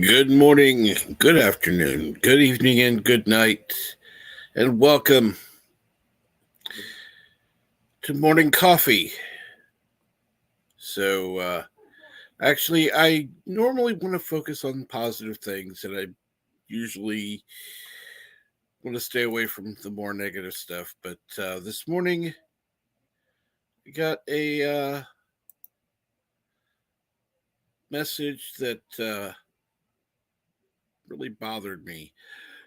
Good morning, good afternoon, good evening, and good night, and welcome to Morning Coffee. Actually, I normally want to focus on positive things, and I usually want to stay away from the more negative stuff. But this morning, I got a message that really bothered me.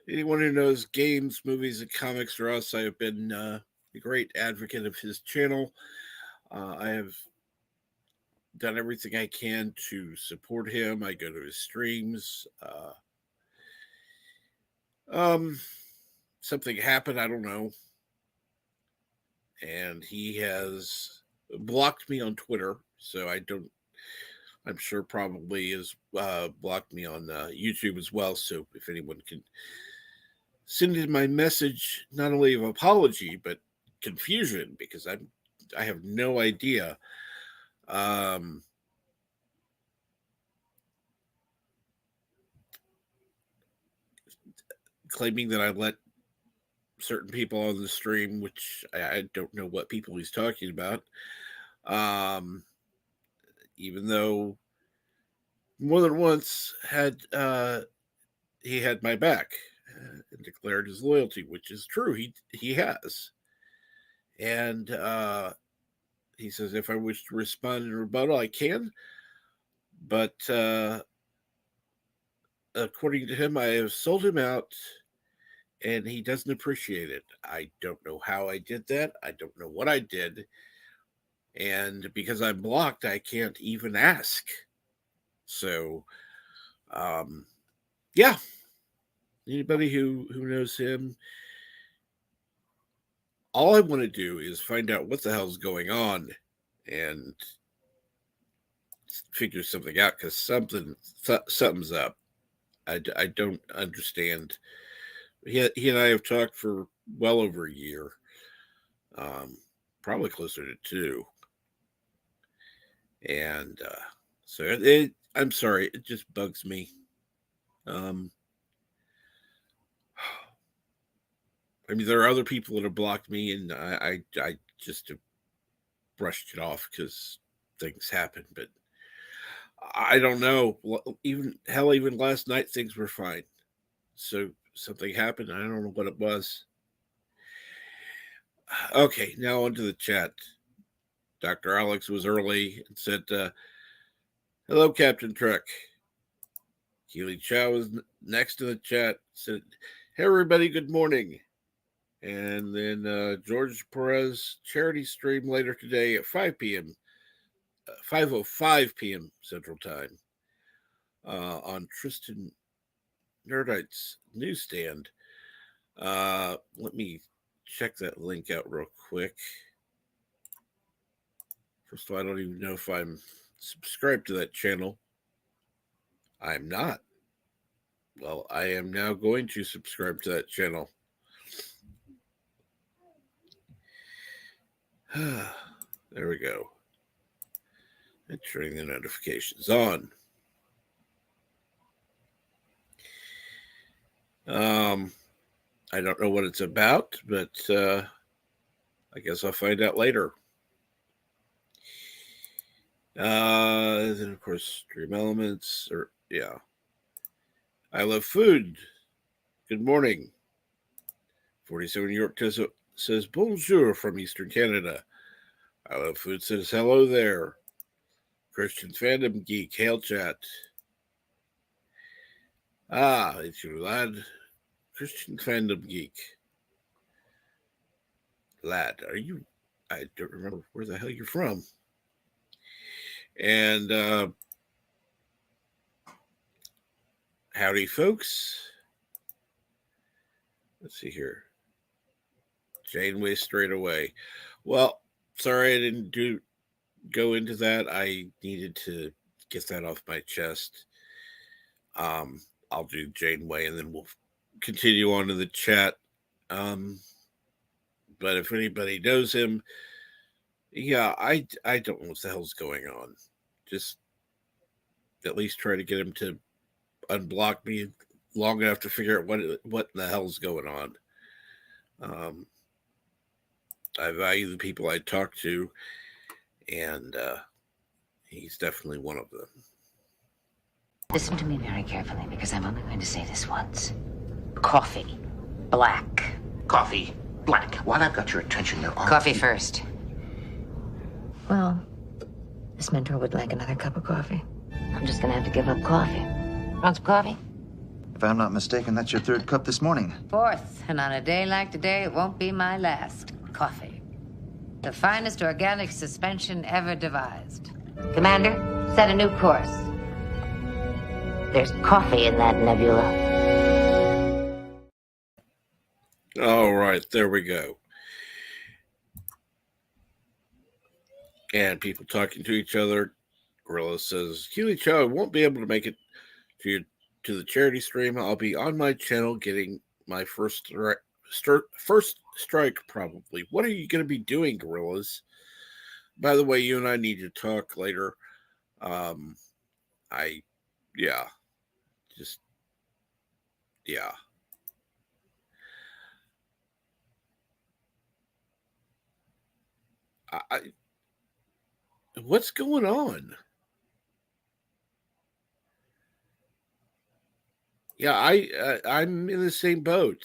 Anyone who knows games, movies, and comics or us, I have been a great advocate of his channel. I have done everything I can to support him. I go to his streams. Um, Something happened, I don't know, and he has blocked me on Twitter. So I don't. I'm sure probably has blocked me on YouTube as well. So if anyone can send in my message, not only of apology but confusion, because I have no idea. Um, Claiming that I let certain people on the stream, which I don't know what people he's talking about. Um, Even though more than once had he had my back and declared his loyalty, which is true. He has, and he says if I wish to respond in rebuttal, I can. But according to him, I have sold him out, and he doesn't appreciate it. I don't know how I did that. I don't know what I did. And because I'm blocked, I can't even ask. So, um, yeah, anybody who knows him, all I want to do is find out what the hell's going on and figure something out because something's up. I don't understand. He and I have talked for well over a year, um, probably closer to two, and I'm sorry, it just bugs me. Um, I mean, there are other people that have blocked me, and I just have brushed it off because things happen. But I don't know. Even hell, even last night things were fine. So something happened. I don't know what it was. Okay, now onto the chat. Dr. Alex was early and said, "Hello, Captain Trek." Keely Chow was next in the chat. Said, "Hey, everybody. Good morning." And then George Perez charity stream later today at 5 p.m. 5:05 p.m. Central Time on Tristan Nerdite's newsstand. Let me check that link out real quick. First of all, I don't even know if I'm subscribed to that channel. I'm not. Well, I am now going to subscribe to that channel. There we go. And turning the notifications on. I don't know what it's about, but I guess I'll find out later. Then of course, Stream Elements, or yeah. I love food. Good morning. 47 New York says bonjour from Eastern Canada. I love food says hello there. Christian Fandom Geek, hail chat. Ah, it's your lad, Christian Fandom Geek. Lad, are you? I don't remember where the hell you're from. And howdy, folks. Let's see here. Janeway straight away. Well, sorry I didn't go into that. I needed to get that off my chest. I'll do Janeway and then we'll continue on to the chat. But if anybody knows him, yeah, I don't know what the hell's going on. Just at least try to get him to unblock me long enough to figure out what in the hell's going on. I value the people I talk to, and he's definitely one of them. Listen to me very carefully, because I'm only going to say this once. Coffee. Black. Coffee. Black. While I've got your attention, there are... Coffee first. Well, this mentor would like another cup of coffee. I'm just gonna have to give up coffee. Want some coffee? If I'm not mistaken, that's your third cup this morning. Fourth, and on a day like today, it won't be my last. Coffee. The finest organic suspension ever devised. Commander, set a new course. There's coffee in that nebula. All right, there we go. And people talking to each other. Gorilla says, Keely Chow won't be able to make it to the charity stream. I'll be on my channel getting my first strike probably. What are you going to be doing, Gorillas? By the way, you and I need to talk later. What's going on? Yeah, I'm in the same boat.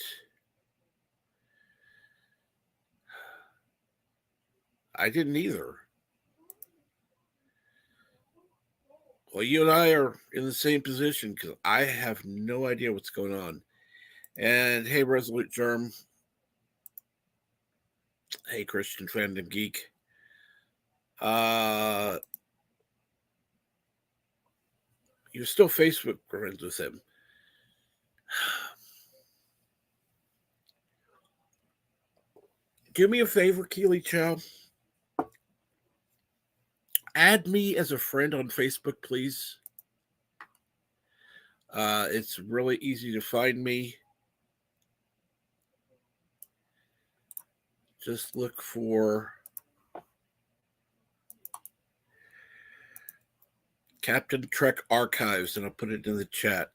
I didn't either. Well, you and I are in the same position because I have no idea what's going on. And hey, Resolute Germ. Hey, Christian Fandom Geek. You're still Facebook friends with him. Do me a favor, Keely Chow. Add me as a friend on Facebook, please. It's really easy to find me. Just look for Captain Trek Archives, and I'll put it in the chat.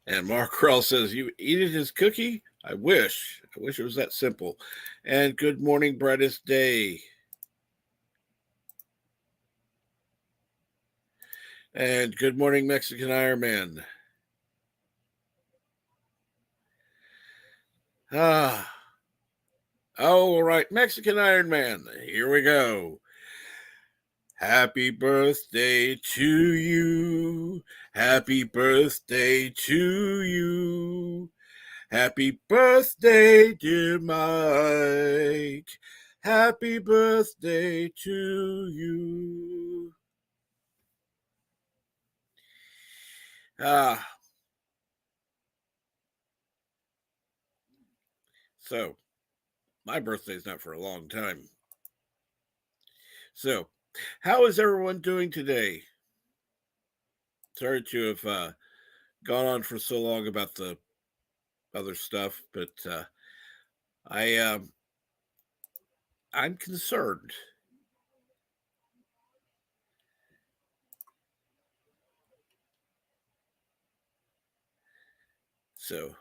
And Mark Krell says, you eated his cookie? I wish. I wish it was that simple. And good morning, brightest day. And good morning, Mexican Iron Man. All right, Mexican Iron Man. Here we go. Happy birthday to you. Happy birthday to you. Happy birthday, dear Mike. Happy birthday to you. So, my birthday's not for a long time. So, how is everyone doing today? Sorry to have gone on for so long about the other stuff, but I'm concerned. So,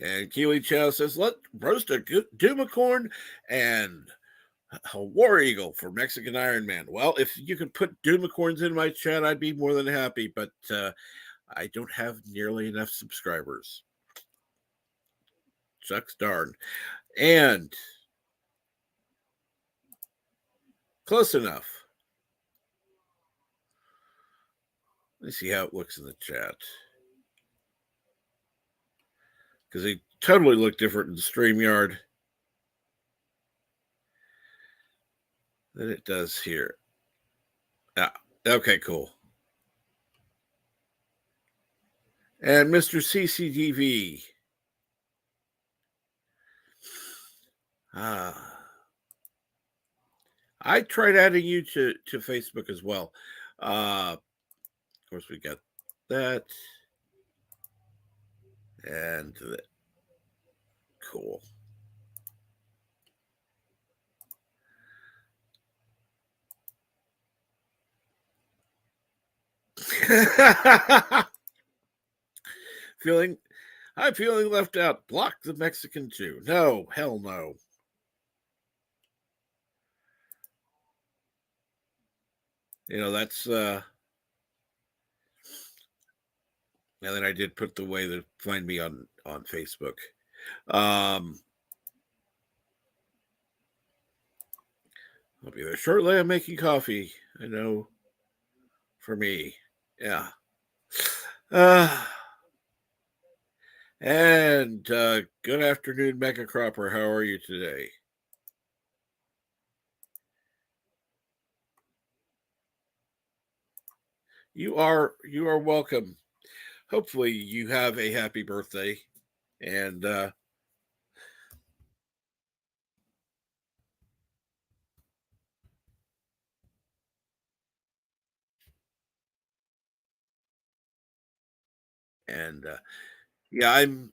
and Keely Chow says, let roast a Dumacorn and a War Eagle for Mexican Iron Man. Well, if you could put Dumacorns in my chat, I'd be more than happy, but I don't have nearly enough subscribers. Shucks darn. And close enough. Let's see how it looks in the chat. Because they totally look different in the StreamYard than it does here. Ah, okay, cool. And Mr. CCTV. I tried adding you to Facebook as well. Of course, we got that. And that. Cool. I'm feeling left out. Block the Mexican Jew. No, hell no. That's and then I did put the way to find me on Facebook. I'll be there shortly. I'm making coffee. I know for me. Yeah. And good afternoon, Mega Cropper. How are you today? You are welcome. Hopefully you have a happy birthday. And yeah, I'm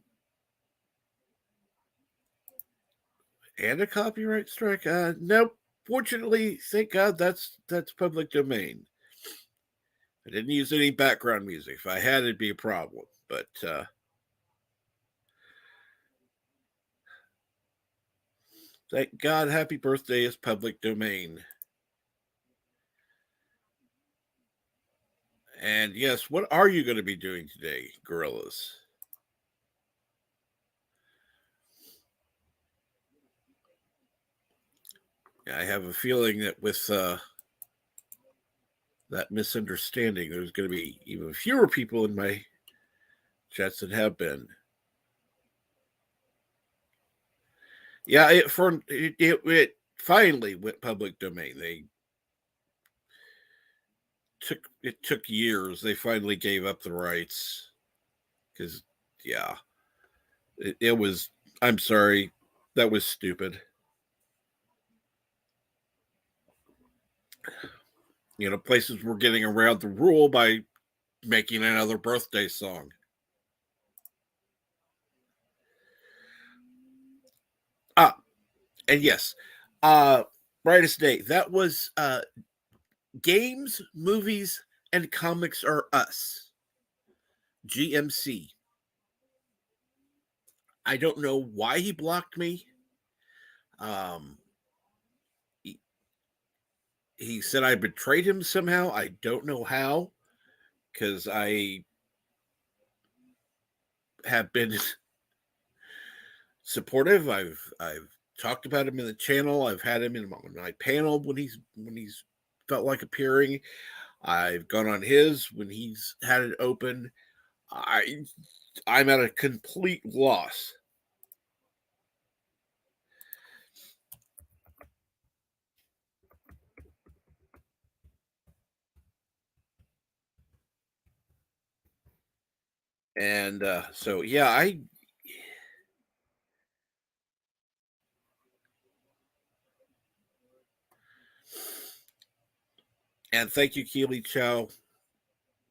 and a copyright strike. Nope. Fortunately, thank God that's public domain. I didn't use any background music. If I had, it'd be a problem. But thank God, happy birthday is public domain. And yes, what are you going to be doing today, gorillas? I have a feeling that with that misunderstanding, there's going to be even fewer people in my chats than have been. Yeah, it finally went public domain. It took years. They finally gave up the rights because, yeah, it was. I'm sorry, that was stupid. Places were getting around the rule by making another birthday song. And yes, brightest day. That was Games, Movies, and Comics Are Us. GMC. I don't know why he blocked me. He said I betrayed him somehow. I don't know how, because I have been supportive. I've talked about him in the channel. I've had him in my panel when he's felt like appearing. I've gone on his when he's had it open. I'm at a complete loss. And so, yeah, and thank you, Keely Chow.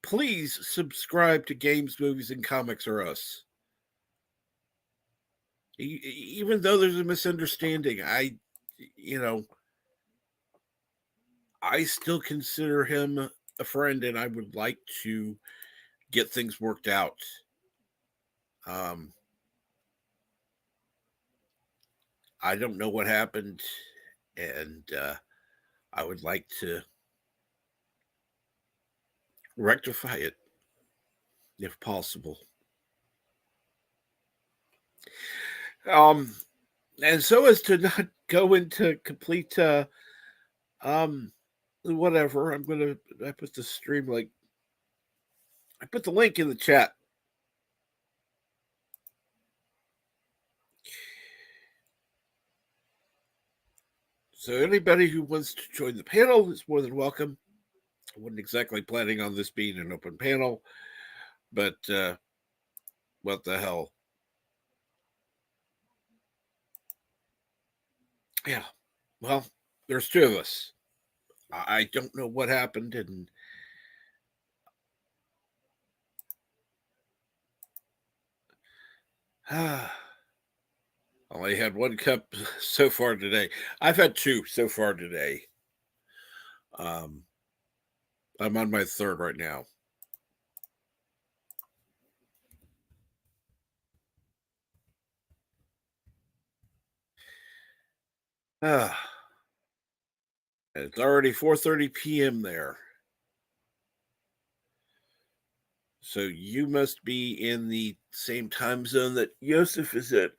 Please subscribe to Games, Movies, and Comics Are Us. Even though there's a misunderstanding, I still consider him a friend, and I would like to get things worked out. I don't know what happened, and I would like to rectify it if possible. And so as to not go into complete whatever, I put the stream link. I put the link in the chat. So anybody who wants to join the panel is more than welcome. I wasn't exactly planning on this being an open panel, but what the hell? Yeah. Well, there's two of us. I don't know what happened, and only had one cup so far today. I've had two so far today. I'm on my third right now. And it's already 4:30 p.m. there. So you must be in the same time zone that Yosef is in.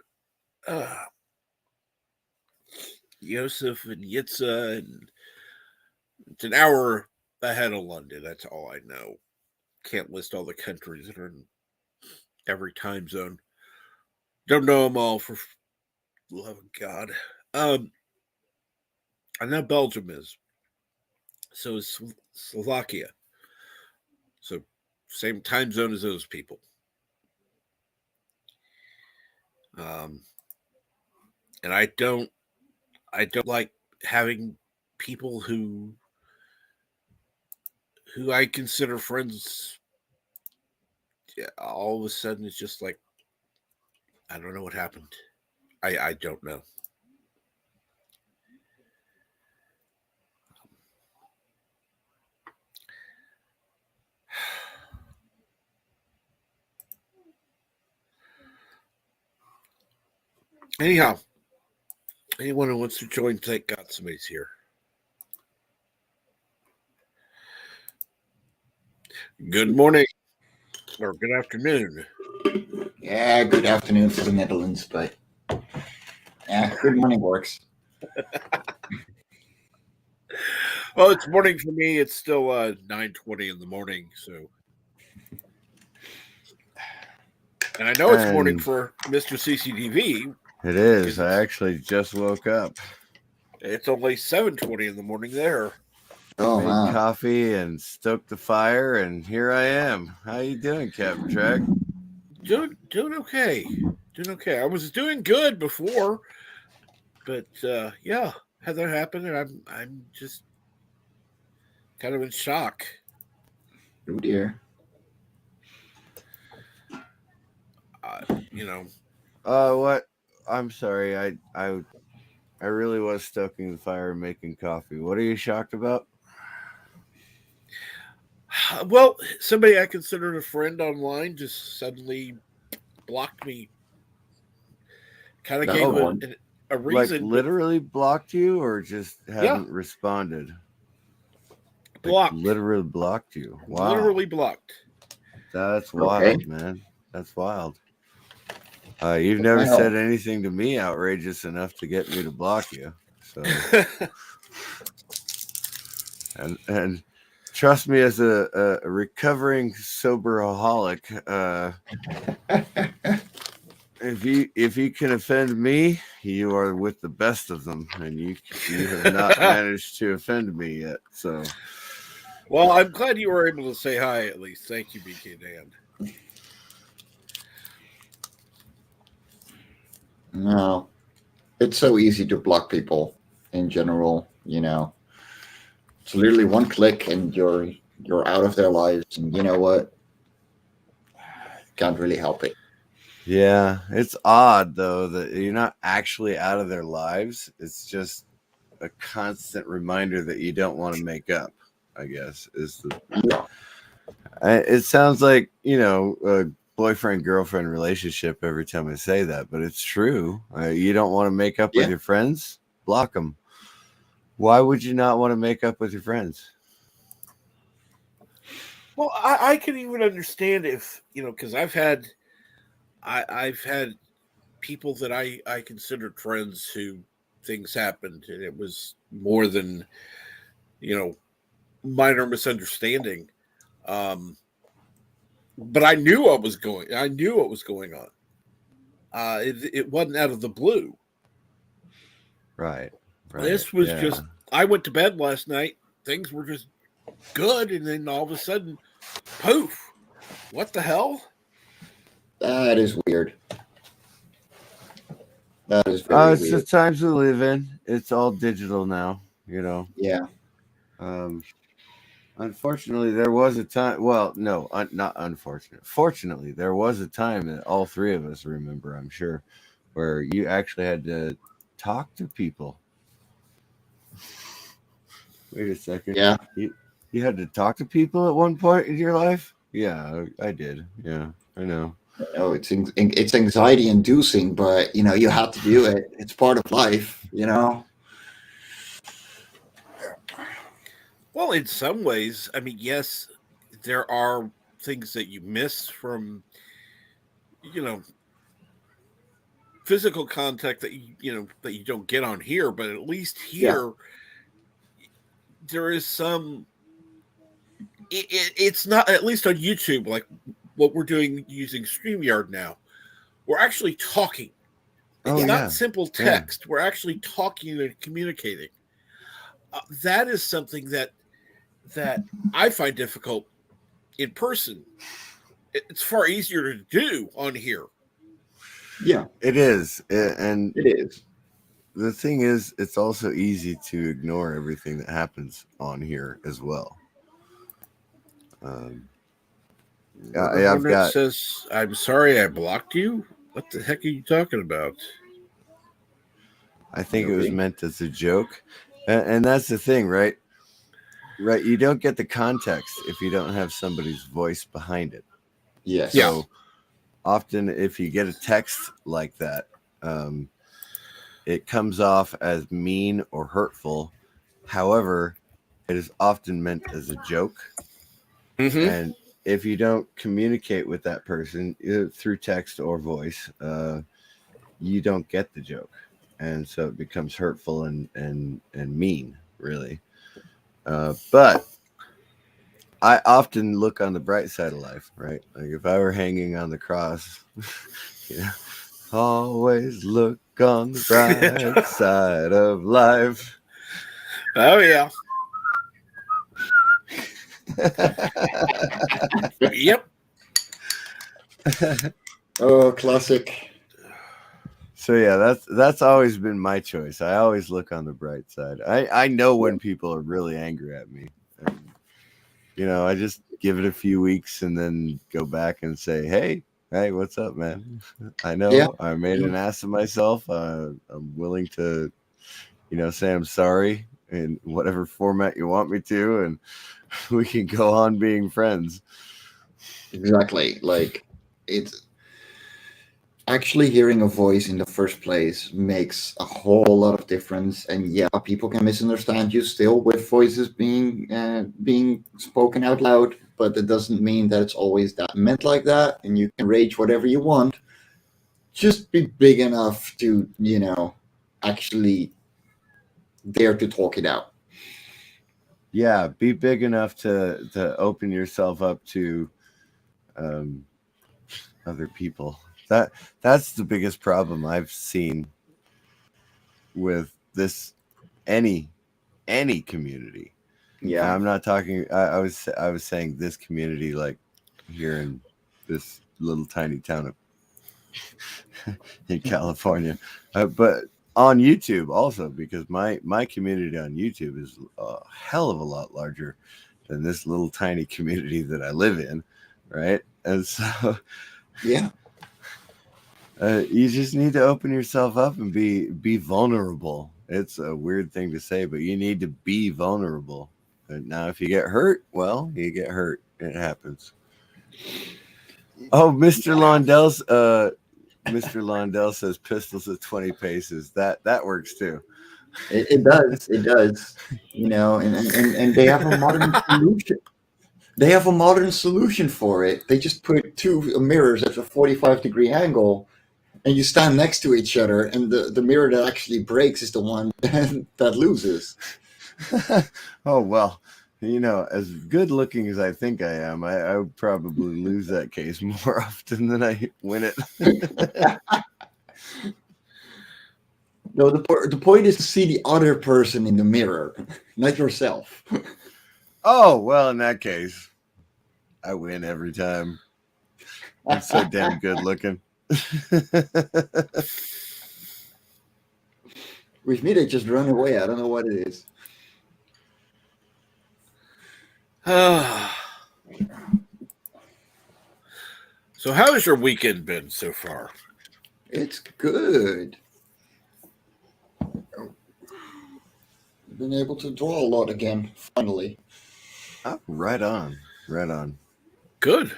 Yosef and Yitzhak, and it's an hour ahead of London. That's all I know. Can't list all the countries that are in every time zone. Don't know them all, for the love of God. I know Belgium is. So is Slovakia. So same time zone as those people. And I don't like having people who I consider friends. Yeah, all of a sudden it's just like, I don't know what happened. I don't know. Anyhow, anyone who wants to join, thank God somebody's here. Good morning or good afternoon. Yeah, good afternoon for the Netherlands, but yeah, good morning works. Well, it's morning for me. It's still 9:20 in the morning, so. And I know it's morning for Mr. CCTV. It is. I actually just woke up. It's only 7:20 in the morning there. Oh, Made wow. coffee and stoked the fire, and here I am. How you doing, Captain Trek? Doing okay. Doing okay. I was doing good before, but yeah, had that happen, and I'm just kind of in shock. Oh dear. You know. What? I'm sorry. I really was stoking the fire and making coffee. What are you shocked about? Well, somebody I considered a friend online just suddenly blocked me. Kind of gave a reason. Like literally blocked you, or just haven't responded? Blocked. Like literally blocked you. Wow. Literally blocked. That's wild, man. That's wild. You've never said anything to me outrageous enough to get me to block you. So, and trust me, as a recovering soberaholic, if you can offend me, you are with the best of them, and you have not managed to offend me yet. So, well, I'm glad you were able to say hi at least. Thank you, BK Dan. No, it's so easy to block people in general. You know, it's literally one click and you're out of their lives, and you know what? Can't really help it. Yeah, it's odd though that you're not actually out of their lives. It's just a constant reminder that you don't want to make up, I guess, is the. Yeah. It sounds like, a boyfriend-girlfriend relationship every time I say that, but it's true. You don't want to make up with your friends? Block them. Why would you not want to make up with your friends? Well, I can even understand if, because I've had people that I considered friends who things happened, and it was more than, minor misunderstanding. But I knew what was going on. It wasn't out of the blue. Right. This was just, I went to bed last night. Things were just good. And then all of a sudden, poof, what the hell? That is weird. That is very it's weird. the times we live in. It's all digital now, Yeah. Unfortunately, there was a time. Well, no, not unfortunate. Fortunately, there was a time that all three of us remember, I'm sure, where you actually had to talk to people. Wait a second. Yeah. You had to talk to people at one point in your life? Yeah, I did. Yeah, I know. No, it's anxiety inducing, but you have to do it. It's part of life, Well, in some ways, I mean, yes, there are things that you miss from, you know, physical contact that that you don't get on here, but at least Yeah. here there is some. It's not, at least on YouTube, like what we're doing using StreamYard now. We're actually talking. Oh It's not yeah, simple yeah. text. We're actually talking and communicating. That is something that I find difficult in person. It's far easier to do on here. Yeah, It is, and it is. the thing is, it's also easy to ignore everything that happens on here as well. Um, Murder I've Hornet got. says, "I'm sorry I blocked you." What the heck are you talking about? I think it was Okay. meant as a joke, and that's the thing, right? Right, you don't get the context if you don't have somebody's voice behind it. Yes. So often, if you get a text like that, it comes off as mean or hurtful. However, it is often meant as a joke. Mm-hmm. And if you don't communicate with that person through text or voice, you don't get the joke. And so it becomes hurtful and mean, really. But I often look on the bright side of life, right? Like if I were hanging on the cross, you know, always look on the bright side of life. Oh yeah. Yep. Oh, classic. So yeah, that's always been my choice. I always look on the bright side. I know when people are really angry at me. And, I just give it a few weeks and then go back and say, hey, what's up, man? I know Yeah. I made an ass of myself. I'm willing to, say I'm sorry in whatever format you want me to, and we can go on being friends. Exactly. Like, it's actually hearing a voice in the first place makes a whole lot of difference. And yeah, people can misunderstand you still with voices being spoken out loud, but it doesn't mean that it's always that meant like that. And you can rage whatever you want. Just be big enough to, actually dare to talk it out. Yeah, be big enough to open yourself up to um, other people. That's the biggest problem I've seen with this any community. And Yeah. I'm not talking. I was saying this community, like here in this little tiny town of in California, but on YouTube also, because my community on YouTube is a hell of a lot larger than this little tiny community that I live in, right? And so Yeah. you just need to open yourself up and be vulnerable. It's a weird thing to say, but you need to be vulnerable. And now, if you get hurt, well, you get hurt. It happens. Oh, Mr. Londell says pistols at 20 paces. That works too. It does. It does. And they have a modern solution. They have a modern solution for it. They just put two mirrors at a 45-degree angle, and you stand next to each other, and the mirror that actually breaks is the one that loses. Oh well, as good looking as I think I am, I would probably lose that case more often than I win it. No, the point is to see the other person in the mirror, not yourself. Oh well, in that case, I win every time. I'm so damn good looking. With me, they just run away. I don't know what it is. So how has your weekend been so far? It's good. Been able to draw a lot again, finally. Oh, right on. Good.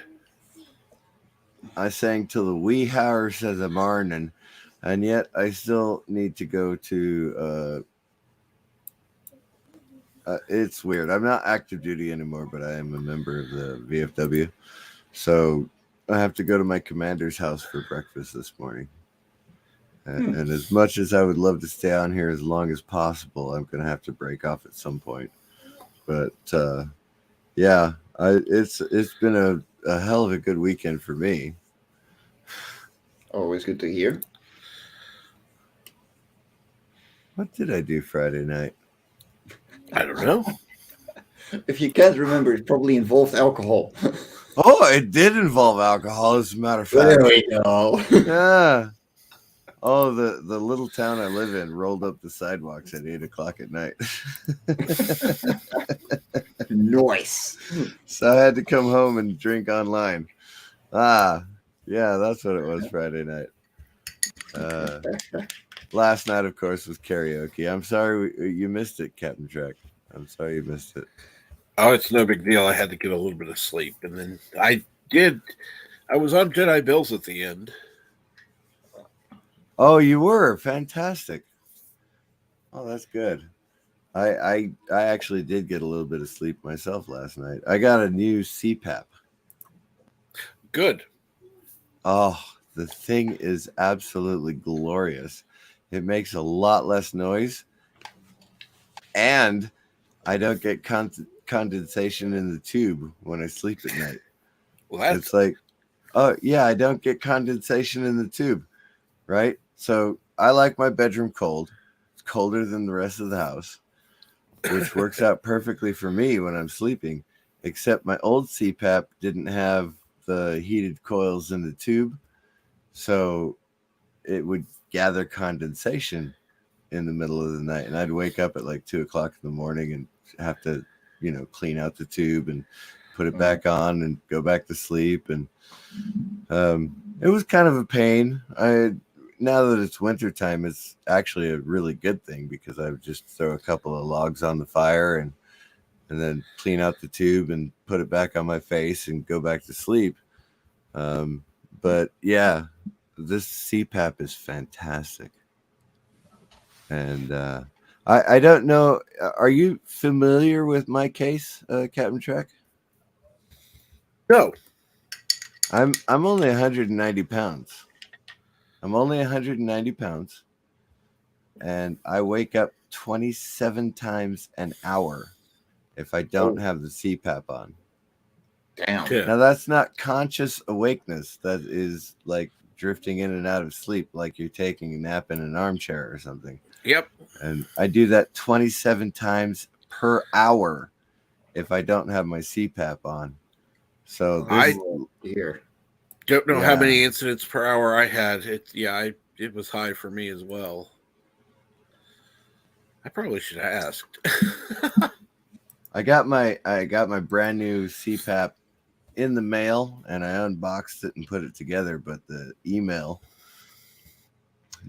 I sang till the wee hours of the morning, and yet I still need to go to It's weird. I'm not active duty anymore, but I am a member of the VFW. So I have to go to my commander's house for breakfast this morning. And as much as I would love to stay on here as long as possible, I'm going to have to break off at some point. But yeah, it's been a hell of a good weekend for me. Always good to hear. What did I do Friday night? I don't know. If you can't remember, it probably involved alcohol. Oh, it did involve alcohol, as a matter of fact. There we go. Yeah. Oh, the little town I live in rolled up the sidewalks at 8:00 at night. Nice. So I had to come home and drink online. Yeah, that's what it was Friday night. Last night, of course, was karaoke. I'm sorry you missed it, Captain Trek. I'm sorry you missed it. Oh, it's no big deal. I had to get a little bit of sleep, and then I was on Jedi Bills at the end. Oh, you were fantastic. Oh, that's good. I actually did get a little bit of sleep myself last night. I got a new CPAP. Good. Oh, the thing is absolutely glorious. It makes a lot less noise, and I don't get condensation in the tube when I sleep at night. Well, It's like, oh yeah, I don't get condensation in the tube, right? So I like my bedroom cold. It's colder than the rest of the house, which works out perfectly for me when I'm sleeping, except my old CPAP didn't have the heated coils in the tube, so it would gather condensation in the middle of the night, and I'd wake up at like 2:00 in the morning and have to, clean out the tube and put it back on and go back to sleep. And it was kind of a pain. Now that it's wintertime, it's actually a really good thing because I would just throw a couple of logs on the fire and then clean out the tube and put it back on my face and go back to sleep. But yeah, this CPAP is fantastic. And I don't know. Are you familiar with my case, Captain Trek? no. I'm only 190 pounds. I'm only 190 pounds, and I wake up 27 times an hour if I don't have the CPAP on. Damn. Yeah. Now that's not conscious awakeness. That is like drifting in and out of sleep, like you're taking a nap in an armchair or something. Yep. And I do that 27 times per hour if I don't have my CPAP on. So this Here. Don't know how many incidents per hour I had. It was high for me as well. I probably should have asked. I got my brand new CPAP in the mail, and I unboxed it and put it together. But the email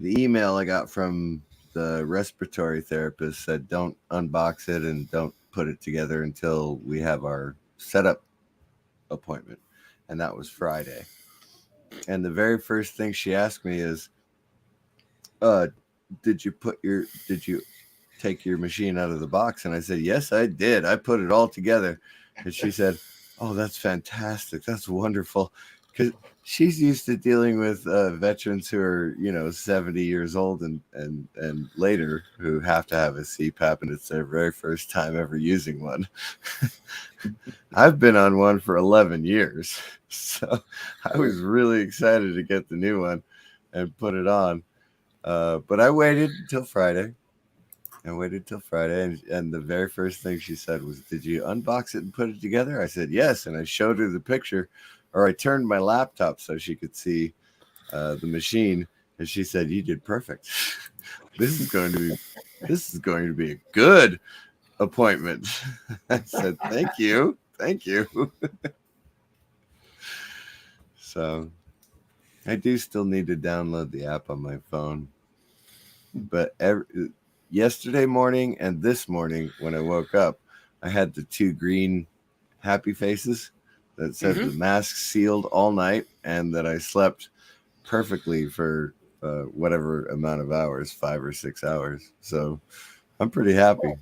I got from the respiratory therapist said don't unbox it and don't put it together until we have our setup appointment, and that was Friday. And the very first thing she asked me is, did you take your machine out of the box? And I said, yes, I did. I put it all together. And she said, oh, that's fantastic. That's wonderful. Because she's used to dealing with veterans who are, 70 years old and later who have to have a CPAP, and it's their very first time ever using one. I've been on one for 11 years. So I was really excited to get the new one and put it on. But I waited until Friday. And the very first thing she said was, did you unbox it and put it together? I said, yes. And I showed her the picture, or I turned my laptop so she could see the machine. And she said, you did perfect. This is going to be a good appointment. I said, thank you. So I do still need to download the app on my phone. But yesterday morning and this morning when I woke up, I had the 2 green happy faces that said the mask sealed all night and that I slept perfectly for whatever amount of hours, 5 or 6 hours. So I'm pretty happy.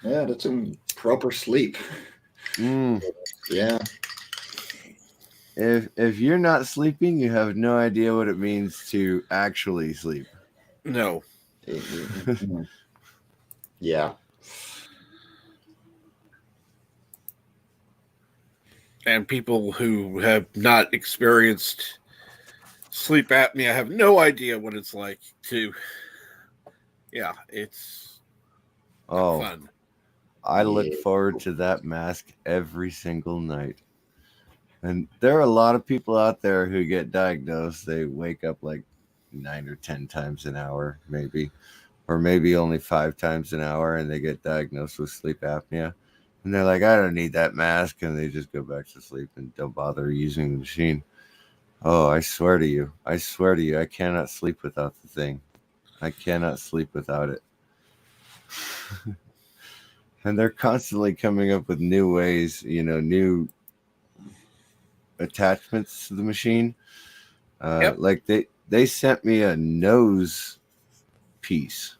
Yeah, that's some proper sleep. Mm. Yeah. If you're not sleeping, you have no idea what it means to actually sleep. No. Yeah. And people who have not experienced sleep apnea have no idea what it's like to. Yeah, it's not fun. I look forward to that mask every single night. And there are a lot of people out there who get diagnosed. They wake up like 9 or 10 times an hour, maybe, or maybe only 5 times an hour, and they get diagnosed with sleep apnea. And they're like, I don't need that mask. And they just go back to sleep and don't bother using the machine. Oh, I swear to you, I cannot sleep without the thing. I cannot sleep without it. And they're constantly coming up with new ways, new attachments to the machine. Like they sent me a nose piece,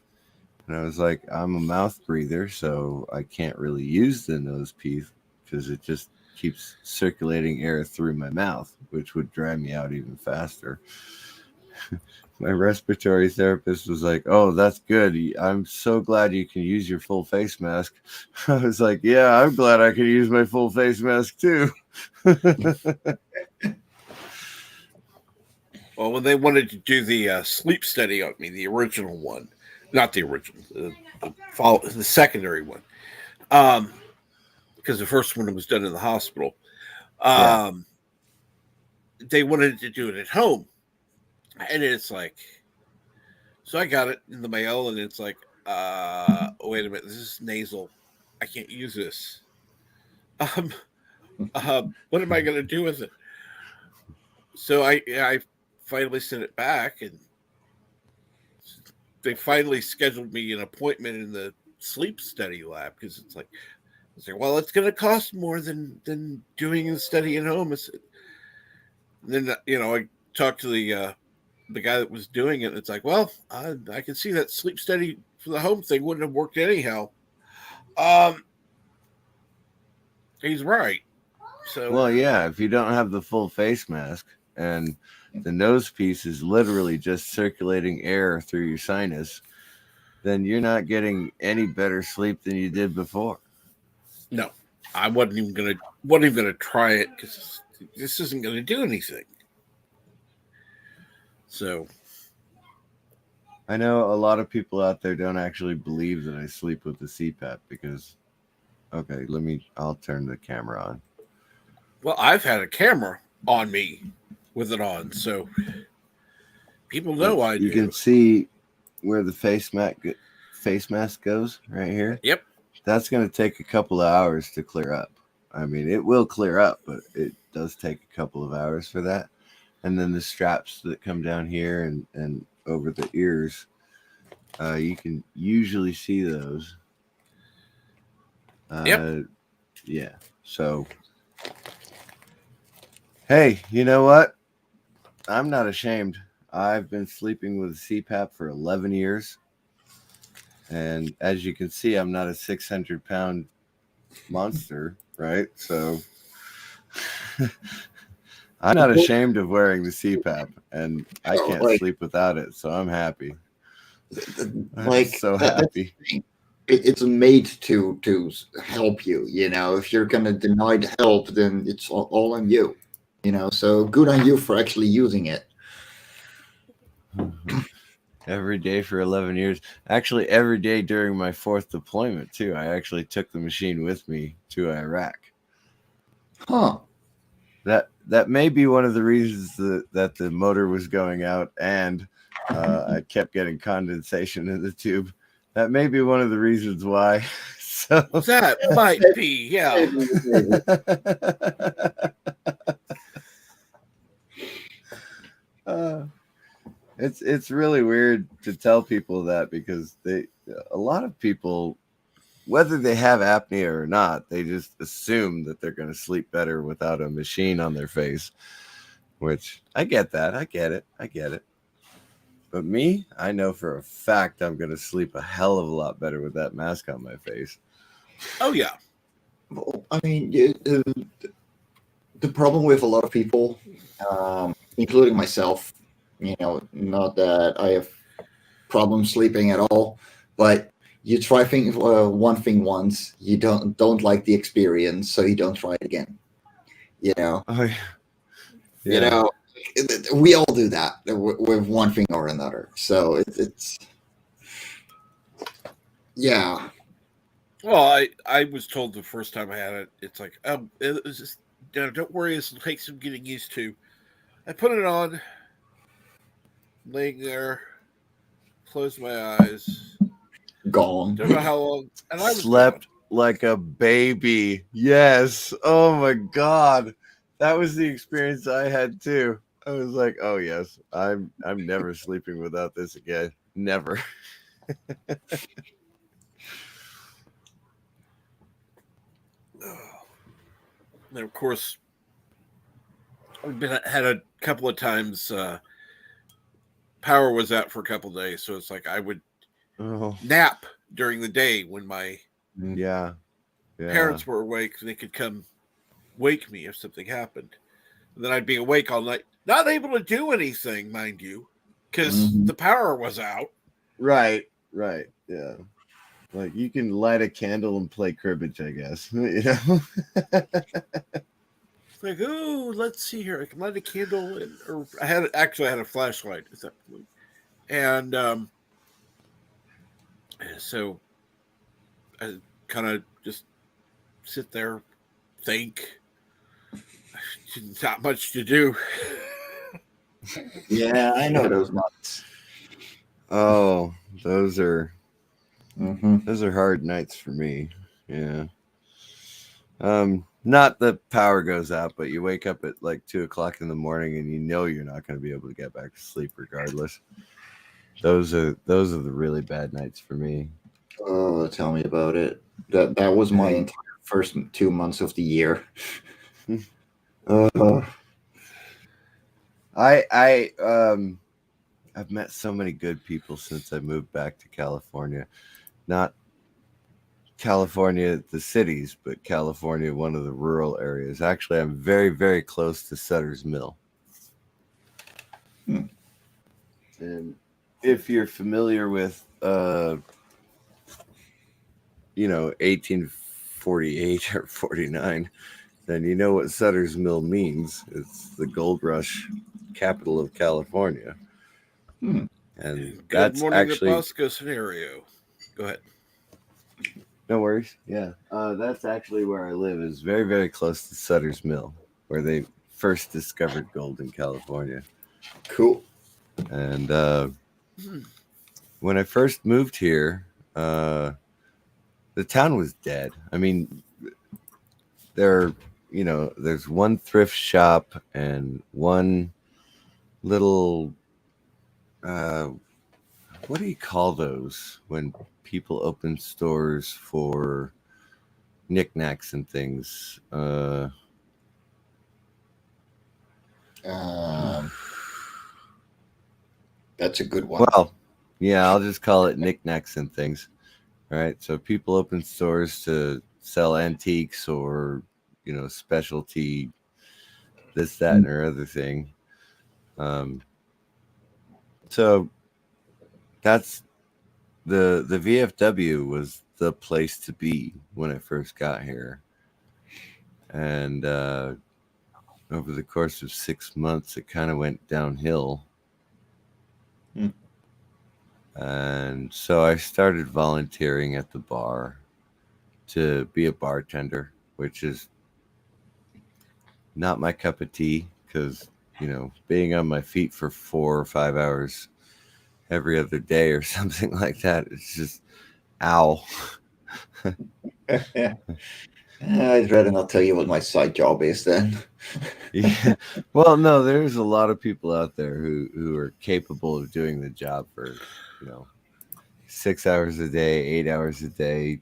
and I was like, I'm a mouth breather, so I can't really use the nose piece because it just keeps circulating air through my mouth, which would dry me out even faster. My respiratory therapist was like, oh, that's good. I'm so glad you can use your full face mask. I was like, yeah, I'm glad I can use my full face mask too. Well, when they wanted to do the sleep study on me, the original one, not the original, the secondary one, because the first one was done in the hospital, they wanted to do it at home. And it's like, so I got it in the mail, and it's like, wait a minute, this is nasal. I can't use this. What am I going to do with it? So I finally sent it back, and they finally scheduled me an appointment in the sleep study lab because it's like, well, it's going to cost more than doing the study at home. And then I talked to the guy that was doing it. And it's like, well, I can see that sleep study for the home thing wouldn't have worked anyhow. He's right. So, well, yeah, if you don't have the full face mask and the nose piece is literally just circulating air through your sinus, then you're not getting any better sleep than you did before. No, I wasn't even gonna try it because this isn't gonna do anything. So, I know a lot of people out there don't actually believe that I sleep with the CPAP because, okay, I'll turn the camera on. well, I've had a camera on me with it on, so people know I do. You can see where the face mask goes right here. Yep. That's going to take a couple of hours to clear up. I mean, it will clear up, but it does take a couple of hours for that. And then the straps that come down here and over the ears, you can usually see those. Yep. Yeah. So, hey, you know what? I'm not ashamed. I've been sleeping with CPAP for 11 years. And as you can see, I'm not a 600-pound monster, right? So I'm not ashamed of wearing the CPAP, and I can't sleep without it, so I'm happy. I'm so happy. It's made to help you. If you're gonna deny the help, then it's all on you. So good on you for actually using it. Every day for 11 years. Actually, every day during my 4th deployment, too. I actually took the machine with me to Iraq. Huh. That may be one of the reasons that the motor was going out and I kept getting condensation in the tube. That may be one of the reasons why. So that might be, yeah. It's really weird to tell people that because a lot of people, whether they have apnea or not, they just assume that they're going to sleep better without a machine on their face, which I get that. I get it. But me, I know for a fact I'm going to sleep a hell of a lot better with that mask on my face. Oh yeah. Well, I mean, the problem with a lot of people, including myself, not that I have problems sleeping at all, but you try one thing once, you don't like the experience, so you don't try it again. You know, Oh, yeah. you know, we all do that with one thing or another. So it's yeah. Well, I was told the first time I had it, it's like, it was just, don't worry, this will take some getting used to. I put it on, laying there, closed my eyes, Gone. don't know how long, and I was Slept gone. like a baby. Yes. Oh my God. That was the experience I had too. I was like, oh yes, I'm never sleeping without this again. Never. And of course, I've had a couple of times. Power was out for a couple of days, so it's like I would Oh nap during the day when my yeah. Yeah. parents were awake. They could come wake me if something happened. And then I'd be awake all night, not able to do anything, mind you, because Mhm. the power was out. Right. Right. Yeah. Like you can light a candle and play cribbage, I guess. You know? It's like, oh, let's see here. I can light a candle, or I had a flashlight at that point, and so I kind of just sit there, think. Not much to do. Yeah, I know those months. Oh, those are Mm-hmm. hard nights for me. Yeah. Not that power goes out, but you wake up at like 2 o'clock in the morning and you know you're not going to be able to get back to sleep regardless. Those are the really bad nights for me. Oh, tell me about it. That was my entire first 2 months of the year. uh, I've met so many good people since I moved back to California. Not California, the cities, but California, one of the rural areas. Actually, I'm very, very close to Sutter's Mill. Hmm. And if you're familiar with, 1848 or 49, then you know what Sutter's Mill means. It's the gold rush capital of California. Hmm. And Good that's morning, actually, Nebraska scenario. Go ahead. no worries. Yeah. That's actually where I live, is very, very close to Sutter's Mill, where they first discovered gold in California. Cool. And when I first moved here, the town was dead. I mean, there's one thrift shop and one little, what do you call those when people open stores for knickknacks and things? That's a good one. Well, yeah, I'll just call it knickknacks and things. All right. So people open stores to sell antiques or, specialty, this, that, and or other thing. So that's the VFW was the place to be when I first got here. And over the course of 6 months, it kind of went downhill. Hmm. And so I started volunteering at the bar to be a bartender, which is not my cup of tea because, being on my feet for 4 or 5 hours every other day or something like that, it's just, ow. I'd rather not tell you what my side job is then. Yeah. Well, no, there's a lot of people out there who are capable of doing the job for, 6 hours a day, 8 hours a day,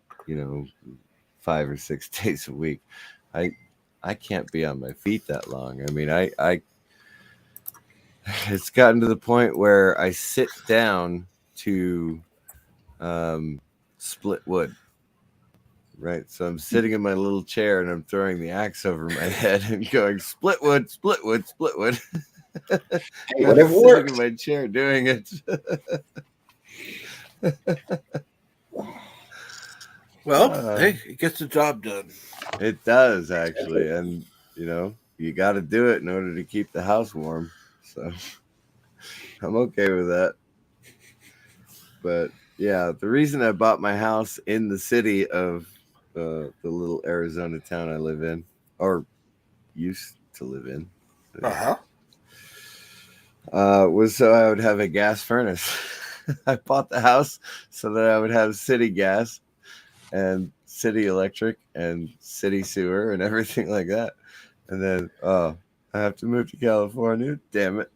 5 or 6 days a week. I can't be on my feet that long. I mean, I it's gotten to the point where I sit down to split wood. Right. So I'm sitting in my little chair and I'm throwing the axe over my head and going, split wood, split wood, split wood. Hey, I'm whatever sitting works. in my chair doing it. Well, hey, it gets the job done. It does, actually. And, you got to do it in order to keep the house warm. So I'm okay with that. But yeah, the reason I bought my house in the city of the little Arizona town I live in, or used to live in, was so I would have a gas furnace. I bought the house so that I would have city gas and city electric and city sewer and everything like that. And then, I have to move to California. Damn it.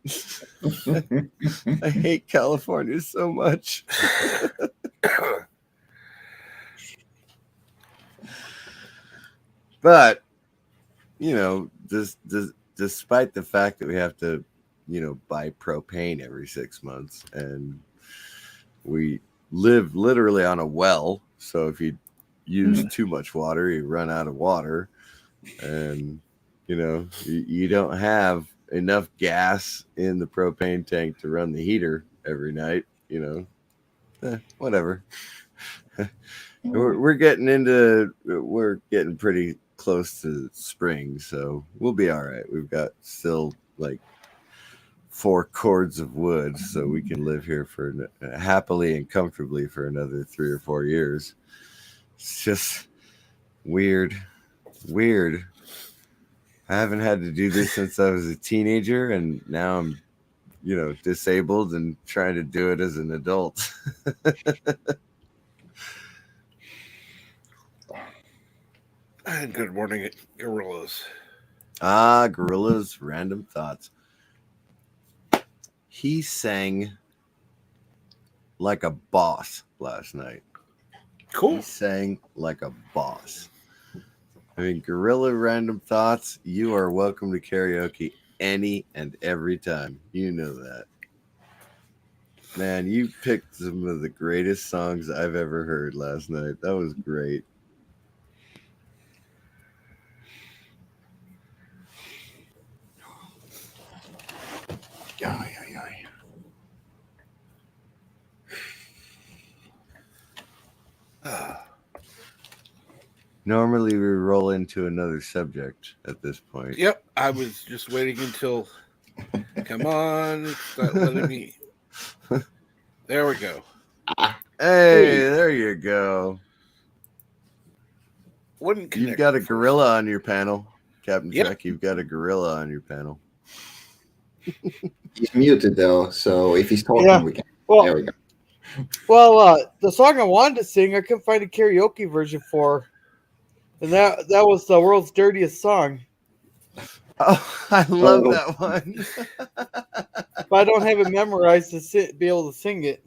I hate California so much. But, despite the fact that we have to, buy propane every 6 months, and we live literally on a well. So if you use too much water, you run out of water. And, you don't have enough gas in the propane tank to run the heater every night, whatever. We're getting pretty close to spring, so we'll be all right. We've got still like 4 cords of wood, so we can live here for happily and comfortably for another 3 or 4 years. It's just weird. I haven't had to do this since I was a teenager, and now I'm, disabled and trying to do it as an adult. And good morning, gorillas. Gorillas, random thoughts. He sang like a boss last night. Cool. He sang like a boss. I mean, Gorilla Random Thoughts, you are welcome to karaoke any and every time. You know that. Man, you picked some of the greatest songs I've ever heard last night. That was great. Normally, we roll into another subject at this point. Yep, I was just waiting until. Come on, it's not letting me. There we go. Hey, there you go. You've got a gorilla on your panel, Captain Yep. Trek. You've got a gorilla on your panel. He's muted though, so if he's talking, we can. Well, there we go. Well, the song I wanted to sing, I couldn't find a karaoke version for, and that was the world's dirtiest song. Oh, I love that one. But I don't have it memorized to be able to sing it.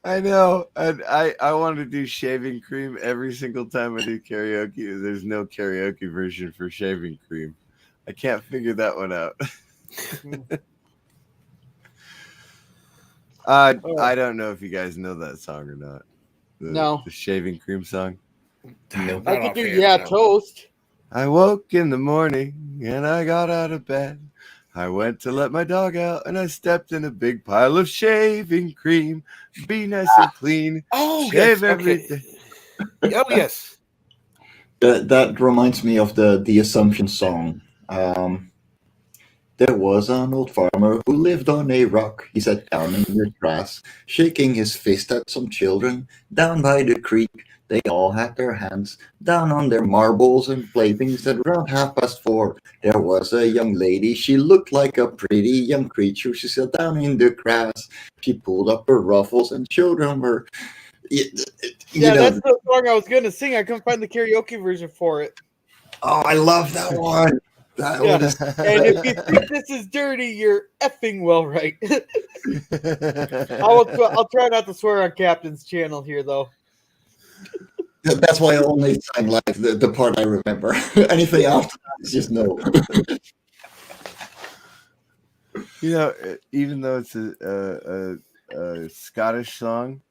I know, and I want to do shaving cream every single time I do karaoke. There's no karaoke version for shaving cream. I can't figure that one out. I don't know if you guys know that song or not. No. The shaving cream song. No. I could do Yeah Toast. I woke in the morning and I got out of bed. I went to let my dog out and I stepped in a big pile of shaving cream. Be nice and clean. Oh, shave yes. every Okay. day. Oh, yes. That reminds me of the Assumption song. There was an old farmer who lived on a rock. He sat down in the grass, shaking his fist at some children down by the creek. They all had their hands down on their marbles and playthings. At around 4:30, there was a young lady. She looked like a pretty young creature. She sat down in the grass. She pulled up her ruffles, and children were. That's the song I was going to sing. I couldn't find the karaoke version for it. Oh, I love that one. That one is. And if you think this is dirty, you're effing well right. I'll try not to swear on Captain's channel here, though. That's why I only sang like the part I remember. Anything else is just no. Even though it's a Scottish song,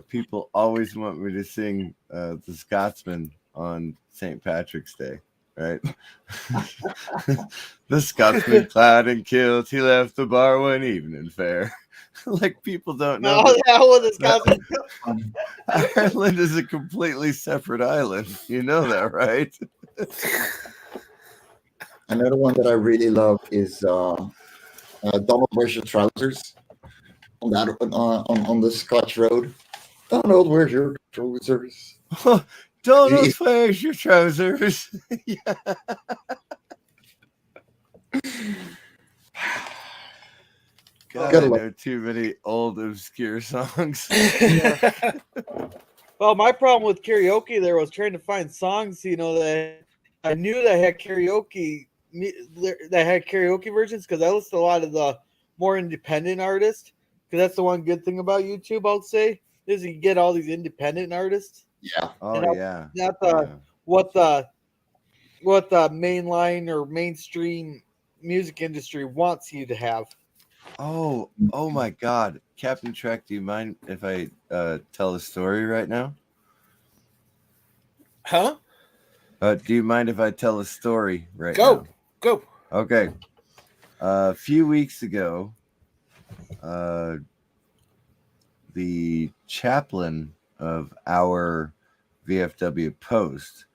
people always want me to sing the Scotsman on St. Patrick's Day, right? The Scotsman clad and killed, he left the bar one evening fair. Like, people don't know that Ireland is a completely separate island. You know that, right? Another one that I really love is Donald Wears Your Trousers on that on the Scotch Road. Donald, where's your trousers? Donald, where's your trousers? Yeah. God, I know too many old obscure songs. Yeah. Well, my problem with karaoke there was trying to find songs, that I knew that had karaoke versions, because I listen to a lot of the more independent artists. Because that's the one good thing about YouTube, I'll say, is you get all these independent artists. Yeah. Oh, yeah. Not what the mainline or mainstream music industry wants you to have. Oh my God. Captain Trek, do you mind if I tell a story right now? Huh? Do you mind if I tell a story right now? Go. Okay. A few weeks ago, the chaplain of our VFW post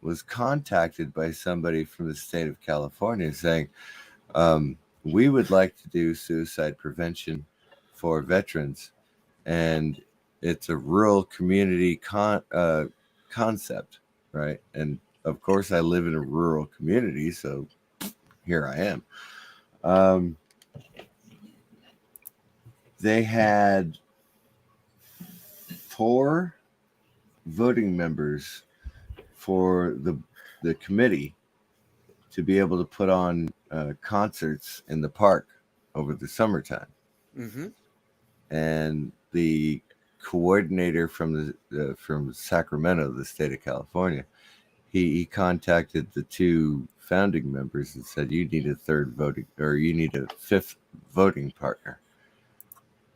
was contacted by somebody from the state of California saying, we would like to do suicide prevention for veterans, and it's a rural community concept, right? And of course, I live in a rural community, so here I am. They had 4 voting members for the committee to be able to put on concerts in the park over the summertime. Mm-hmm. And the coordinator from Sacramento, the state of California, he contacted the 2 founding members and said, you need a 5th voting partner.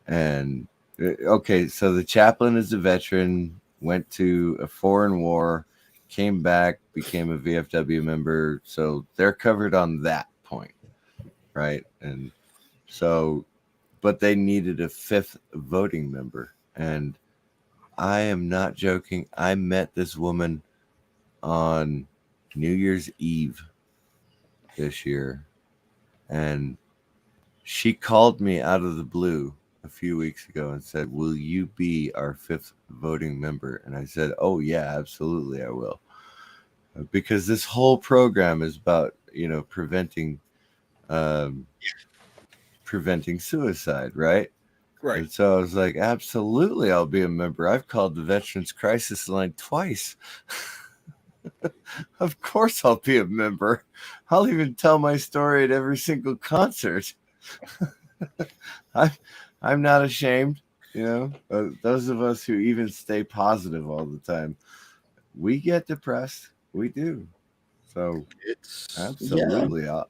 And okay, so the chaplain is a veteran, went to a foreign war, came back, became a VFW member, so they're covered on that point, right? And so, but they needed a 5th voting member, and I am not joking. I met this woman on New Year's Eve this year, and she called me out of the blue a few weeks ago and said, will you be our 5th voting member? And I said, oh yeah, absolutely, I will. Because this whole program is about, preventing suicide, right? Right. And so I was like, absolutely, I'll be a member. I've called the Veterans Crisis Line twice. Of course I'll be a member. I'll even tell my story at every single concert. I'm not ashamed, those of us who even stay positive all the time, we get depressed. We do. So it's absolutely, yeah.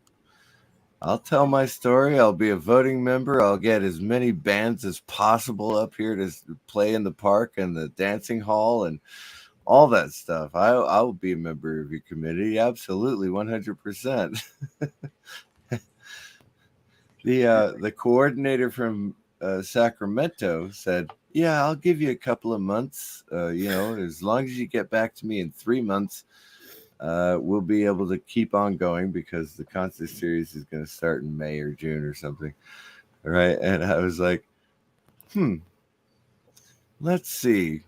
I'll tell my story. I'll be a voting member. I'll get as many bands as possible up here to play in the park and the dancing hall and all that stuff. I will be a member of your committee. Absolutely, 100%. The coordinator from Sacramento said, yeah, I'll give you a couple of months. As long as you get back to me in 3 months, we'll be able to keep on going, because the concert series is going to start in May or June or something. Right. And I was like, let's see,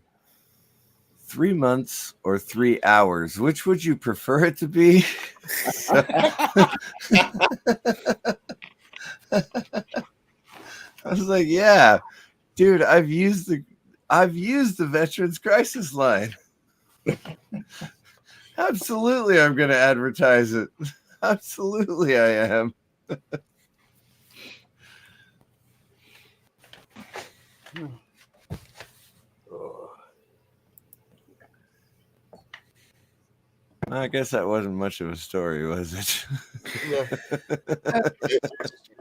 3 months or 3 hours, which would you prefer it to be? I was like, yeah, dude, I've used the Veterans Crisis Line. Absolutely, I'm going to advertise it. Absolutely, I am. I guess that wasn't much of a story, was it? Yeah.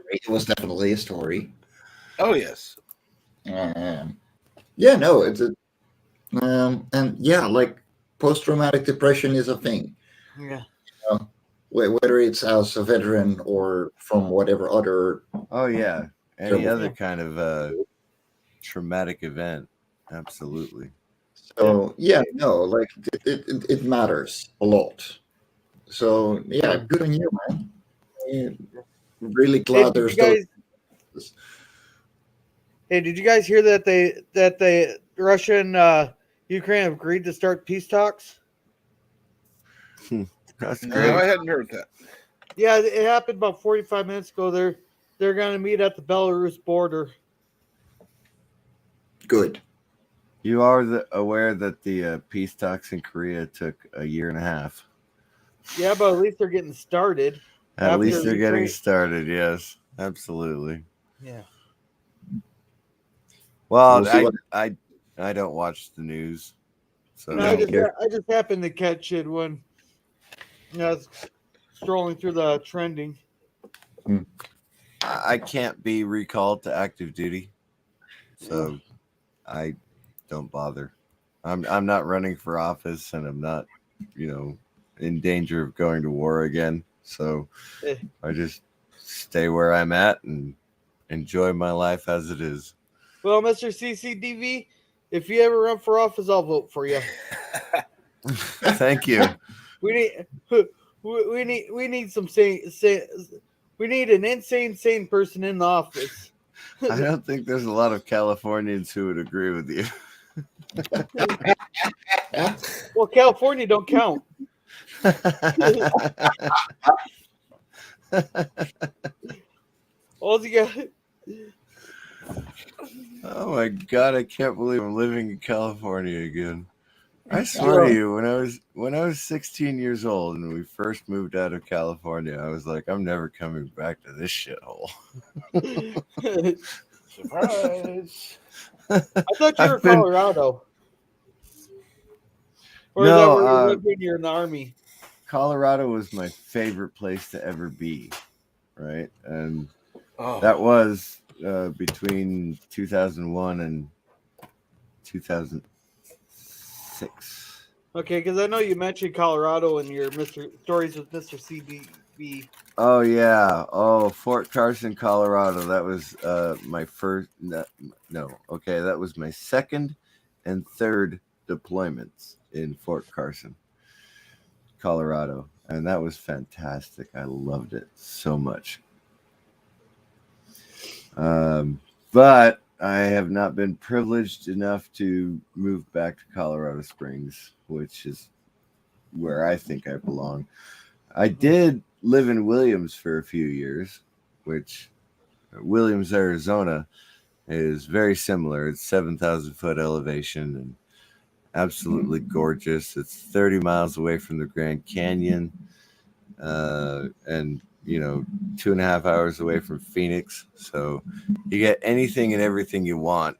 It was definitely a story. Oh, yes. Yeah, Yeah, no, and yeah, like post-traumatic depression is a thing. Yeah. Whether it's as a veteran or from whatever other. Oh yeah, any Terrible. other kind of traumatic event, absolutely. So yeah, no, like it matters a lot. So yeah, good on you, man. I'm really Hey, glad did you there's those. guys? Hey, did you guys hear that the Russia and Ukraine have agreed to start peace talks? That's No, great. I hadn't heard that. Yeah, it happened about 45 minutes ago. They're going to meet at the Belarus border. Good. You are aware that the peace talks in Korea took a year and a half. Yeah, but at least they're getting started. At least after they're getting Ukraine- started. Yes, absolutely. Yeah. Well, We'll see I don't watch the news, so No, I just happened to catch it when I was strolling through the trending. I can't be recalled to active duty, so I don't bother. I'm not running for office, and I'm not, in danger of going to war again. So Eh. I just stay where I'm at and enjoy my life as it is. Well, Mr. CCDV, if you ever run for office, I'll vote for you. Thank you. We need some we need an sane person in the office. I don't think there's a lot of Californians who would agree with you. Well, California don't count. All you got. Oh my God, I can't believe I'm living in California again. I swear to you, when I was 16 years old and we first moved out of California, I was like, I'm never coming back to this shithole. Surprise. I thought you were Colorado. Or No, is that where you lived when you're in the army? Colorado was my favorite place to ever be, right? And Oh. that was between 2001 and 2006. Okay, because I know you mentioned Colorado in your stories with Mr. CDB. Oh yeah. Oh, Fort Carson, Colorado. That was my first. No. Okay, that was my second and third deployments in Fort Carson, Colorado, and that was fantastic. I loved it so much. But I have not been privileged enough to move back to Colorado Springs, which is where I think I belong. I did live in Williams for a few years, which Williams, Arizona is very similar. It's 7,000 foot elevation and absolutely gorgeous. It's 30 miles away from the Grand Canyon, and 2.5 hours away from Phoenix. So you get anything and everything you want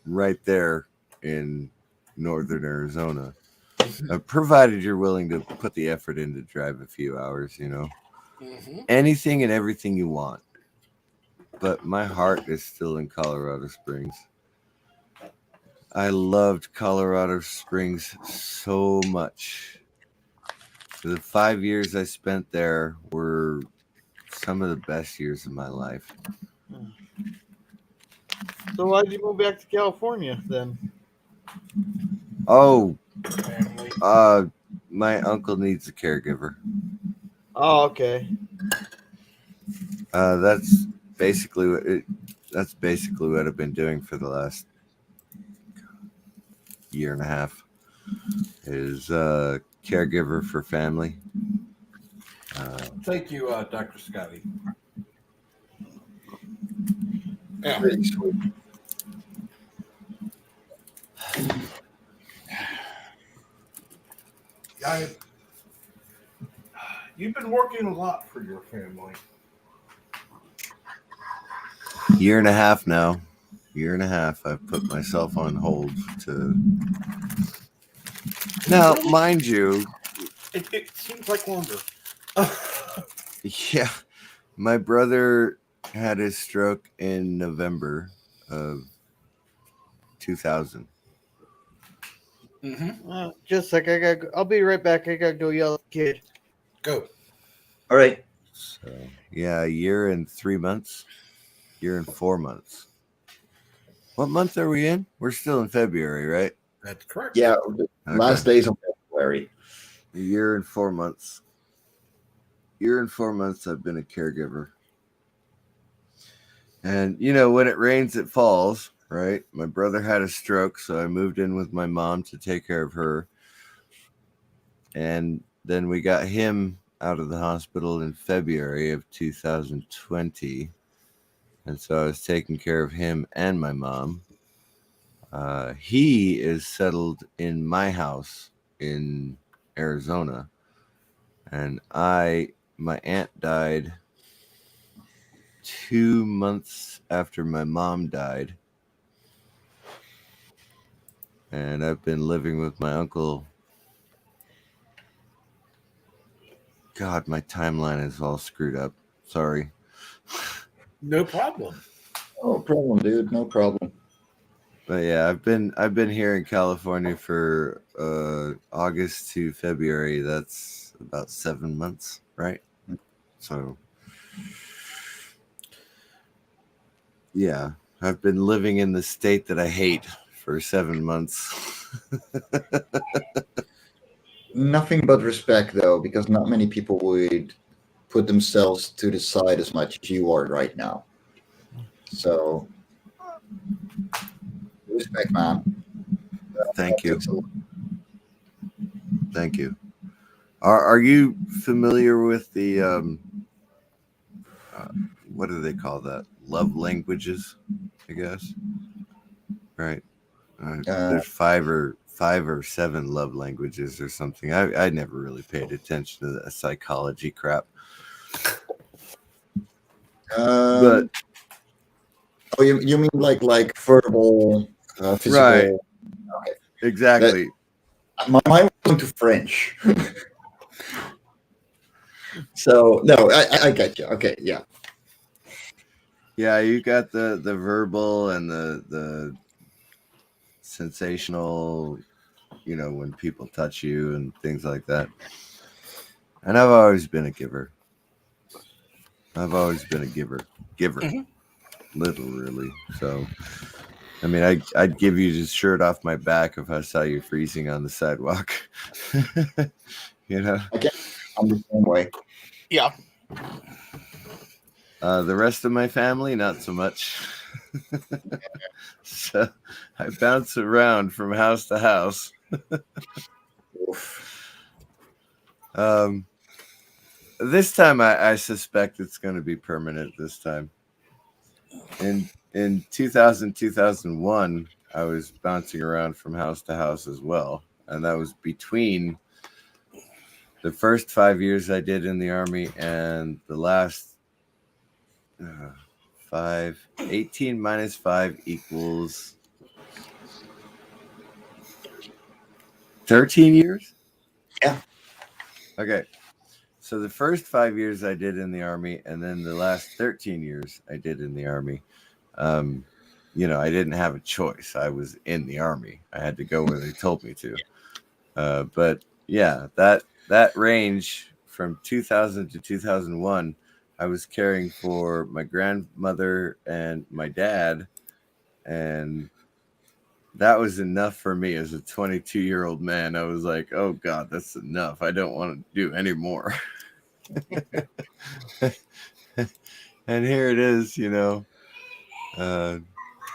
right there in northern Arizona, provided you're willing to put the effort in to drive a few hours. Anything and everything you want. But my heart is still in Colorado Springs. I loved Colorado Springs so much. The 5 years I spent there were some of the best years of my life. So why did you move back to California then? Oh, my uncle needs a caregiver. Oh, okay. That's basically what I've been doing for the last year and a half. Is caregiver for family. Thank you, Dr. Scotty. Yeah. Pretty sweet. You've been working a lot for your family. Year and a half now. Year and a half. I've put myself on hold to. Now, mind you, It seems like longer. yeah, my brother had his stroke in November of 2000. Just a sec. I'll be right back. I gotta go yell at the kid. Go. All right. So yeah, a year and 3 months. Year and 4 months. What month are we in? We're still in February, right? That's correct. Yeah, Okay. last days of February. A year and 4 months. Year and 4 months I've been a caregiver. And, you know, when it rains, it falls, right? My brother had a stroke, so I moved in with my mom to take care of her. And then we got him out of the hospital in February of 2020. And so I was taking care of him and my mom. He is settled in my house in Arizona. And my aunt died 2 months after my mom died. And I've been living with my uncle. God, my timeline is all screwed up. Sorry. No problem. No problem, dude. No problem. But yeah, I've been here in California for August to February. That's about 7 months, right? So yeah, I've been living in the state that I hate for 7 months. Nothing but respect, though, because not many people would put themselves to the side as much as you are right now. So, respect, man. Thank you. Thank you. Are you familiar with the what do they call that? Love languages, I guess. Right. There's five or 7 love languages or something. I never really paid attention to that psychology crap. But oh, you mean like verbal, physical? right. Okay. Exactly. My mind went to French. So no, I get you. Okay, yeah. Yeah, you got the verbal and the sensational, you know, when people touch you and things like that. And I've always been a giver. Giver. Literally. So I mean, I'd give you the shirt off my back if I saw you freezing on the sidewalk. You know? I'm the same way. Yeah. The rest of my family, not so much. So I bounce around from house to house. This time I suspect it's going to be permanent this time. In 2001, I was bouncing around from house to house as well. And that was between the first 5 years I did in the Army and the last 5. 18 minus 5 equals 13 years? Yeah. Okay. So the first 5 years I did in the Army, and then the last 13 years I did in the Army. You know, I didn't have a choice. I was in the Army. I had to go where they told me to. But yeah, that range from 2000 to 2001, I was caring for my grandmother and my dad, and that was enough for me as a 22-year-old man. I was like, oh God, that's enough. I don't want to do any more. And here it is, you know,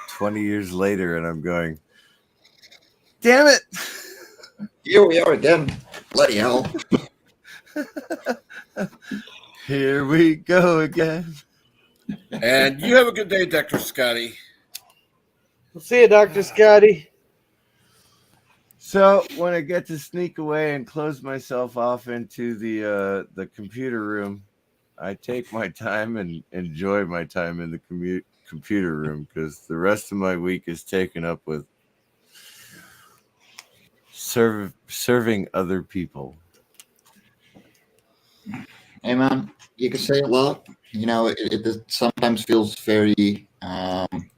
20 years later, and I'm going, damn it. Here we are again. Bloody hell. Here we go again. And you have a good day, Dr. Scotty. We'll see you, Dr. Scotty. So when I get to sneak away and close myself off into the computer room, I take my time and enjoy my time in the computer room, because the rest of my week is taken up with serving other people. Hey man, you can say a lot. You know, it sometimes feels very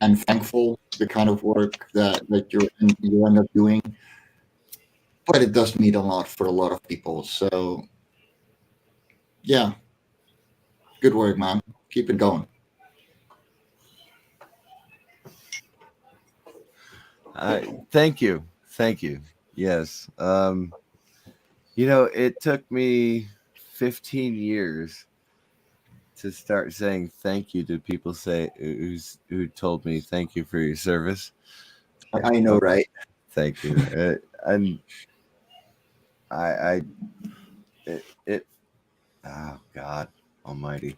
and thankful for the kind of work that you end up doing. But it does mean a lot for a lot of people. So, yeah, good work, man. Keep it going. Thank you. Thank you. Yes. It took me 15 years to start saying thank you to people who told me thank you for your service. I know, right? Thank you. And I it oh God Almighty.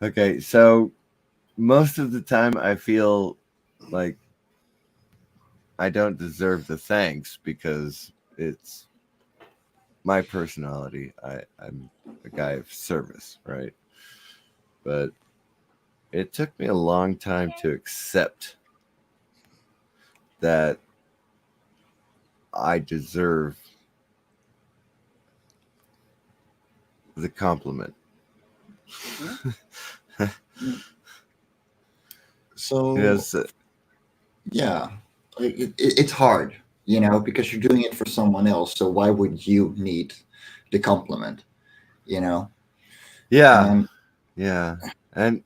Okay, so most of the time I feel like I don't deserve the thanks because it's my personality. I'm a guy of service, right? But it took me a long time to accept that I deserve the compliment. So, Yes. yeah, it's hard, because you're doing it for someone else. So why would you need the compliment, you know? Yeah. And Yeah. And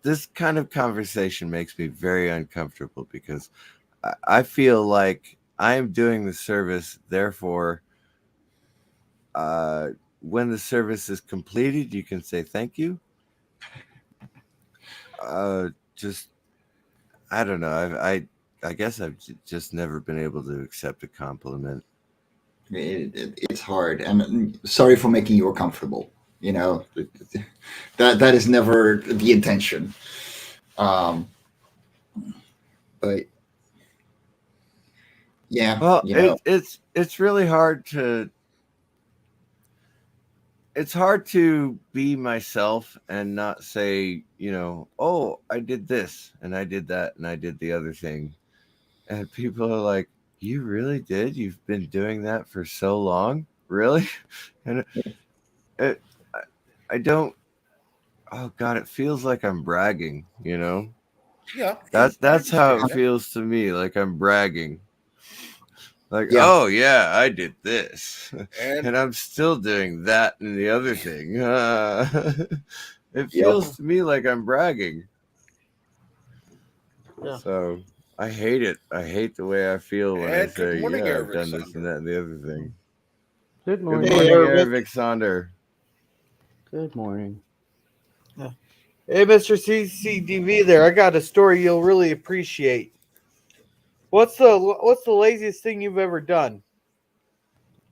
this kind of conversation makes me very uncomfortable because I feel like I am doing the service. Therefore, when the service is completed, you can say thank you. Just I don't know. I guess I've just never been able to accept a compliment. it's hard. And sorry for making you uncomfortable. That is never the intention. Um, but yeah, Well, it's really hard to. It's hard to be myself and not say, oh, I did this and I did that and I did the other thing. And people are like, you really did? You've been doing that for so long? Really? And it, I don't, oh God, it feels like I'm bragging, Yeah. That's how it feels to me, like I'm bragging. Like, yeah, oh yeah, I did this, And and I'm still doing that and the other thing. It yep. feels to me like I'm bragging. Yeah. So I hate it. I hate the way I feel when I and good say, morning, yeah, I've Eric done this and Sander. that and the other thing. Good Good morning. Hey, morning, Eric. Eric Sonder. Good morning. Hey, Mr. CCDV, there. I got a story you'll really appreciate. What's the laziest thing you've ever done?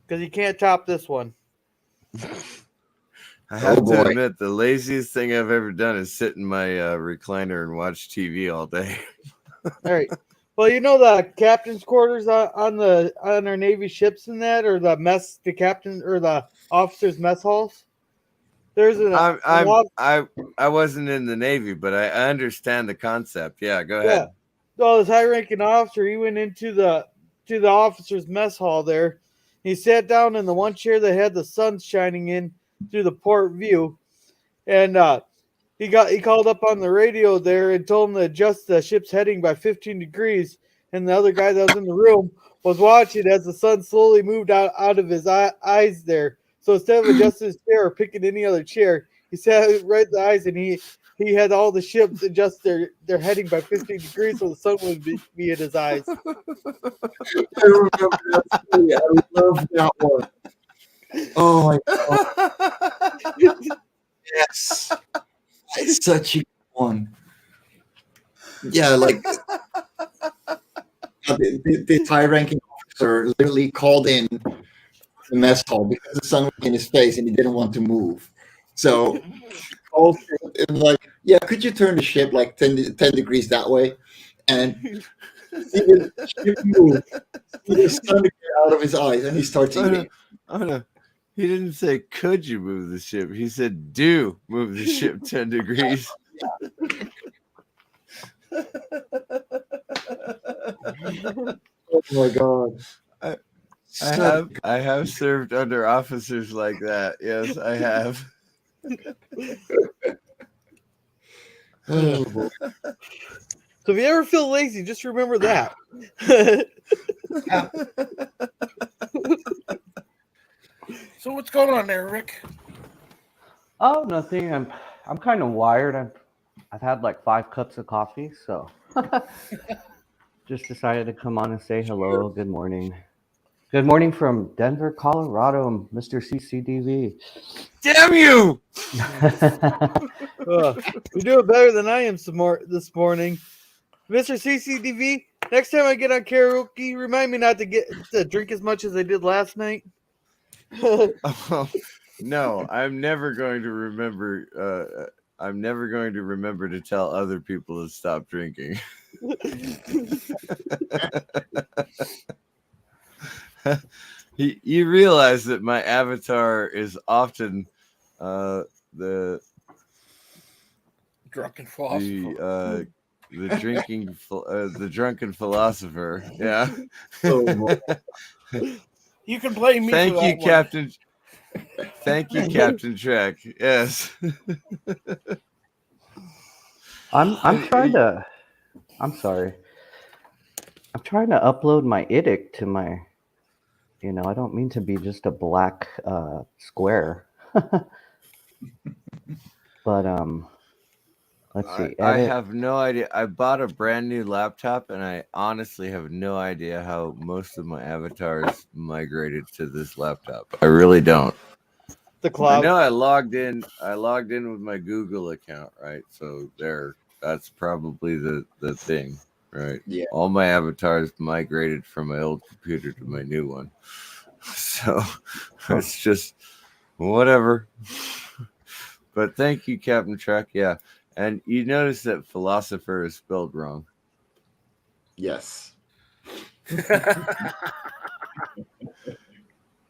Because you can't top this one. I Oh have to boy. admit, the laziest thing I've ever done is sit in my recliner and watch TV all day. All right. Well, the captain's quarters on our Navy ships and that, or the captain or the officers' mess halls. There's I wasn't in the Navy, but I understand the concept. Yeah, go yeah. ahead. Well, this high-ranking officer, he went into the officers' mess hall there. He sat down in the one chair that had the sun shining in through the port view, and he called up on the radio there and told him to adjust the ship's heading by 15 degrees. And the other guy that was in the room was watching as the sun slowly moved out of his eyes there. So instead of adjusting his chair or picking any other chair, he sat right in the eyes and he had all the ships adjust their heading by 15 degrees so the sun would be in his eyes. I remember that story. I love that one. Oh my God. Yes. It's such a good one. Yeah, like the high ranking officer literally called in the mess hall because the sun was in his face and he didn't want to move. So he called and like, yeah, could you turn the ship like 10 degrees that way? And see the ship move, see the sun get out of his eyes, and he starts eating. Oh no. He didn't say, could you move the ship? He said, do move the ship 10 degrees. Oh my God. I have served under officers like that. Yes, I have. Oh boy. So if you ever feel lazy, just remember that. So what's going on there, Rick? Oh, nothing. I'm kind of wired. I've had like 5 cups of coffee, so just decided to come on and say hello. Good morning. Good morning from Denver, Colorado, Mr. CCDV. Damn you! You're doing better than I am this morning. Mr. CCDV, next time I get on karaoke, remind me not to drink as much as I did last night. Oh, no, I'm never going to remember. I'm never going to remember to tell other people to stop drinking. You realize that my avatar is often the Drunken philosopher. The drunken philosopher. Yeah. You can blame me. Thank for that you, one. Captain. Thank you, Captain Trek. Yes. I'm trying to. I'm sorry. I'm trying to upload my IDIC to my. I don't mean to be just a black square. But let's see. I Edit. have no idea. I bought a brand new laptop, and I honestly have no idea how most of my avatars migrated to this laptop. I really don't. The cloud. I know I logged in with my Google account, right? So that's probably the thing, right? Yeah. All my avatars migrated from my old computer to my new one. So it's just whatever. But thank you, Captain Trek. Yeah. And you notice that philosopher is spelled wrong. Yes.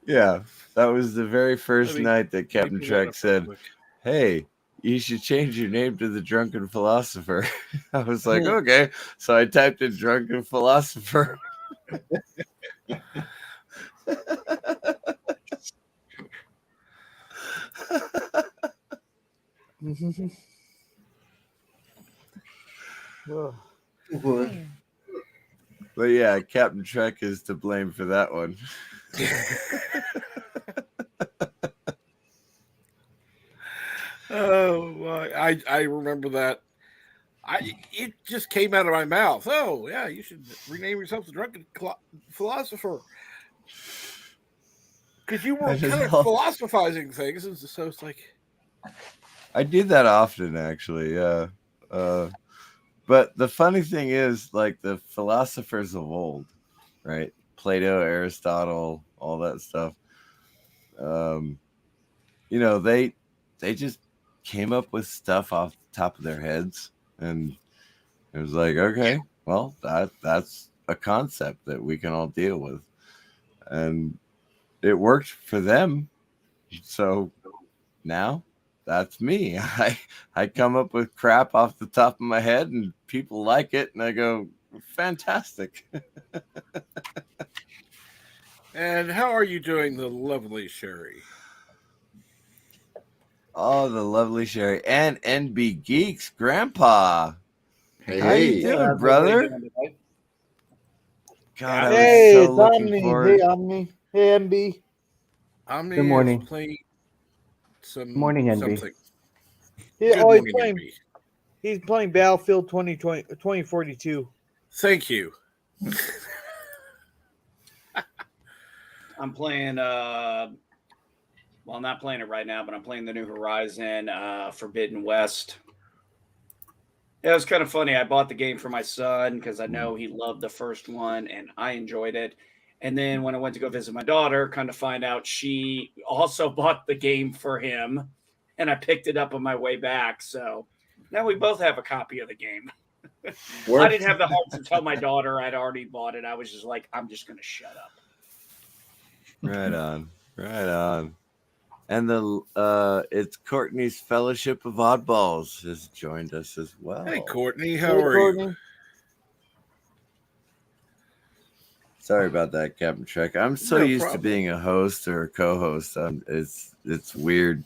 Yeah. That was the very first night that Captain Trek said, "Hey, you should change your name to the Drunken Philosopher." I was like, okay. So I typed in Drunken Philosopher. But yeah, Captain Trek is to blame for that one. Oh, I remember that. It just came out of my mouth. Oh yeah, you should rename yourself the Drunken Philosopher, because you were kind of philosophizing things, and so it's like I do that often, actually. Yeah. But the funny thing is, like the philosophers of old, right? Plato, Aristotle, all that stuff. They just came up with stuff off the top of their heads, and it was like, okay, well, that's a concept that we can all deal with, and it worked for them. So now that's me. I come up with crap off the top of my head, and people like it, and I go, fantastic. And how are you doing, the lovely Sherry? Oh, the lovely Sherry and NB Geeks Grandpa. Hey, How you doing, brother? God, I was so looking forward. Hey, Omni. Hey, MB. Omni Good morning. is playing Morning, NB. something. He's playing Battlefield 2042. Thank you. I'm playing well, I'm not playing it right now, but I'm playing the New Horizon Forbidden West. Yeah, it was kind of funny. I bought the game for my son because I know he loved the first one and I enjoyed it. And then when I went to go visit my daughter, kind of find out she also bought the game for him, and I picked it up on my way back. So now we both have a copy of the game. I didn't have the heart to tell my daughter I'd already bought it. I was just like, I'm just going to shut up. Right on. Right on. And it's Courtney's Fellowship of Oddballs has joined us as well. Hey, Courtney, how are you? Sorry about that, Captain Trek. I'm so used to being a host or a co-host. It's weird,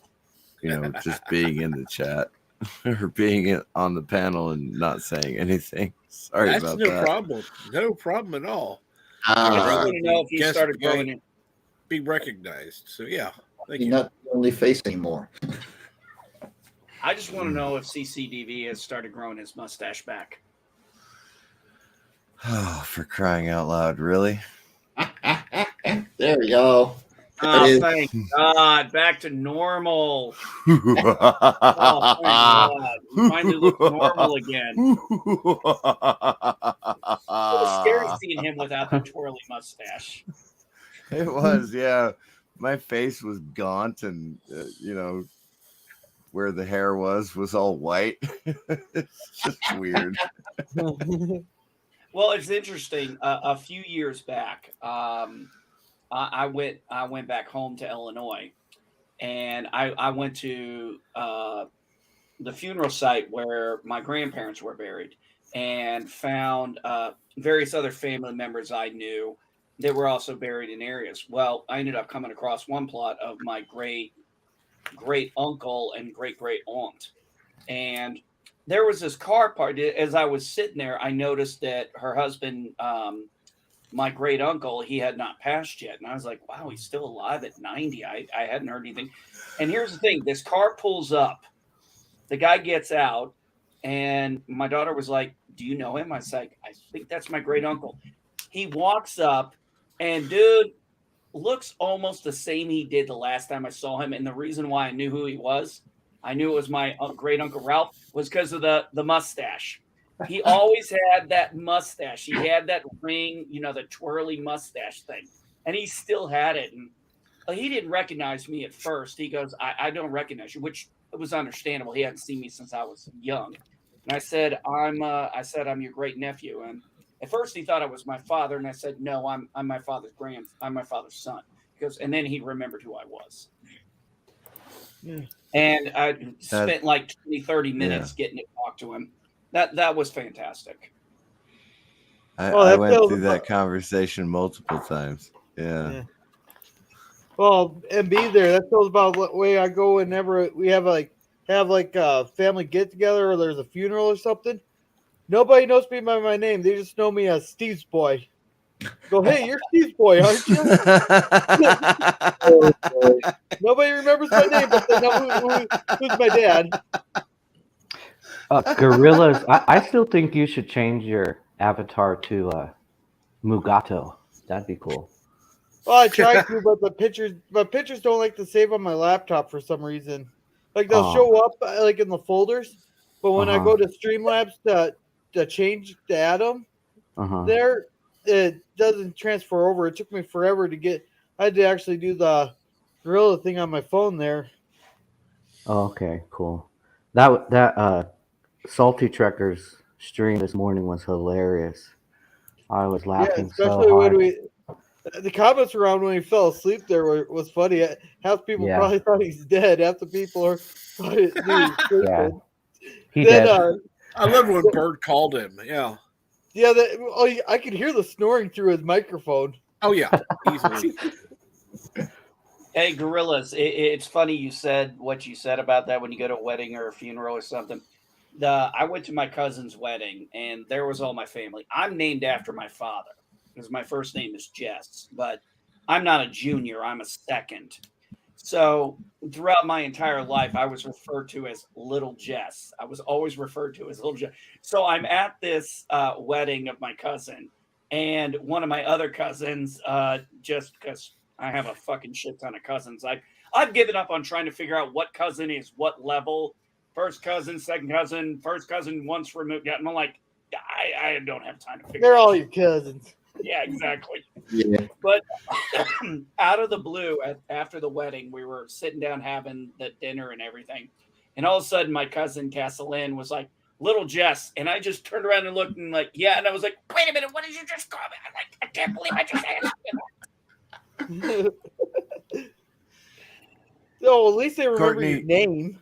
just being in the chat or being on the panel and not saying anything. Sorry That's about no that. problem. No problem at all. I just Ah, want to know if you Guess started the guy growing it. be recognized. So yeah, thank you're you. not the only face anymore. I just want to know if CCDV has started growing his mustache back. Oh, for crying out loud, really? There we go. That Oh, is- thank God. Back to normal. Oh, thank God. He finally looks normal again. It was scary seeing him without the twirly mustache. It was, yeah. My face was gaunt, and where the hair was all white. It's just weird. Well, it's interesting. A few years back, I went back home to Illinois, and I went to the funeral site where my grandparents were buried, and found various other family members I knew that were also buried in areas. Well, I ended up coming across one plot of my great uncle and great aunt, and there was this car part. As I was sitting there, I noticed that her husband, my great uncle, he had not passed yet. And I was like, wow, he's still alive at 90. I hadn't heard anything. And here's the thing, this car pulls up, the guy gets out, and my daughter was like, do you know him? I was like, I think that's my great uncle. He walks up, and dude looks almost the same he did the last time I saw him. And the reason why I knew who he was, I knew it was my great uncle Ralph, was because of the mustache. He always had that mustache. He had that ring, the twirly mustache thing, and he still had it. And he didn't recognize me at first. He goes, I don't recognize you, which was understandable. He hadn't seen me since I was young. And I said, I'm your great nephew. And at first he thought I was my father, and I said, no, I'm my father's I'm my father's son. And then he remembered who I was. Yeah. And I spent like 20, 30 minutes getting to talk to him. That was fantastic. I went through that conversation multiple times. Yeah. Well, and be there. That tells about what way I go whenever we have a family get together or there's a funeral or something. Nobody knows me by my name. They just know me as Steve's boy. Go, hey, you're Steve's boy, aren't you? Nobody remembers my name, but they know who's my dad. Gorillas, I still think you should change your avatar to Mugato. That'd be cool. Well, I tried to, but the pictures don't like to save on my laptop for some reason. Like they'll show up like in the folders, but when I go to Streamlabs to change to add them, there it doesn't transfer over. It took me forever to get. I had to actually do the Gorilla thing on my phone there. Oh, okay, cool. That Salty Trekkers stream this morning was hilarious. I was laughing especially so hard. when the comments around when he fell asleep there was funny. Half the people probably thought he's dead. Half the people are probably sleeping. He did. I love when Bird called him. Yeah. Yeah, I could hear the snoring through his microphone. Oh yeah, easily. Hey, Gorillas, it's funny you said what you said about that when you go to a wedding or a funeral or something. I went to my cousin's wedding, and there was all my family. I'm named after my father because my first name is Jess, but I'm not a junior. I'm a second. So throughout my entire life, I was referred to as Little Jess. I was always referred to as Little Jess. So I'm at this wedding of my cousin, and one of my other cousins, just because I have a fucking shit ton of cousins, I've given up on trying to figure out what cousin is what level. First cousin, second cousin, first cousin once removed. Yeah, I'm like, I don't have time to figure. They're all your cousins. Yeah, exactly. Yeah. But out of the blue, after the wedding, we were sitting down having the dinner and everything. And all of a sudden, my cousin Castellan was like, Little Jess. And I just turned around and looked and like, yeah. And I was like, wait a minute, what did you just call me? I'm like, I can't believe I just asked you. So at least they remember your name.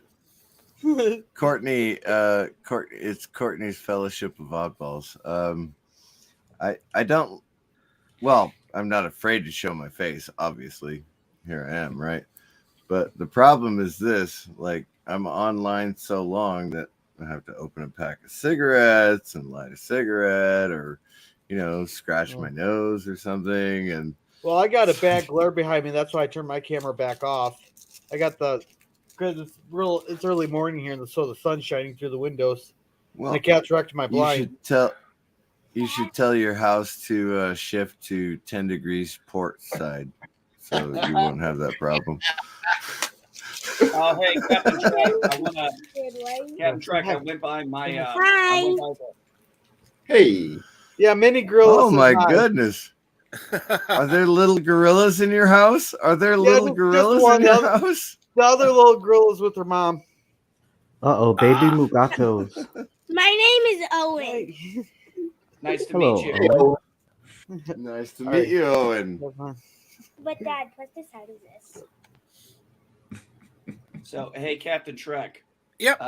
Courtney, it's Courtney's Fellowship of Oddballs. I don't. Well, I'm not afraid to show my face. Obviously, here I am, right? But the problem is this: like, I'm online so long that I have to open a pack of cigarettes and light a cigarette, or scratch my nose or something. And well, I got a bad glare behind me. That's why I turned my camera back off. I got because it's early morning here, and so the sun's shining through the windows. well, the cat's wrecked my blind. You should tell your house to shift to 10 degrees port side, so you won't have that problem. Oh, hey, Captain Trek. Captain Trek, I went by my. Hi. Hey. Yeah, mini gorillas. Oh my goodness! Are there little gorillas in your house? Are there little gorillas in your house? The other little gorilla is with her mom. Baby Mugatos. My name is Owen. Nice to Hello, meet you. Nice to meet you, Owen. But Dad, what's the side of this? So, hey, Captain Trek. Yep.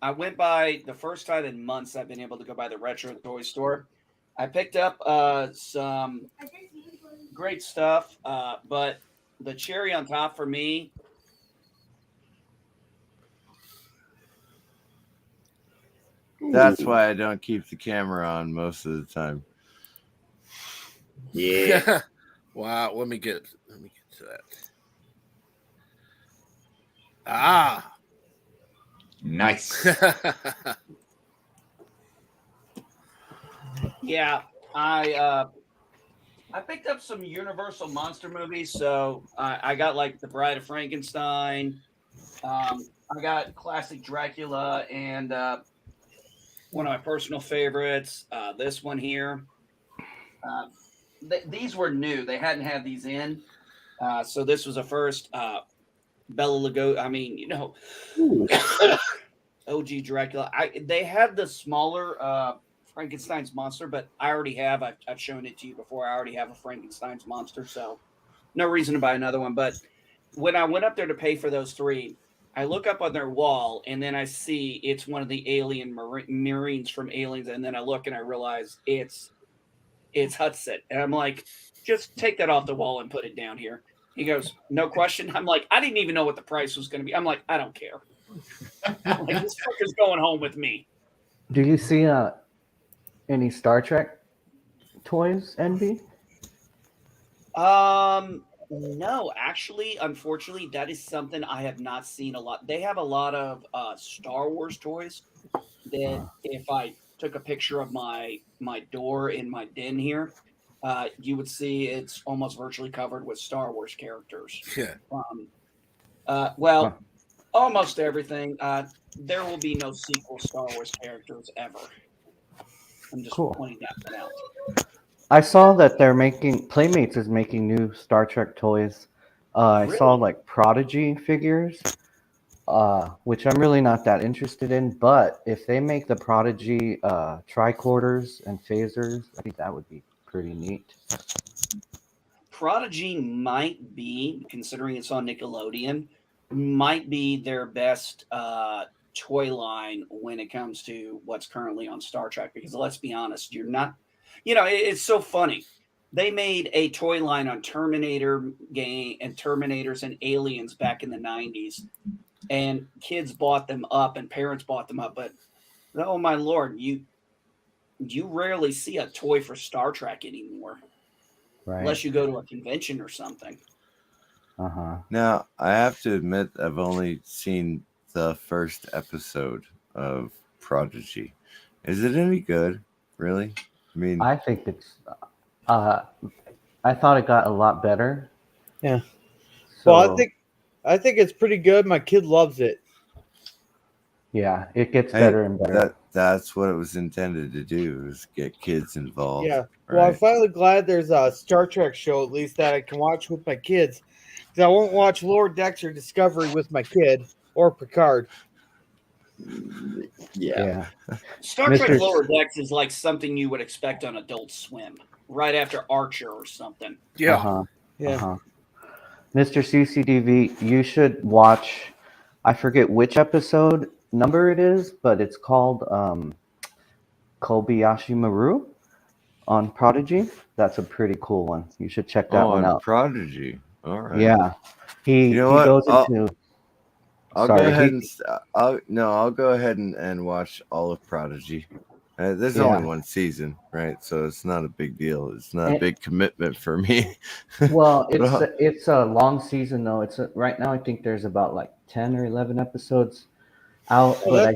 I went by the first time in months I've been able to go by the retro toy store. I picked up some great stuff, but the cherry on top for me. That's why I don't keep the camera on most of the time. Yeah. Wow. Let me get to that. Ah. Nice. Yeah, I picked up some Universal monster movies, so I got like The Bride of Frankenstein. I got classic Dracula and one of my personal favorites, this one here. These were new; they hadn't had these in, so this was a first. Bela Lugosi. I mean, OG Dracula. They have the smaller Frankenstein's monster, but I already have. I've shown it to you before. I already have a Frankenstein's monster, so no reason to buy another one. But when I went up there to pay for those three, I look up on their wall, and then I see it's one of the alien Marines from Aliens, and then I look and I realize it's Hudson, and I'm like, just take that off the wall and put it down here. He goes, no question. I'm like, I didn't even know what the price was going to be. I'm like, I don't care. I'm like, this fucker's going home with me. Do you see any Star Trek toys, Envy? No, actually, unfortunately, that is something I have not seen a lot. They have a lot of Star Wars toys that if I took a picture of my door in my den here, you would see it's almost virtually covered with Star Wars characters. Yeah. Almost everything. There will be no sequel Star Wars characters ever. I'm just pointing that out. I saw that Playmates is making new Star Trek toys. I saw like Prodigy figures, which I'm really not that interested in. But if they make the Prodigy tricorders and phasers, I think that would be pretty neat. Prodigy might be, considering it's on Nickelodeon, might be their best toy line when it comes to what's currently on Star Trek. Because let's be honest, you're not, it's so funny. They made a toy line on Terminator game and Terminators and Aliens back in the 90s, and kids bought them up and parents bought them up. But oh my Lord, you rarely see a toy for Star Trek anymore. Right. Unless you go to a convention or something. Now, I have to admit, I've only seen the first episode of Prodigy. Is it any good? Really? I mean, I think it's. I thought it got a lot better. Yeah. So, Well, I think it's pretty good. My kid loves it. Yeah, it gets better and better. That's what it was intended to do, is get kids involved. Yeah. Right? Well, I'm finally glad there's a Star Trek show, at least, that I can watch with my kids. Because I won't watch Lower Decks or Discovery with my kid or Picard. Yeah. Star Trek Lower Decks is like something you would expect on Adult Swim, right after Archer or something. Yeah. Yeah. Mr. CCDV, you should watch, I forget which episode number it is, but it's called Kobayashi Maru on Prodigy. That's a pretty cool one. You should check that one out. Prodigy. All right. Yeah. He goes into I'll Sorry, go ahead and I'll go ahead and watch all of Prodigy. There's only one season, right? So it's not a big deal. It's not a big commitment for me. Well, it's a long season though. Right now I think there's about like 10 or 11 episodes out, but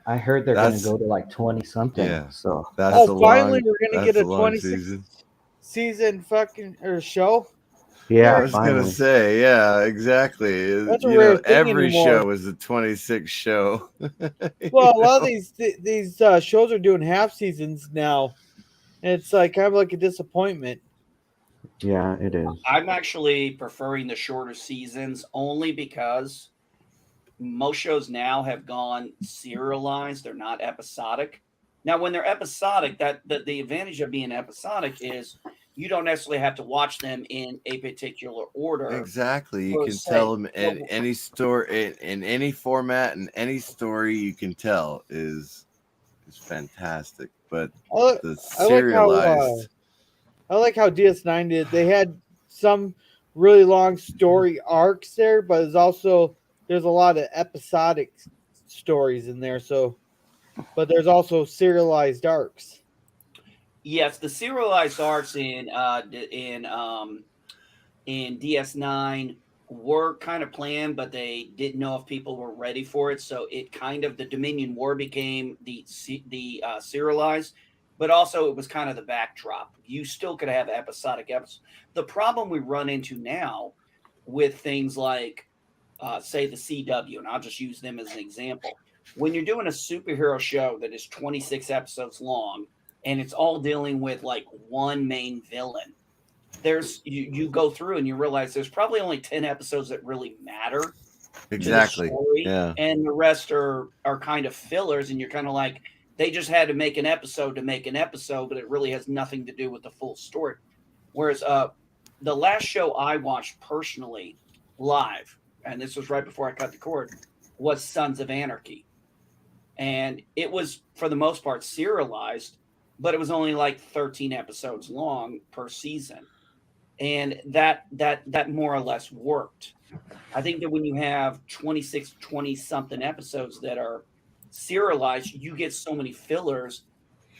I heard they're going to go to like 20 something. Yeah. So that's finally we're going to get a long 26 season fucking show. Yeah, I was gonna say, yeah, exactly. That's a rare thing every anymore. show is a 26 show. Well, a lot of these shows are doing half seasons now. And it's like kind of like a disappointment. Yeah, it is. I'm actually preferring the shorter seasons only because most shows now have gone serialized. They're not episodic. Now, when they're episodic, that the advantage of being episodic is you don't necessarily have to watch them in a particular order. Exactly. You can tell them in any story, in any format, and any story you can tell is fantastic. But the serialized. I like how DS9 did. They had some really long story arcs there, but there's a lot of episodic stories in there. But there's also serialized arcs. Yes, the serialized arcs in DS9 were kind of planned, but they didn't know if people were ready for it. So it kind of the Dominion War became the serialized, but also it was kind of the backdrop. You still could have episodic episodes. The problem we run into now with things like, say, the CW, and I'll just use them as an example. When you're doing a superhero show that is 26 episodes long, and it's all dealing with like one main villain, you go through and you realize there's probably only 10 episodes that really matter. Exactly. To the story, yeah. And the rest are kind of fillers, and you're kind of like, they just had to make an episode to make an episode, but it really has nothing to do with the full story. Whereas the last show I watched personally live, and this was right before I cut the cord, was Sons of Anarchy. And it was, for the most part, serialized, but it was only like 13 episodes long per season. And that more or less worked. I think that when you have 26, 20-something episodes that are serialized, you get so many fillers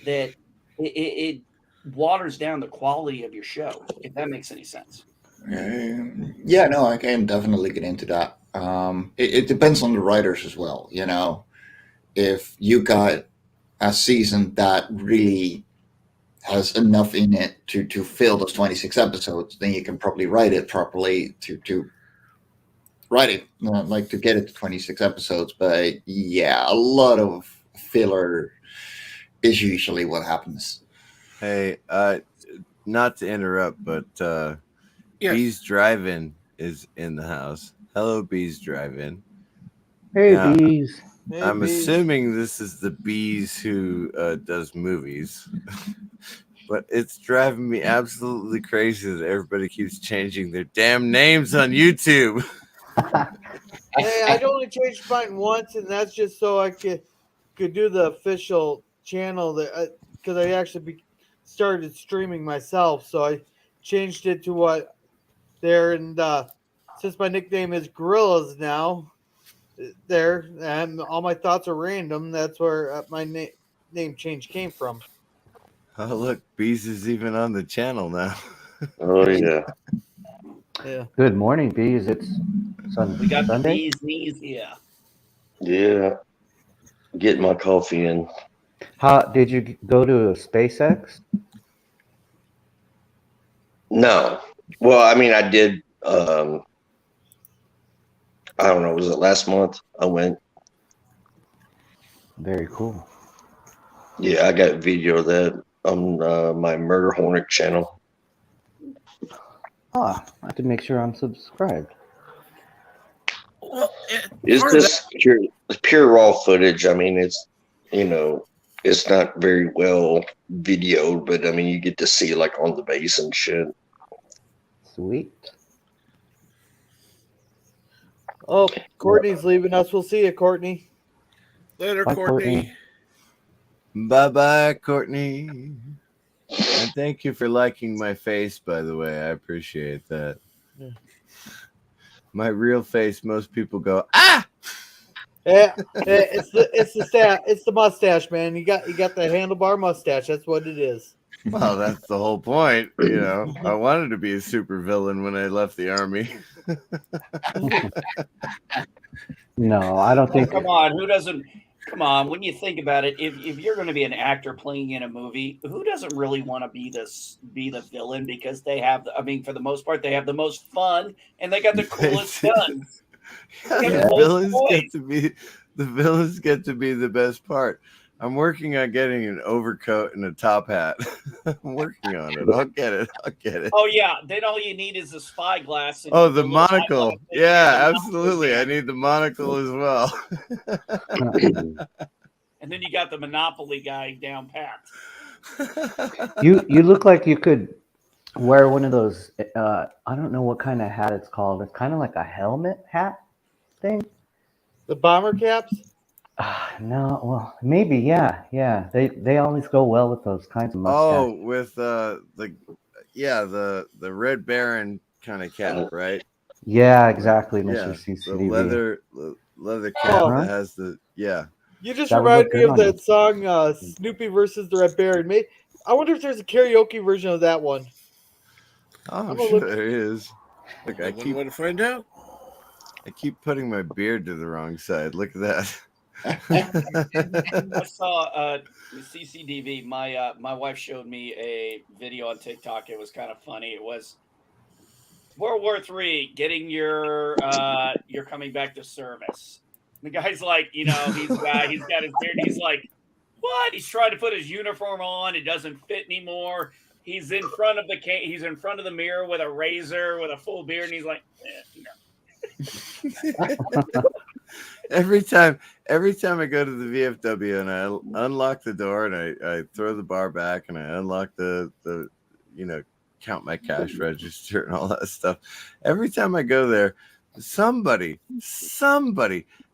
that it waters down the quality of your show, if that makes any sense. Yeah, no, I can definitely get into that. It depends on the writers as well, you know. If you got a season that really has enough in it to fill those 26 episodes, then you can probably write it properly to write it, like to get it to 26 episodes. But yeah, a lot of filler is usually what happens. Hey, not to interrupt, but Yes. Bees Drive-In is in the house. Hello, Bees Drive-In. Hey, Bees. I'm assuming this is the Bees who does movies. But it's driving me absolutely crazy that everybody keeps changing their damn names on YouTube. Hey, I'd only changed mine once, and that's just so I could do the official channel because I actually started streaming myself. So I changed it to what there, and since my nickname is Gorillas now, there, and all my thoughts are random. That's where my name change came from. Oh, look, Bees is even on the channel now. Oh, yeah. Yeah. Good morning, Bees. It's We got Sunday? the bees knees, yeah. Yeah. Get my coffee in. How did you go to SpaceX? No. Well, I mean, I did. I don't know. Was it last month? I went. Very cool. Yeah, I got video of that on my Murder Hornet channel. I have to make sure I'm subscribed. Well, It's just pure raw footage. I mean, it's, it's not very well videoed, but I mean, you get to see like on the base and shit. Sweet. Oh, Courtney's leaving us. We'll see you, Courtney. Later, Bye, Courtney. Bye-bye, Courtney. And thank you for liking my face, by the way. I appreciate that. Yeah. my real face, most people go, ah. Yeah, it's the mustache, man. You got the handlebar mustache. That's what it is. Well, that's the whole point. I wanted to be a super villain when I left the army. No, I don't think. Come on, who doesn't? Come on, when you think about it, if you're going to be an actor playing in a movie, who doesn't really want to be the villain? Because they have, I mean, for the most part, they have the most fun and they got the coolest guns. The villains get to be the best part. I'm working on getting an overcoat and a top hat. I'm working on it. I'll get it. Oh yeah, then all you need is a spyglass. And Oh, the monocle. Yeah, absolutely. I need the monocle as well. And then you got the Monopoly guy down pat. You look like you could wear one of those. I don't know what kind of hat it's called. It's kind of like a helmet hat thing. The bomber caps. No, well, maybe, yeah. They always go well with those kinds of mustaches. Oh, with the Red Baron kind of cap, right? Yeah, exactly, Mr. Yeah, CCTV. the leather cap that has the You just remind me of that song Snoopy versus the Red Baron. I wonder if there's a karaoke version of that one. Oh, I'm sure there is. Look, I want to find out. I keep putting my beard to the wrong side. Look at that. I saw CCTV. My wife showed me a video on TikTok. It was kind of funny. It was World War III, getting your coming back to service. The guy's like, he's got his beard. He's like, what? He's trying to put his uniform on. It doesn't fit anymore. He's in front of the mirror with a razor with a full beard, and he's like, no. Every time I go to the VFW and I unlock the door and I throw the bar back and I unlock the count my cash register and all that stuff. Every time I go there, somebody,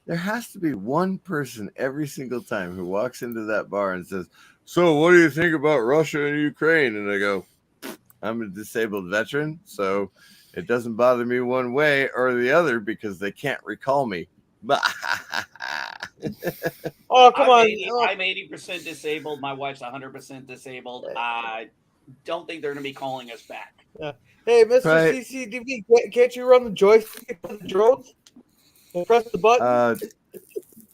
there has to be one person every single time who walks into that bar and says, "So what do you think about Russia and Ukraine?" And I go, "I'm a disabled veteran, so it doesn't bother me one way or the other because they can't recall me." Oh, come on. I'm 80% disabled. My wife's 100% disabled. I don't think they're going to be calling us back. Hey, Mr. CCTV, can't you run the joystick for the drones? And press the button?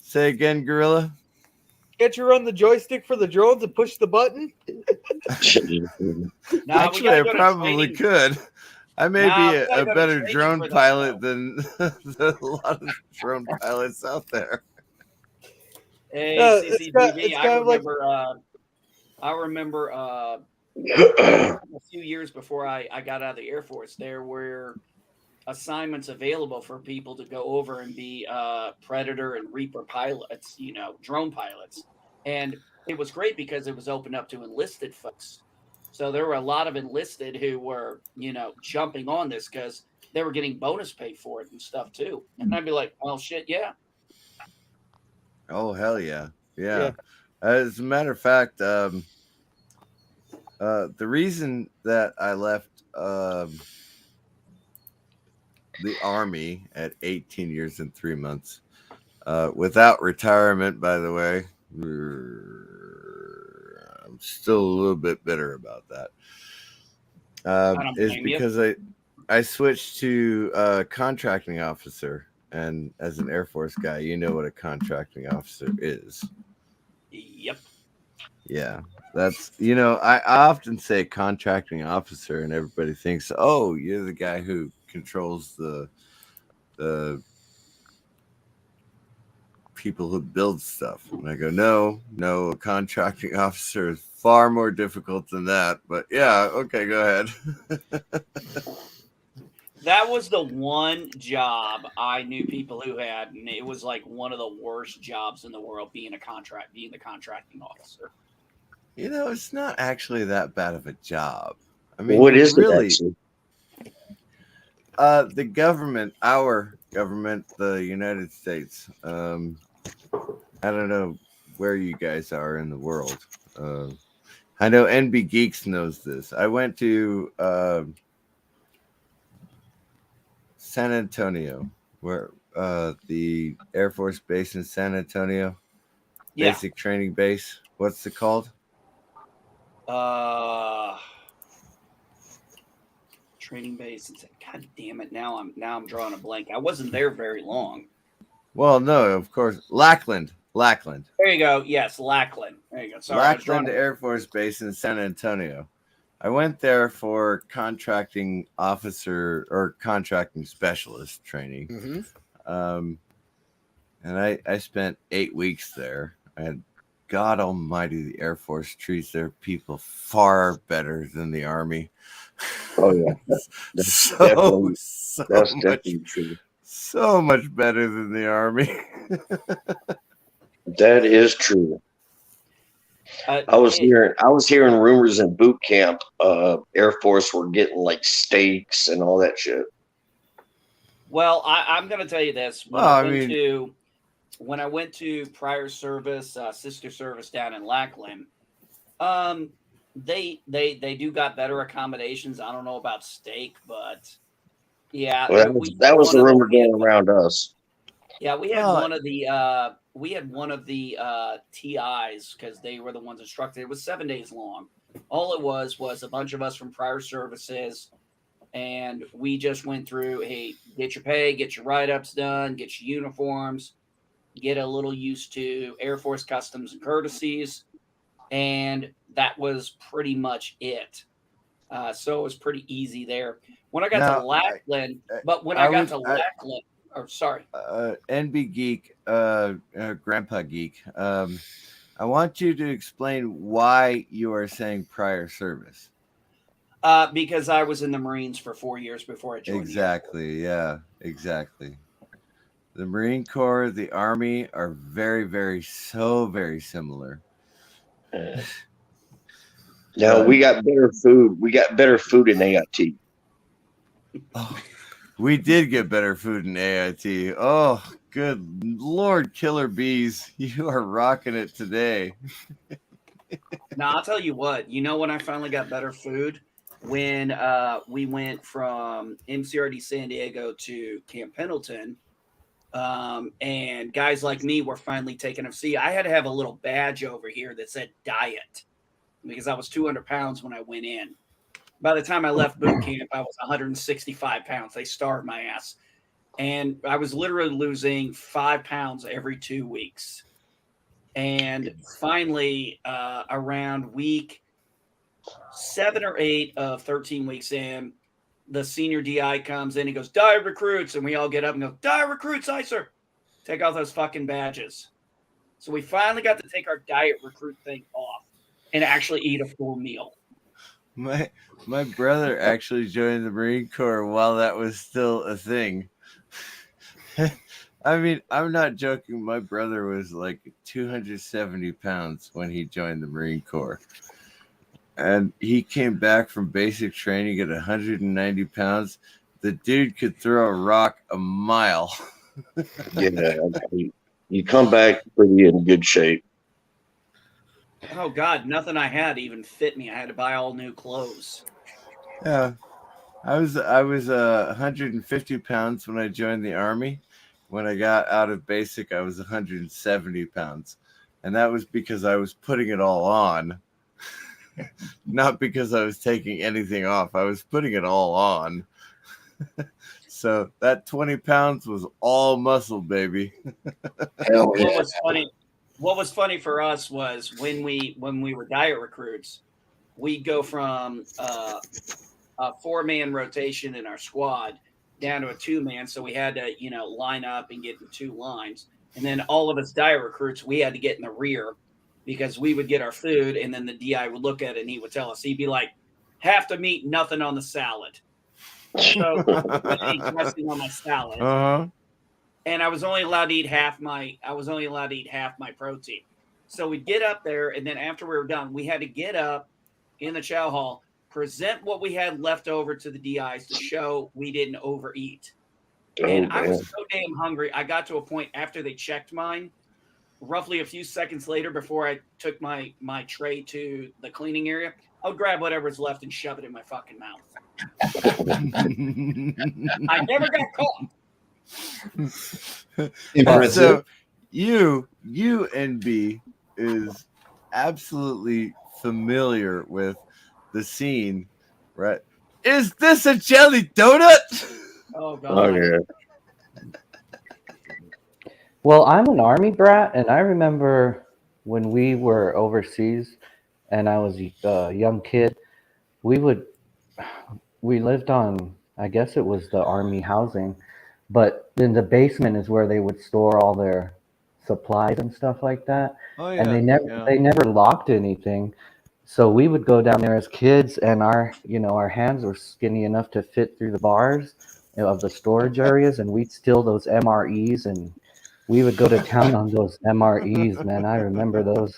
Say again, Gorilla. Can't you run the joystick for the drones and push the button? Actually, I probably could. I may be a better drone pilot than a lot of drone pilots out there. Hey, CCTV, I remember a few years before I got out of the Air Force, there were assignments available for people to go over and be Predator and Reaper pilots, drone pilots. And it was great because it was open up to enlisted folks. So there were a lot of enlisted who were, jumping on this because they were getting bonus pay for it and stuff too. And I'd be like, well, shit, yeah. Oh, hell yeah. Yeah. As a matter of fact, the reason that I left the Army at 18 years and 3 months, without retirement, by the way, I'm still a little bit bitter about that. Is because I switched to contracting officer, and as an Air Force guy, you know what a contracting officer is. Yep. Yeah, that's I often say contracting officer, and everybody thinks, oh, you're the guy who controls the people who build stuff. And I go, no, a contracting officer is far more difficult than that. But yeah, okay, go ahead. That was the one job I knew people who had, and it was like one of the worst jobs in the world, being the contracting officer. It's not actually that bad of a job. I mean, what is really, it actually? The government, our government, the United States. I don't know where you guys are in the world. I know NB Geeks knows this. I went to San Antonio, where the Air Force Base in San Antonio, Yeah. basic training base. What's it called? Training base. God damn it! Now I'm drawing a blank. I wasn't there very long. Well, no, of course, Lackland. There you go. Yes, Lackland. There you go. Sorry, Lackland Air Force Base in San Antonio. I went there for contracting officer or contracting specialist training. Mm-hmm. And I spent 8 weeks there. And God Almighty, the Air Force treats their people far better than the Army. Oh yeah, that's definitely true. So much better than the Army. That is true. I was hearing rumors in boot camp, Air Force were getting like steaks and all that shit. Well, I'm going to tell you this. When I went to prior service, sister service down in Lackland, they do got better accommodations. I don't know about steak, but yeah, well, that was the rumor going around us. Yeah, we had one of the TIs because they were the ones instructed. It was 7 days long. All it was a bunch of us from prior services, and we just went through, hey, get your pay, get your write-ups done, get your uniforms, get a little used to Air Force customs and courtesies, and that was pretty much it. So it was pretty easy there. When I got to Lackland, Lackland, or sorry, NB Geek, Grandpa Geek. I want you to explain why you are saying prior service. Because I was in the Marines for 4 years before I joined. Exactly. Yeah. Exactly. The Marine Corps, the Army are very, very similar. Now we got better food. We got better food in AIT. Oh, we did get better food in AIT. Oh, good Lord, Killer Bees, you are rocking it today. Now I'll tell you what. You know when I finally got better food? When we went from MCRD San Diego to Camp Pendleton, and guys like me were finally taking them. See, I had to have a little badge over here that said diet because I was 200 pounds when I went in. By the time I left boot camp, I was 165 pounds. They starved my ass. And I was literally losing 5 pounds every 2 weeks. And finally, around week 7 or 8 of 13 weeks in, the senior DI comes in. He goes, diet recruits. And we all get up and go, diet recruits, aye, sir. Take off those fucking badges. So we finally got to take our diet recruit thing off and actually eat a full meal. My brother actually joined the Marine Corps while that was still a thing. I mean, I'm not joking. My brother was like 270 pounds when he joined the Marine Corps. And he came back from basic training at 190 pounds. The dude could throw a rock a mile. Yeah, you come back pretty in good shape. Oh God, nothing I had even fit me. I had to buy all new clothes. Yeah, I was 150 pounds when I joined the Army. When I got out of basic, I was 170 pounds, and that was because I was putting it all on, not because I was taking anything off. I was putting it all on. So that 20 pounds was all muscle, baby. Hell yeah. What was funny for us was when we were diet recruits, we'd go from a 4-man rotation in our squad down to a 2-man. So we had to, line up and get in 2 lines. And then all of us diet recruits, we had to get in the rear because we would get our food. And then the DI would look at it and he would tell us, he'd be like, half the meat, nothing on the salad. So dressing on my salad. Uh-huh. And I was only allowed to eat half my protein. So we'd get up there, and then after we were done, we had to get up in the chow hall, present what we had left over to the DIs to show we didn't overeat. And I was so damn hungry. I got to a point after they checked mine, roughly a few seconds later, before I took my tray to the cleaning area, I'll grab whatever's left and shove it in my fucking mouth. I never got caught. So UNB is absolutely familiar with the scene, right? Is this a jelly donut? Oh God. yeah. Well, I'm an Army brat, and I remember when we were overseas and I was a young kid, we lived on, I guess it was the Army housing, but in the basement is where they would store all their supplies and stuff like that. Oh And yeah, they never locked anything. So we would go down there as kids, and our hands were skinny enough to fit through the bars of the storage areas, and we'd steal those MREs, and we would go to town on those MREs, man. I remember those.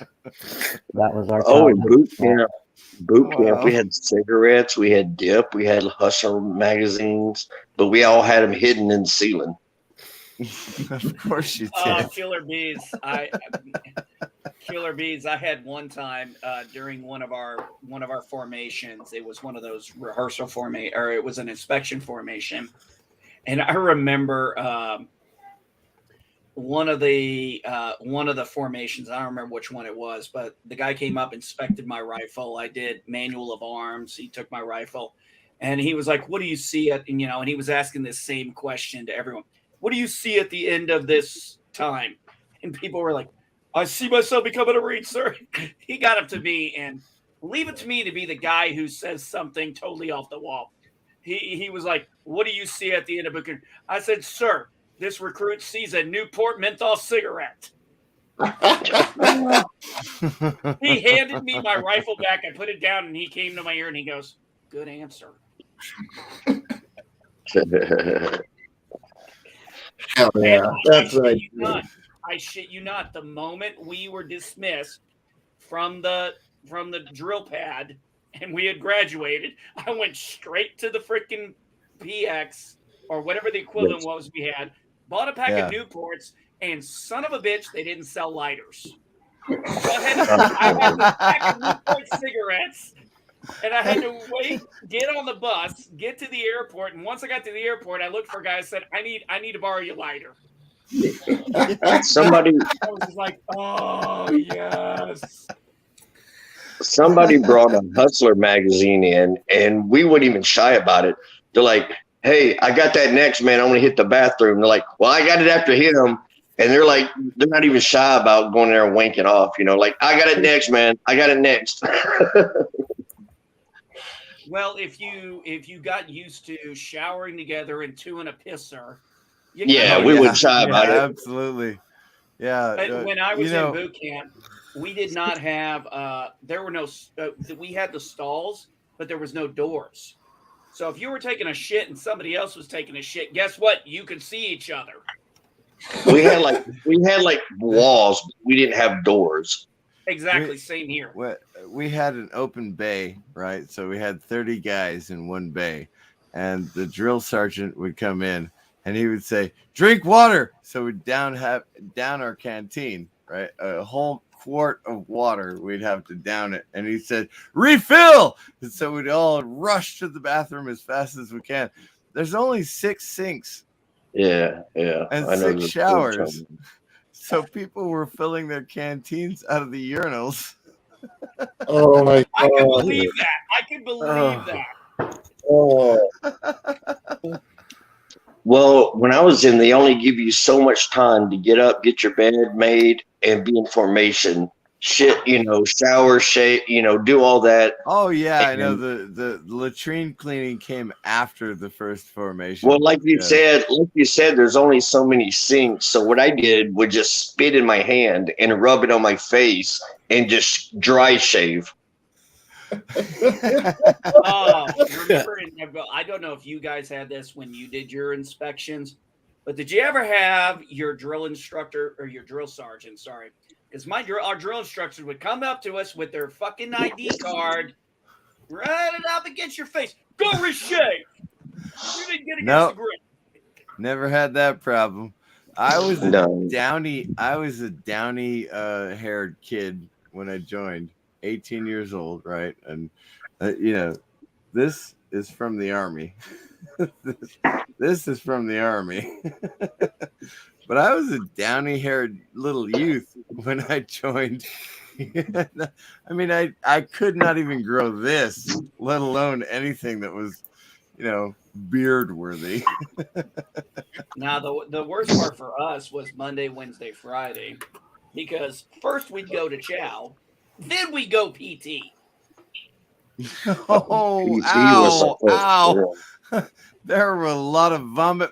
That was our Oh, in childhood. boot camp. Boot camp, Wow. we had cigarettes, we had dip, we had Hustler magazines, but we all had them hidden in the ceiling. Of course you did. Killer bees. Killer bees. I had one time during one of our formations. It was one of those rehearsal formation, or it was an inspection formation, and I remember one of the formations. I don't remember which one it was, but the guy came up, inspected my rifle. I did manual of arms. He took my rifle, and he was like, "What do you see at?" And he was asking this same question to everyone. What do you see at the end of this time? And people were like, I see myself becoming a Marine, sir. He got up to me and leave it to me to be the guy who says something totally off the wall. He was like, what do you see at the end of book? I said, sir, this recruit sees a Newport menthol cigarette. He handed me my rifle back. I put it down, and he came to my ear and he goes, good answer. Hell yeah, that's right. I shit you not. The moment we were dismissed from the drill pad and we had graduated, I went straight to the freaking PX or whatever the equivalent was we had, bought a pack of Newports, and son of a bitch, they didn't sell lighters. So I had this pack of Newport cigarettes, and I had to get on the bus, get to the airport, and once I got to the airport, I looked for a guy. I said, "I need to borrow your lighter." Somebody, I was just like, "Oh yes." somebody brought a Hustler magazine in, and we weren't even shy about it. They're like, "Hey, I got that next, man. I'm gonna hit the bathroom." They're like, "Well, I got it after him." And they're like, they're not even shy about going there and wanking off, like, I got it next, man. I got it next. Well, if you got used to showering together and two in a pisser, we would shy about it. Absolutely. Yeah. When I was in boot camp, we did not have. There were no. We had the stalls, but there was no doors. So if you were taking a shit and somebody else was taking a shit, guess what? You could see each other. We had like walls, but we didn't have doors. Exactly, same here. We had an open bay, right? So we had 30 guys in one bay, and the drill sergeant would come in, and he would say, "Drink water." So we'd down our canteen, right? A whole quart of water, we'd have to down it, and he said, "Refill." And so we'd all rush to the bathroom as fast as we can. There's only 6 sinks. Yeah. And 6 showers. So people were filling their canteens out of the urinals. Oh my God. I can believe that. Oh. Well, when I was in, they only give you so much time to get up, get your bed made, and be in formation. Shit, shower, shake, do all that. Oh yeah, I know the latrine cleaning came after the first formation. Well, like you said, there's only so many sinks. So what I did was just spit in my hand and rub it on my face and just dry shave. Remember, I don't know if you guys had this when you did your inspections, but did you ever have your drill instructor or your drill sergeant? Sorry. Because our drill instructors would come up to us with their fucking ID card, run it up against your face. Go reshave. You didn't get against the grip. Never had that problem. I was a downy haired kid when I joined, 18 years old, right? And this is from the Army. This is from the Army. But I was a downy-haired little youth when I joined. I mean, I could not even grow this, let alone anything that was, beard worthy. Now, the worst part for us was Monday, Wednesday, Friday, because first we'd go to chow, then we go PT. Oh, PT was ow. There were a lot of vomit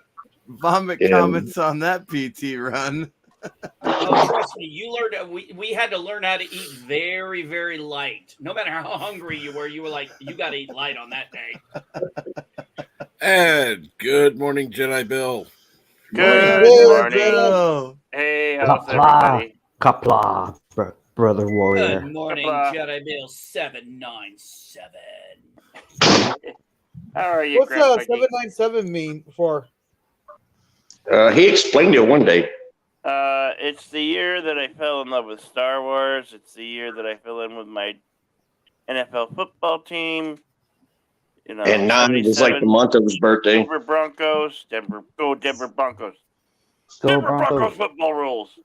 Yeah. comments on that PT run. Oh, trust me, you learned. We had to learn how to eat very, very light. No matter how hungry you were like, you got to eat light on that day. And good morning, Jedi Bill. Good morning. Bill. Hey, how's everybody? Kapla, brother warrior. Good morning, Kapla. Jedi Bill 797. How are you, What's Grandpa Geek? 797 mean for? He explained it one day. It's the year that I fell in love with Star Wars. It's the year that I fell in with my NFL football team. And 9 was like the month of his birthday. Denver Broncos. Go Denver Broncos. Go Denver Broncos. Broncos football rules.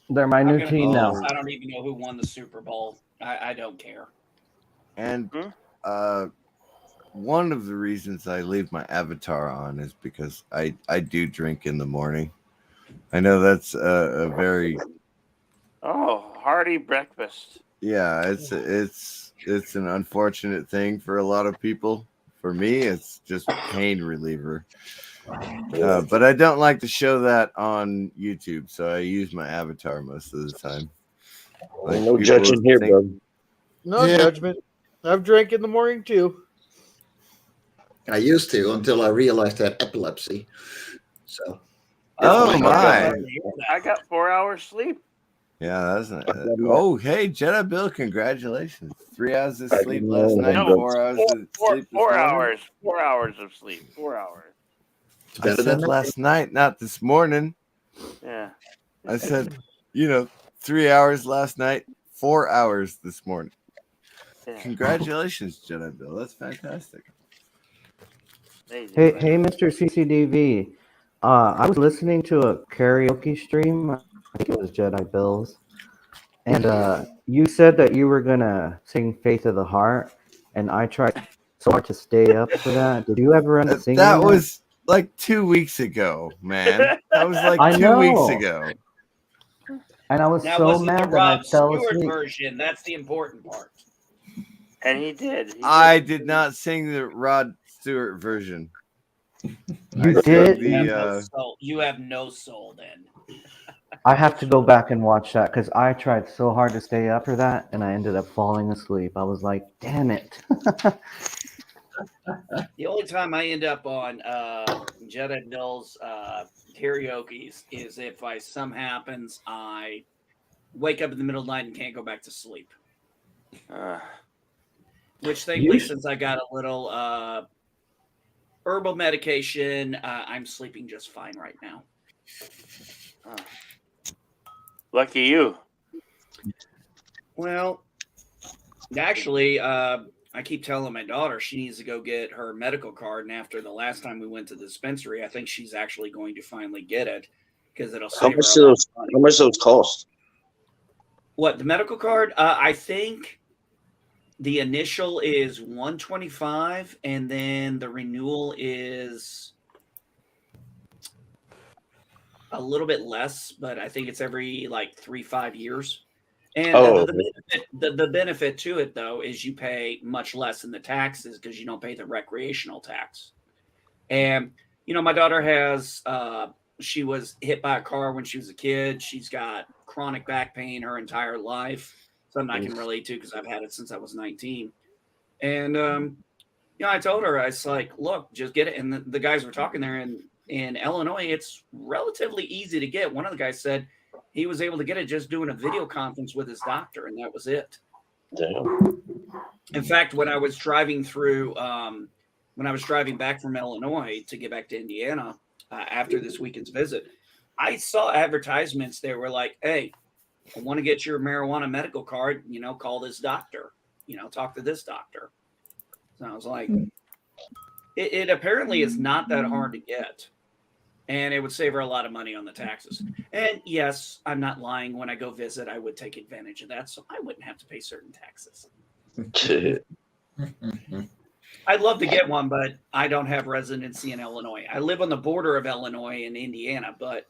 They're my new team now. I don't even know who won the Super Bowl. I don't care. And one of the reasons I leave my avatar on is because I do drink in the morning. I know that's a very hearty breakfast. Yeah, it's an unfortunate thing for a lot of people. For me, it's just pain reliever. But I don't like to show that on YouTube, so I use my avatar most of the time. Like, no people judging here, bro. No judgment. I've drank in the morning too. I used to until I realized I had epilepsy. So. Oh my! I got 4 hours sleep. Yeah, that's not. Oh, hey, Jedi Bill, congratulations! 3 hours of sleep last night. No, 4 hours of sleep. This 4 morning? hours. 4 hours of sleep. 4 hours. I said last night, not this morning. Yeah. I said, 3 hours last night, 4 hours this morning. Yeah. Congratulations, Jedi Bill. That's fantastic. Hey, Mr. CCDV. I was listening to a karaoke stream. I think it was Jedi Bill's. And you said that you were going to sing Faith of the Heart. And I tried so hard to stay up for that. Did you ever end up singing That was like 2 weeks ago, man. That was like 2 weeks ago. And I was Now, so was it mad the that I Rob fell Stewart asleep. version? That's the important part. And he did. I did not sing the Rod Stewart version. You did? You have no soul then. I have to go back and watch that because I tried so hard to stay up for that and I ended up falling asleep. I was like, damn it. The only time I end up on Jedi Bill's karaoke's is if some happens, I wake up in the middle of the night and can't go back to sleep. Which thankfully, since I got a little herbal medication, I'm sleeping just fine right now. Lucky you. Well, actually, I keep telling my daughter she needs to go get her medical card. And after the last time we went to the dispensary, I think she's actually going to finally get it because it'll How save much her a lot of how much those cost? What, the medical card? I think the initial is $125, and then the renewal is a little bit less, but I think it's every like 3-5 years. And the benefit to it, though, is you pay much less in the taxes because you don't pay the recreational tax. And, my daughter has, she was hit by a car when she was a kid. She's got chronic back pain her entire life. Something I can relate to because I've had it since I was 19. And, I told her, I was like, look, just get it. And the guys were talking there in Illinois, it's relatively easy to get. One of the guys said he was able to get it just doing a video conference with his doctor, and that was it. Damn. In fact, when I was driving back from Illinois to get back to Indiana after this weekend's visit, I saw advertisements. They were like, hey, I want to get your marijuana medical card, call this doctor. talk to this doctor. So I was like, it apparently is not that hard to get. And it would save her a lot of money on the taxes. And yes, I'm not lying. When I go visit, I would take advantage of that, so I wouldn't have to pay certain taxes. I'd love to get one, but I don't have residency in Illinois. I live on the border of Illinois and Indiana, but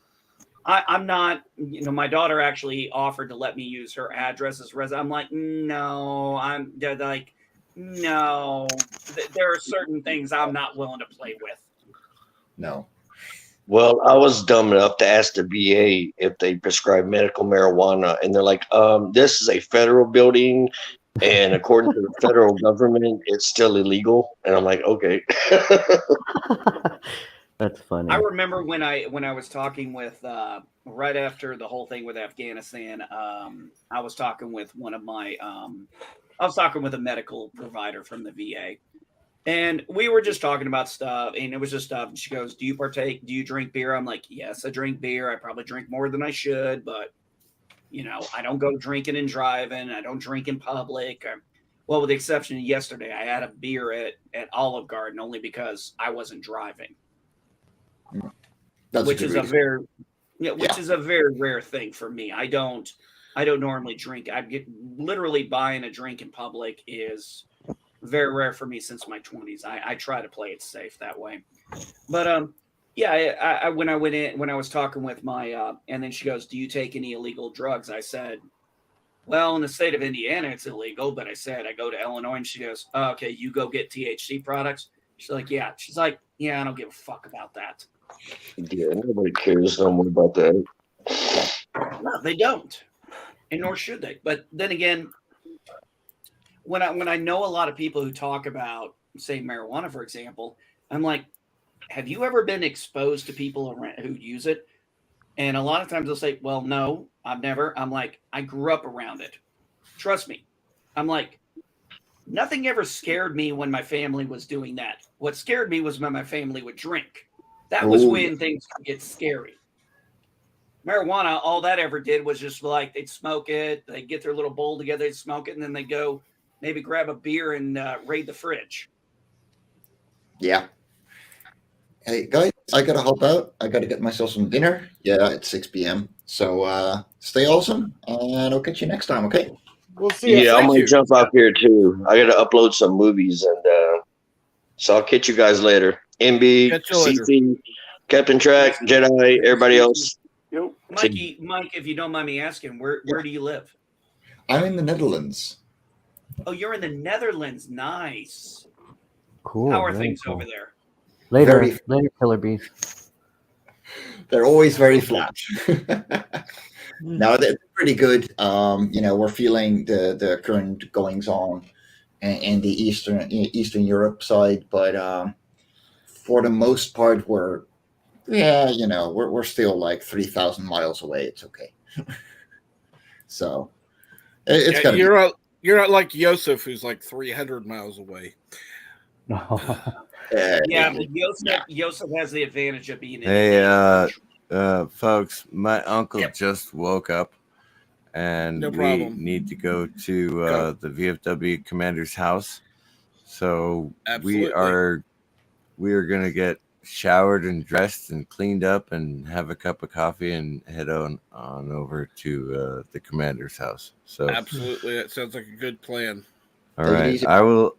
I'm not. My daughter actually offered to let me use her address as resident. I'm like, no. They're like, no. There are certain things I'm not willing to play with. No. Well, I was dumb enough to ask the VA if they prescribe medical marijuana, and they're like, this is a federal building, and according to the federal government, it's still illegal. And I'm like, okay. That's funny. I remember when I was talking with right after the whole thing with Afghanistan, I was talking with one of my I was talking with a medical provider from the VA. And we were just talking about stuff, and it was just stuff. And she goes, do you partake? Do you drink beer? I'm like, yes, I drink beer. I probably drink more than I should, but, I don't go drinking and driving. I don't drink in public. Well, with the exception of yesterday, I had a beer at Olive Garden only because I wasn't driving. That's which is a very rare thing for me. I don't normally drink. Literally buying a drink in public is very rare for me since my 20s. I try to play it safe that way. But I when I was talking with my and then she goes, do you take any illegal drugs? I said, well, in the state of Indiana, it's illegal. But I said, I go to Illinois, and she goes, oh, okay, you go get THC products. She's like, yeah. She's like, yeah, I don't give a fuck about that. Yeah, nobody cares no more about that. No, they don't. And nor should they. But then again, when I know a lot of people who talk about, say, marijuana, for example, I'm like, have you ever been exposed to people around who use it? And a lot of times they'll say, well, no, I've never. I'm like, I grew up around it. Trust me. I'm like, nothing ever scared me when my family was doing that. What scared me was when my family would drink. That was when things would get scary. Marijuana, all that ever did was just like they'd smoke it, they'd get their little bowl together, they'd smoke it, and then they'd go maybe grab a beer and raid the fridge. Yeah. Hey, guys, I got to hop out. I got to get myself some dinner. Yeah, it's 6 p.m. So stay awesome, and I'll catch you next time, okay? We'll see. Yeah, I'm going to jump out here, too. I got to upload some movies, and so I'll catch you guys later. MB, CC, Captain Track, Jedi, everybody else. Mike, if you don't mind me asking, where do you live? I'm in the Netherlands. Oh, you're in the Netherlands. Nice. Cool. How are things over there? Later, Killer Bees. They're always very flat. No, they're pretty good. We're feeling the current goings on in the Eastern Europe side, but for the most part, we're still like 3,000 miles away. It's okay. So it's gonna you're not like Yosef, who's like 300 miles away. But Yosef has the advantage of being in folks, my uncle just woke up, and we need to go to the VFW commander's house. So we are gonna get showered and dressed and cleaned up and have a cup of coffee and head on over to the commander's house. So absolutely, that sounds like a good plan. All right, I will.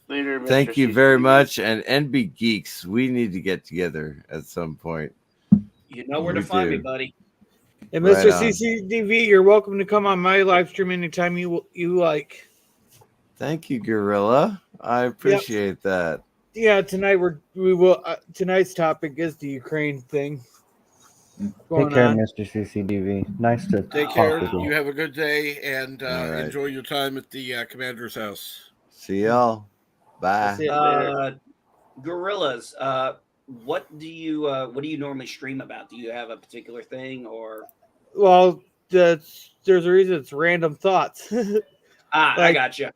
Later, Mr. Thank you CC. very much, and NB Geeks, we need to get together at some point. You know where to find me, buddy. And Mr. CCDV, you're welcome to come on my live stream anytime you like. Thank you, Gorilla. I appreciate that. Yeah, tonight we will. Tonight's topic is the Ukraine thing. Take care, Mr. CCDV. Nice to take care. You have a good day, and enjoy your time at the commander's house. See y'all. Bye. Gorillas. What do you normally stream about? Do you have a particular thing, or? Well, there's a reason. It's random thoughts. I gotcha.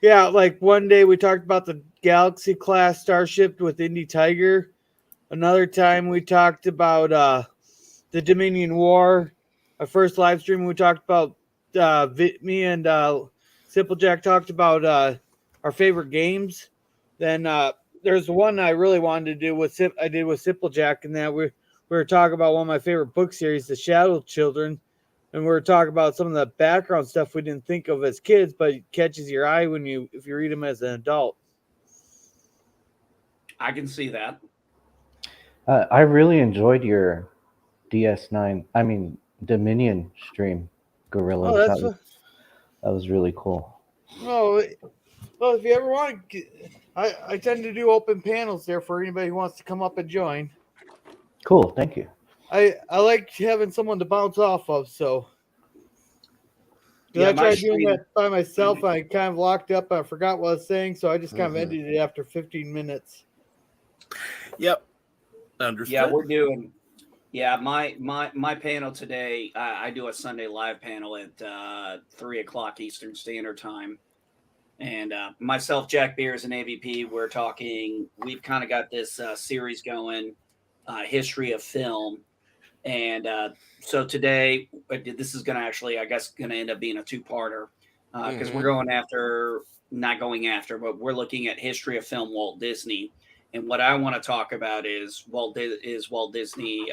Yeah, like one day we talked about the Galaxy class starship with Indy Tiger. Another time we talked about the Dominion War. Our first live stream we talked about me and Simple Jack talked about our favorite games. Then there's one I really wanted to do with Simple Jack, and that we were talking about one of my favorite book series, The Shadow Children, and we were talking about some of the background stuff we didn't think of as kids, but it catches your eye if you read them as an adult. I can see that. I really enjoyed your Dominion stream, Gorilla. Oh, that was really cool. well, if you ever want, I tend to do open panels there for anybody who wants to come up and join. Cool, thank you. I like having someone to bounce off of, so. Yeah, I tried doing that by myself. I kind of locked up. I forgot what I was saying, so I just kind of ended it after 15 minutes. Yep. Understood. Yeah, we're doing. Yeah, my panel today. I do a Sunday live panel at 3:00 Eastern Standard Time, and myself, Jack Beers, and AVP. We're talking. We've kind of got this series going, history of film, and so today this is going to actually, I guess, going to end up being a two-parter because we're not going after, but we're looking at history of film Walt Disney. And what I want to talk about is Walt Disney,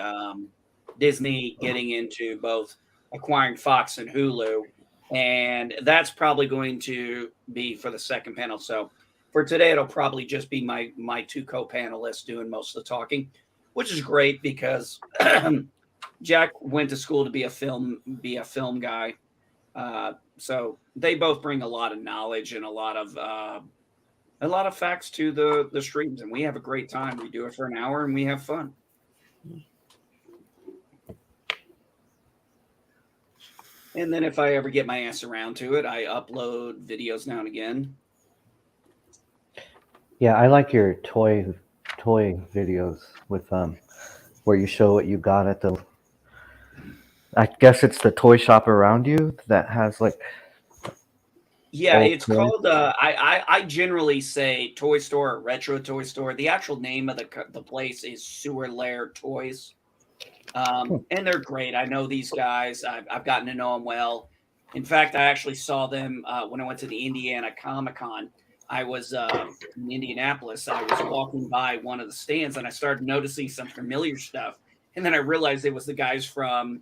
Disney getting into both acquiring Fox and Hulu, and that's probably going to be for the second panel. So for today, it'll probably just be my two co-panelists doing most of the talking, which is great because Jack went to school to be a film guy, so they both bring a lot of knowledge and a lot of facts to the streams, and we have a great time. We do it for an hour and we have fun. And then if I ever get my ass around to it, I upload videos now and again. Yeah, I like your toy videos with where you show what you got at the. I guess it's the toy shop around you that has like. Yeah, it's called. I generally say toy store or retro toy store. The actual name of the place is Sewer Lair Toys, and they're great. I know these guys. I've gotten to know them well. In fact, I actually saw them when I went to the Indiana Comic-Con. I was in Indianapolis. I was walking by one of the stands, and I started noticing some familiar stuff. And then I realized it was the guys from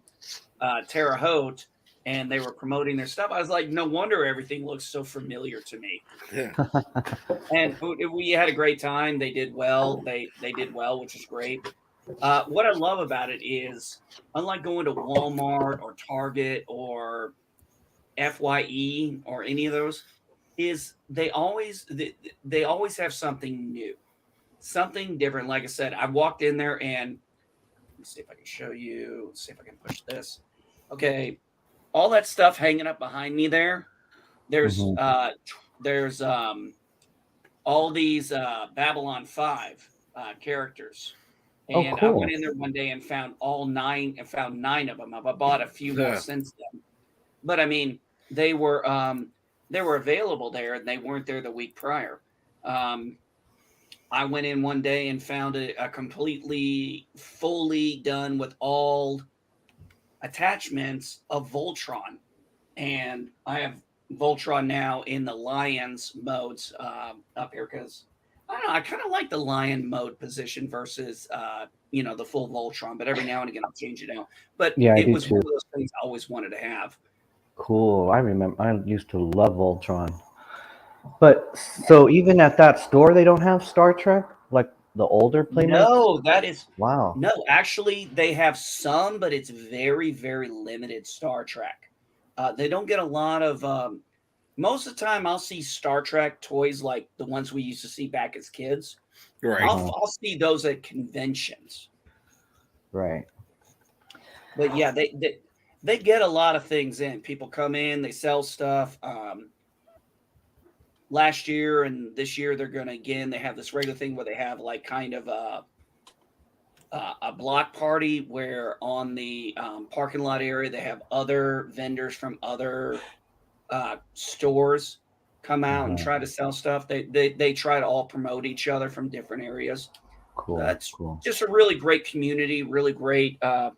Terre Haute. And they were promoting their stuff. I was like, no wonder everything looks so familiar to me. Yeah. And we had a great time. They did well. They did well, which is great. What I love about it is, unlike going to Walmart or Target or FYE or any of those, is they always have something new, something different. Like I said, I walked in there and let me see if I can show you. Let's see if I can push this. Okay. All that stuff hanging up behind me there's all these Babylon 5 characters. And cool. I went in there one day and found nine of them. I bought a few more since then. But I mean, they were available there and they weren't there the week prior. I went in one day and found a completely fully done with all attachments of Voltron, and I have Voltron now in the Lions modes up here because I don't know, I kind of like the Lion mode position versus the full Voltron, but every now and again I'll change it out. But yeah, it was one of those things I always wanted to have. Cool. I remember I used to love Voltron. But so even at that store they don't have Star Trek, like the older Playmates? No, that is wow. No, actually, they have some, but it's very, very limited Star Trek. They don't get a lot of. Most of the time, I'll see Star Trek toys like the ones we used to see back as kids. Right. I'll see those at conventions. Right. But yeah, they get a lot of things in. People come in, they sell stuff. Last year and this year they're going to they have this regular thing where they have like kind of a block party where on the parking lot area they have other vendors from other stores come out and try to sell stuff. They try to all promote each other from different areas. Cool. That's cool. Just a really great community, really great. And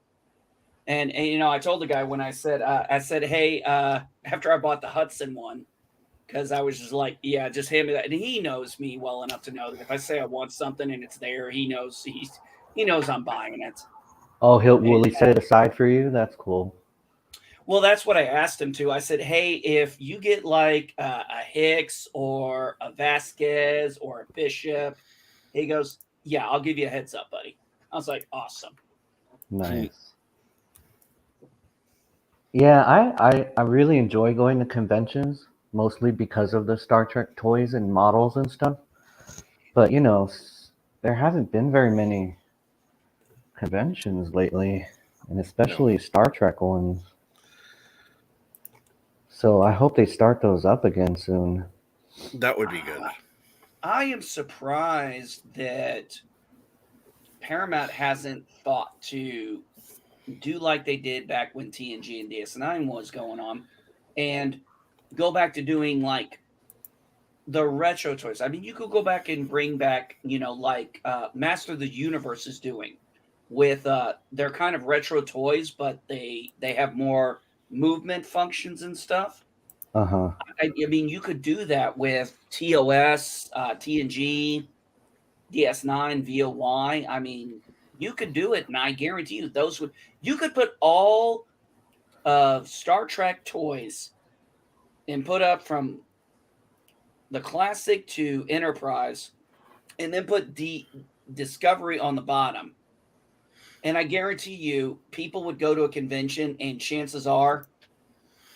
I told the guy when I said, hey, after I bought the Hudson one, because I was just like, yeah, just hand me that. And he knows me well enough to know that if I say I want something and it's there, he knows I'm buying it. Oh, will he set it aside for you? That's cool. Well, that's what I asked him to. I said, hey, if you get like a Hicks or a Vasquez or a Bishop, he goes, yeah, I'll give you a heads up, buddy. I was like, awesome. Nice. Yeah, I really enjoy going to conventions, mostly because of the Star Trek toys and models and stuff. But, there haven't been very many conventions lately, and especially Star Trek ones. So I hope they start those up again soon. That would be good. I am surprised that Paramount hasn't thought to do like they did back when TNG and DS9 was going on and go back to doing like the retro toys. I mean, you could go back and bring back, like Master of the Universe is doing with they're kind of retro toys, but they have more movement functions and stuff. Uh-huh. I mean, you could do that with TOS, TNG, DS9, VOY. I mean, you could do it, and I guarantee you you could put all of Star Trek toys and put up from the classic to Enterprise, and then put Discovery on the bottom. And I guarantee you, people would go to a convention, and chances are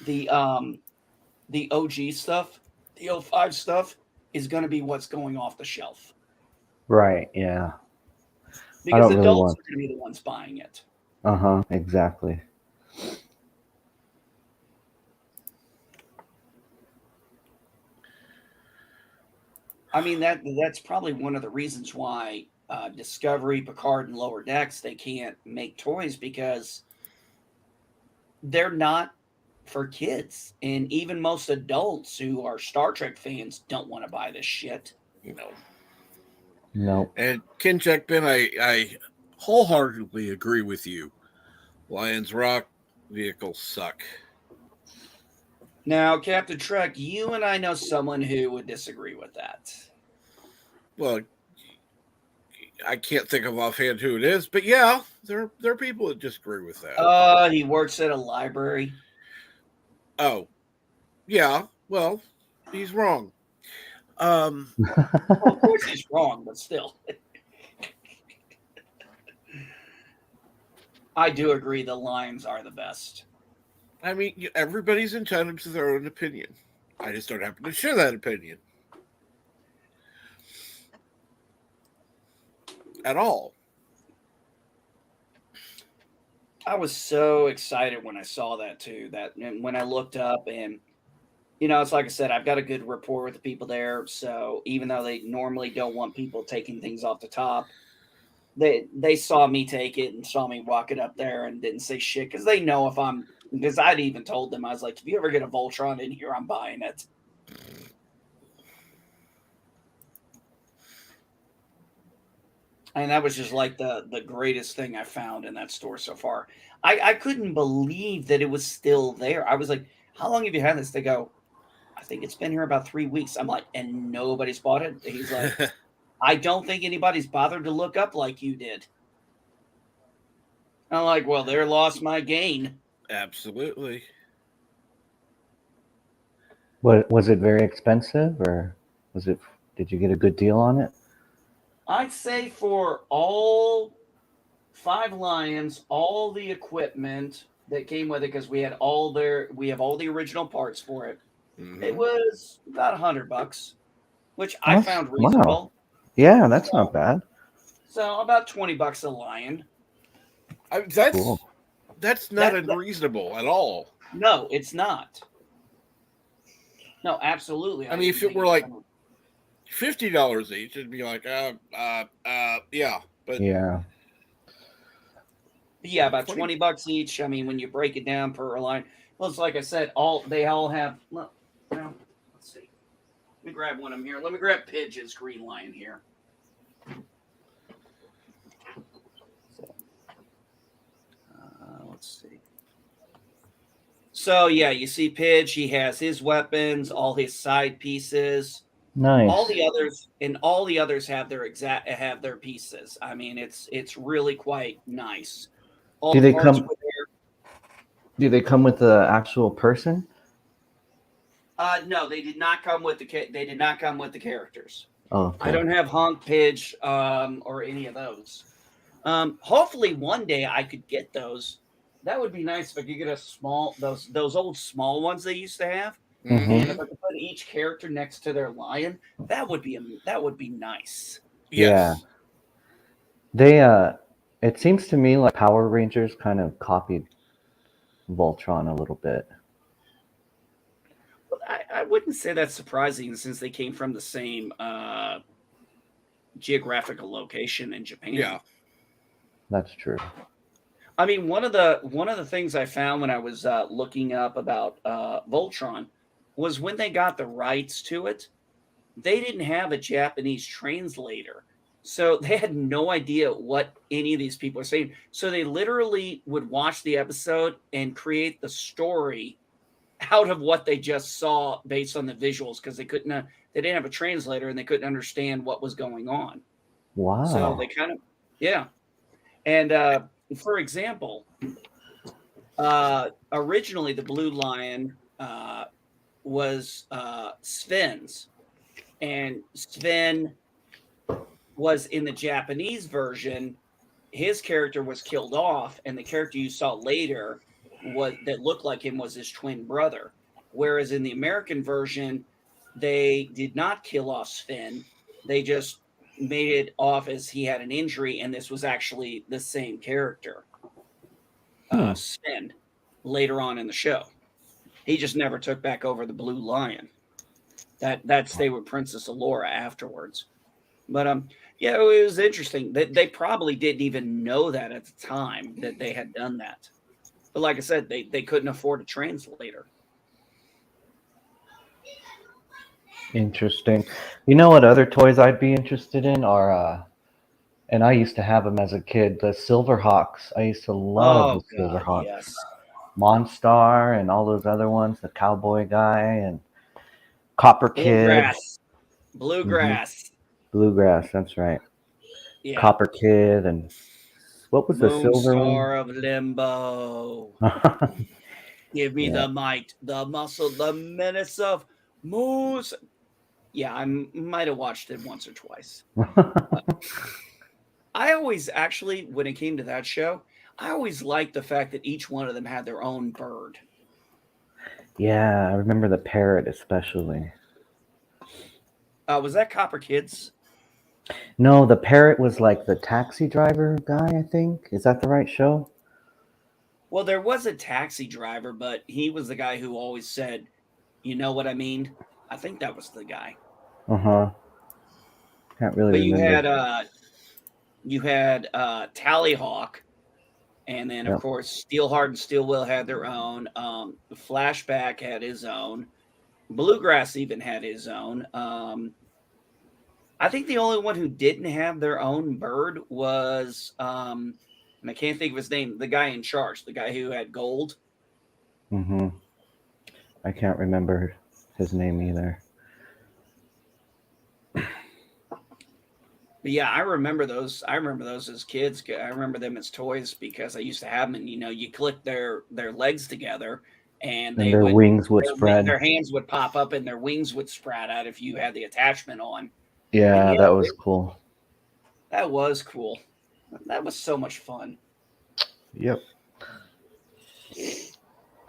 the OG stuff, the 05 stuff, is going to be what's going off the shelf. Right, yeah. Because adults are going to be the ones buying it. Uh-huh, exactly. I mean, that's probably one of the reasons why Discovery, Picard, and Lower Decks, they can't make toys, because they're not for kids. And even most adults who are Star Trek fans don't want to buy this shit. No. And Kincheck Ben, I wholeheartedly agree with you. Lions Rock vehicles suck. Now, Captain Trek, you and I know someone who would disagree with that. Well, I can't think of offhand who it is, but yeah, there are people that disagree with that. He works at a library. Oh, yeah. Well, he's wrong. Well, of course he's wrong, but still. I do agree the Lions are the best. I mean, everybody's entitled to their own opinion. I just don't happen to share that opinion at all. I was so excited when I saw that too. That when I looked up, and it's like I said, I've got a good rapport with the people there. So even though they normally don't want people taking things off the top, they saw me take it and saw me walk it up there and didn't say shit, because they know because I'd even told them, I was like, if you ever get a Voltron in here, I'm buying it. And that was just like the greatest thing I found in that store so far. I couldn't believe that it was still there. I was like, how long have you had this? They go, I think it's been here about 3 weeks. I'm like, and nobody's bought it? He's like, I don't think anybody's bothered to look up like you did. I'm like, well, there lost my gain. Absolutely. Was it very expensive, or did you get a good deal on it? I'd say for all 5 Lions, all the equipment that came with it, because we have all the original parts for it. Mm-hmm. It was about $100, which I found reasonable. Wow. Yeah, that's not bad. So about $20 a Lion. That's not unreasonable at all. No, it's not. No, absolutely. I mean, if it were like $50 each, it'd be like, yeah, but yeah, about $20 each. I mean, when you break it down per line, well, it's like I said, they all have. Well, let's see. Let me grab one of them here. Let me grab Pidge's Green Lion here. Let's see. So yeah, you see Pidge. He has his weapons, all his side pieces. Nice. All the others have their pieces. I mean, it's really quite nice. All Do the they parts come? were there. Do they come with the actual person? No, they did not come with they did not come with the characters. Oh, okay. I don't have Honk, Pidge, or any of those. Hopefully one day I could get those. That would be nice if I could get those old small ones they used to have. Mhm. And if I could put each character next to their lion, that would be nice. Yeah. They it seems to me like Power Rangers kind of copied Voltron a little bit. Well, I wouldn't say that's surprising since they came from the same geographical location in Japan. Yeah. That's true. I mean, one of the things I found when I was looking up about Voltron was when they got the rights to it, they didn't have a Japanese translator. So they had no idea what any of these people are saying. So they literally would watch the episode and create the story out of what they just saw based on the visuals because they didn't have a translator and they couldn't understand what was going on. Wow. So they kind of, yeah. And for example, originally the Blue Lion was Sven's, and Sven was in the Japanese version. His character was killed off, and the character you saw later that looked like him was his twin brother. Whereas in the American version, they did not kill off Sven. They just made it off as he had an injury, and this was actually the same character, Sven, later on in the show. He just never took back over the Blue Lion. That stayed with Princess Allura afterwards. But yeah, it was interesting. They probably didn't even know that at the time that they had done that. But like I said, they couldn't afford a translator. Interesting. You know what other toys I'd be interested in are, and I used to have them as a kid, the Silverhawks. I used to love the Silverhawks. Yes. Monstar and all those other ones, the cowboy guy and Copper Kid. Bluegrass. Bluegrass, that's right. Yeah. Copper Kid and what was the silver one? Moonstar of Limbo. Give me the might, the muscle, the menace of Moose. Yeah, I might have watched it once or twice. I always actually, when it came to that show, I always liked the fact that each one of them had their own bird. Yeah, I remember the parrot especially. Was that Copper Kids? No, the parrot was like the taxi driver guy, I think. Is that the right show? Well, there was a taxi driver, but he was the guy who always said, "You know what I mean?" I think that was the guy. Uh-huh. Can't really remember. But you had Tallyhawk, and then of course Steelheart and Steelwill had their own. Flashback had his own. Bluegrass even had his own. I think the only one who didn't have their own bird was, and I can't think of his name, the guy in charge, the guy who had gold. Mm-hmm. I can't remember his name either. But yeah, I remember those. I remember those as kids. I remember them as toys because I used to have them. And you click their legs together, and their wings would spread. Their hands would pop up, and their wings would sprout out if you had the attachment on. Yeah, that was cool. That was cool. That was so much fun. Yep.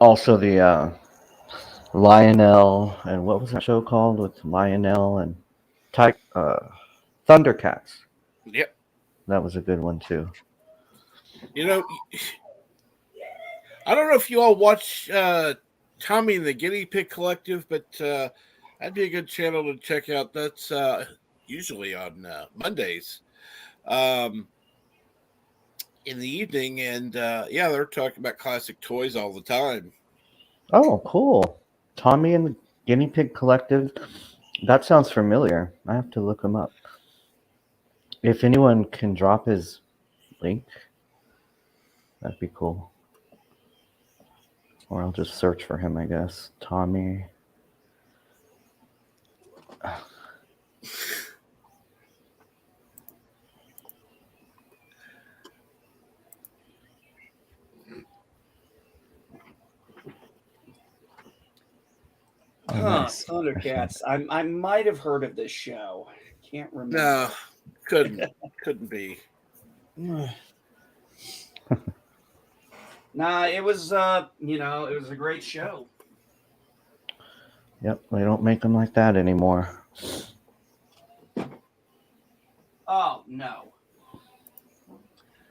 Also, the Lionel and what was that show called with Lionel and Thundercats. Yep. That was a good one too. I don't know if you all watch Tommy and the Guinea Pig Collective, but that'd be a good channel to check out. That's usually on Mondays in the evening. And yeah, they're talking about classic toys all the time. Oh, cool. Tommy and the Guinea Pig Collective. That sounds familiar. I have to look him up. If anyone can drop his link, that'd be cool. Or I'll just search for him, I guess. Tommy. Oh, nice. Thundercats. I might have heard of this show. Can't remember. No, couldn't be. Nah, it was it was a great show. Yep, they don't make them like that anymore. Oh no.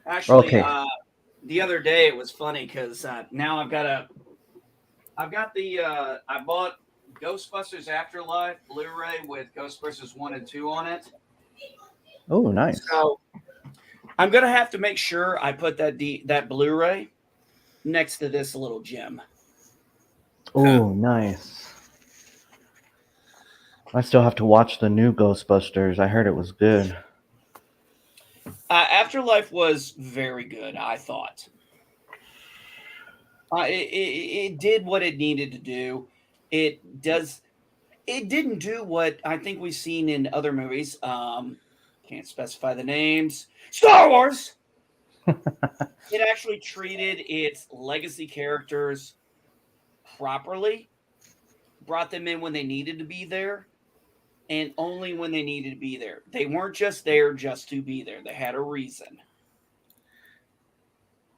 Actually, Okay. The other day it was funny because now I bought Ghostbusters Afterlife Blu-ray with Ghostbusters 1 and 2 on it. Oh, nice. So I'm gonna have to make sure I put that Blu-ray next to this little gem. Oh, nice. I still have to watch the new Ghostbusters. I heard it was good. Afterlife was very good, I thought. It did what it needed to do. It didn't do what I think we've seen in other movies. Can't specify the names. Star Wars. It actually treated its legacy characters properly, brought them in when they needed to be there, and only when they needed to be there. They weren't just there just to be there. They had a reason.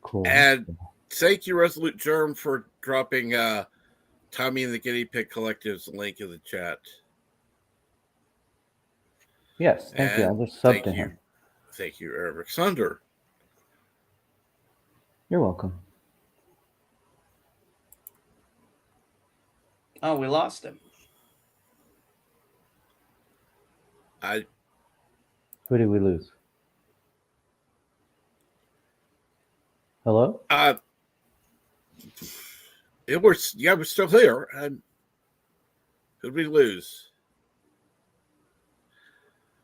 Cool. And thank you, Resolute Germ, for dropping Tommy and the Guinea Pig Collective's link in the chat. Yes, thank you. I just subbed to him. Thank you, Eric Sunder. You're welcome. Oh, we lost him. Who did we lose? Hello? We're still here. Who'd we lose?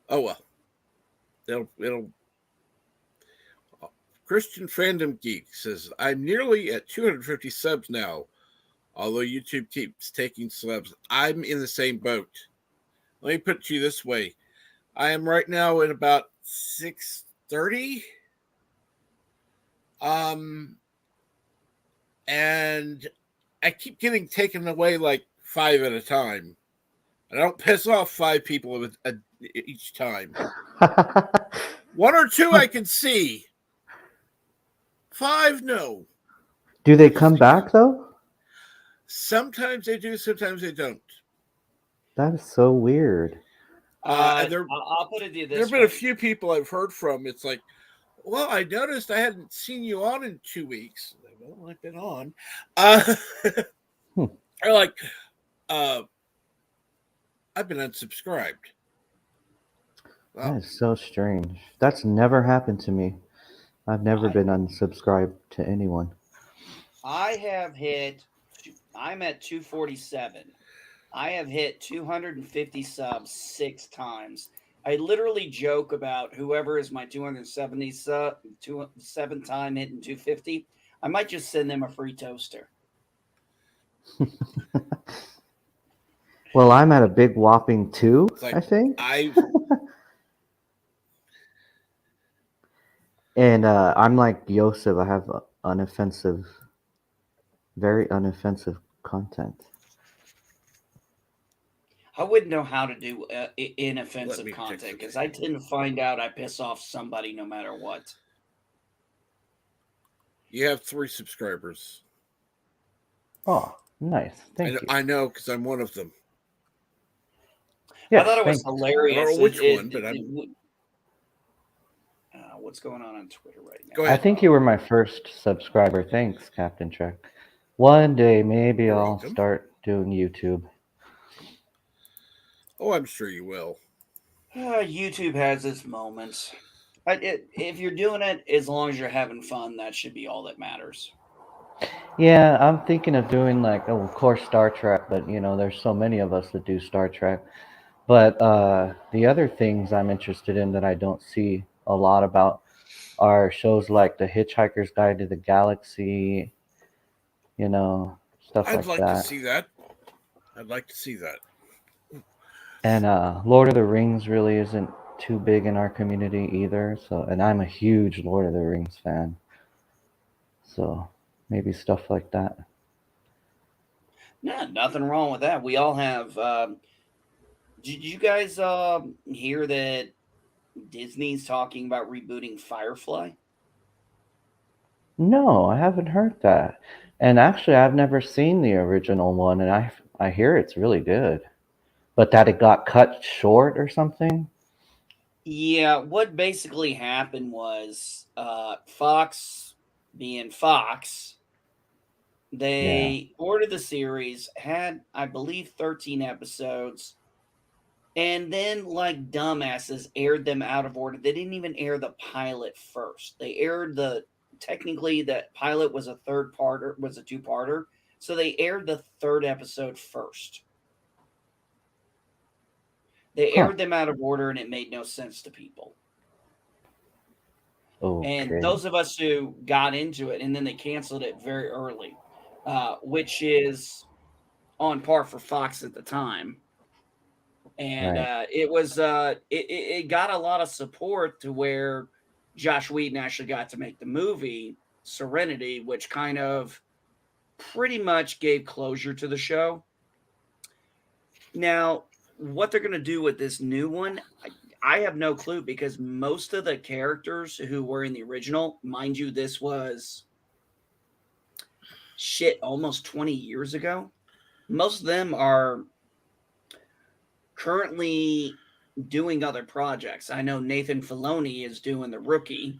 Oh well. It'll Christian Fandom Geek says, I'm nearly at 250 subs now. Although YouTube keeps taking subs, I'm in the same boat. Let me put it to you this way. I am right now at about 630. And I keep getting taken away like 5 at a time. I don't piss off 5 people each time. 1 or 2 I can see. 5, no. Do they come back though? Sometimes they do, sometimes they don't. That is so weird. I'll put it to you this There have been way. a few people I've heard from. It's like, well, I noticed I hadn't seen you on in 2 weeks. Well, I've been on. They're like, I've been unsubscribed. That is so strange. That's never happened to me. I've never been unsubscribed to anyone. I'm at 247. I have hit 250 subs 6 times. I literally joke about whoever is my 270 7th time hitting 250. I might just send them a free toaster. Well, I'm at a big whopping 2, I think. And I'm like Yosef. I have very unoffensive content. I wouldn't know how to do inoffensive content because I tend to find out I piss off somebody no matter what. You have 3 subscribers. Oh, nice. Thank you. I know because I'm one of them. Yes, I thought it was hilarious. I don't know which one, but what's going on Twitter right now? Go ahead. I think you were my first subscriber. Thanks, Captain Trek. One day, maybe I'll start doing YouTube. Oh, I'm sure you will. YouTube has its moments. If you're doing it, as long as you're having fun, that should be all that matters. Yeah, I'm thinking of doing of course, Star Trek, but there's so many of us that do Star Trek. But the other things I'm interested in that I don't see a lot about are shows like The Hitchhiker's Guide to the Galaxy, stuff I'd like like that. to see that. I'd like to see that. And Lord of the Rings really isn't too big in our community either. So, and I'm a huge Lord of the Rings fan. So maybe stuff like that. No, nothing wrong with that. We all have. Did you guys hear that Disney's talking about rebooting Firefly? No, I haven't heard that. And actually, I've never seen the original one, and I hear it's really good. But that it got cut short or something? Yeah, what basically happened was Fox, being Fox, Yeah. they ordered the series, had, I believe, 13 episodes, and then, like dumbasses, aired them out of order. They didn't even air the pilot first. They aired technically, that pilot was a two-parter, so they aired the third episode first. They aired them out of order, and it made no sense to people. And Okay. those of us who got into it, and then they canceled it very early, which is on par for Fox at the time. And Right. it got a lot of support to where Josh Whedon actually got to make the movie Serenity, which kind of pretty much gave closure to the show. Now, what they're going to do with this new one, I have no clue, because most of the characters who were in the original, mind you, this was almost 20 years ago. Most of them are currently doing other projects. I know Nathan Filoni is doing The Rookie,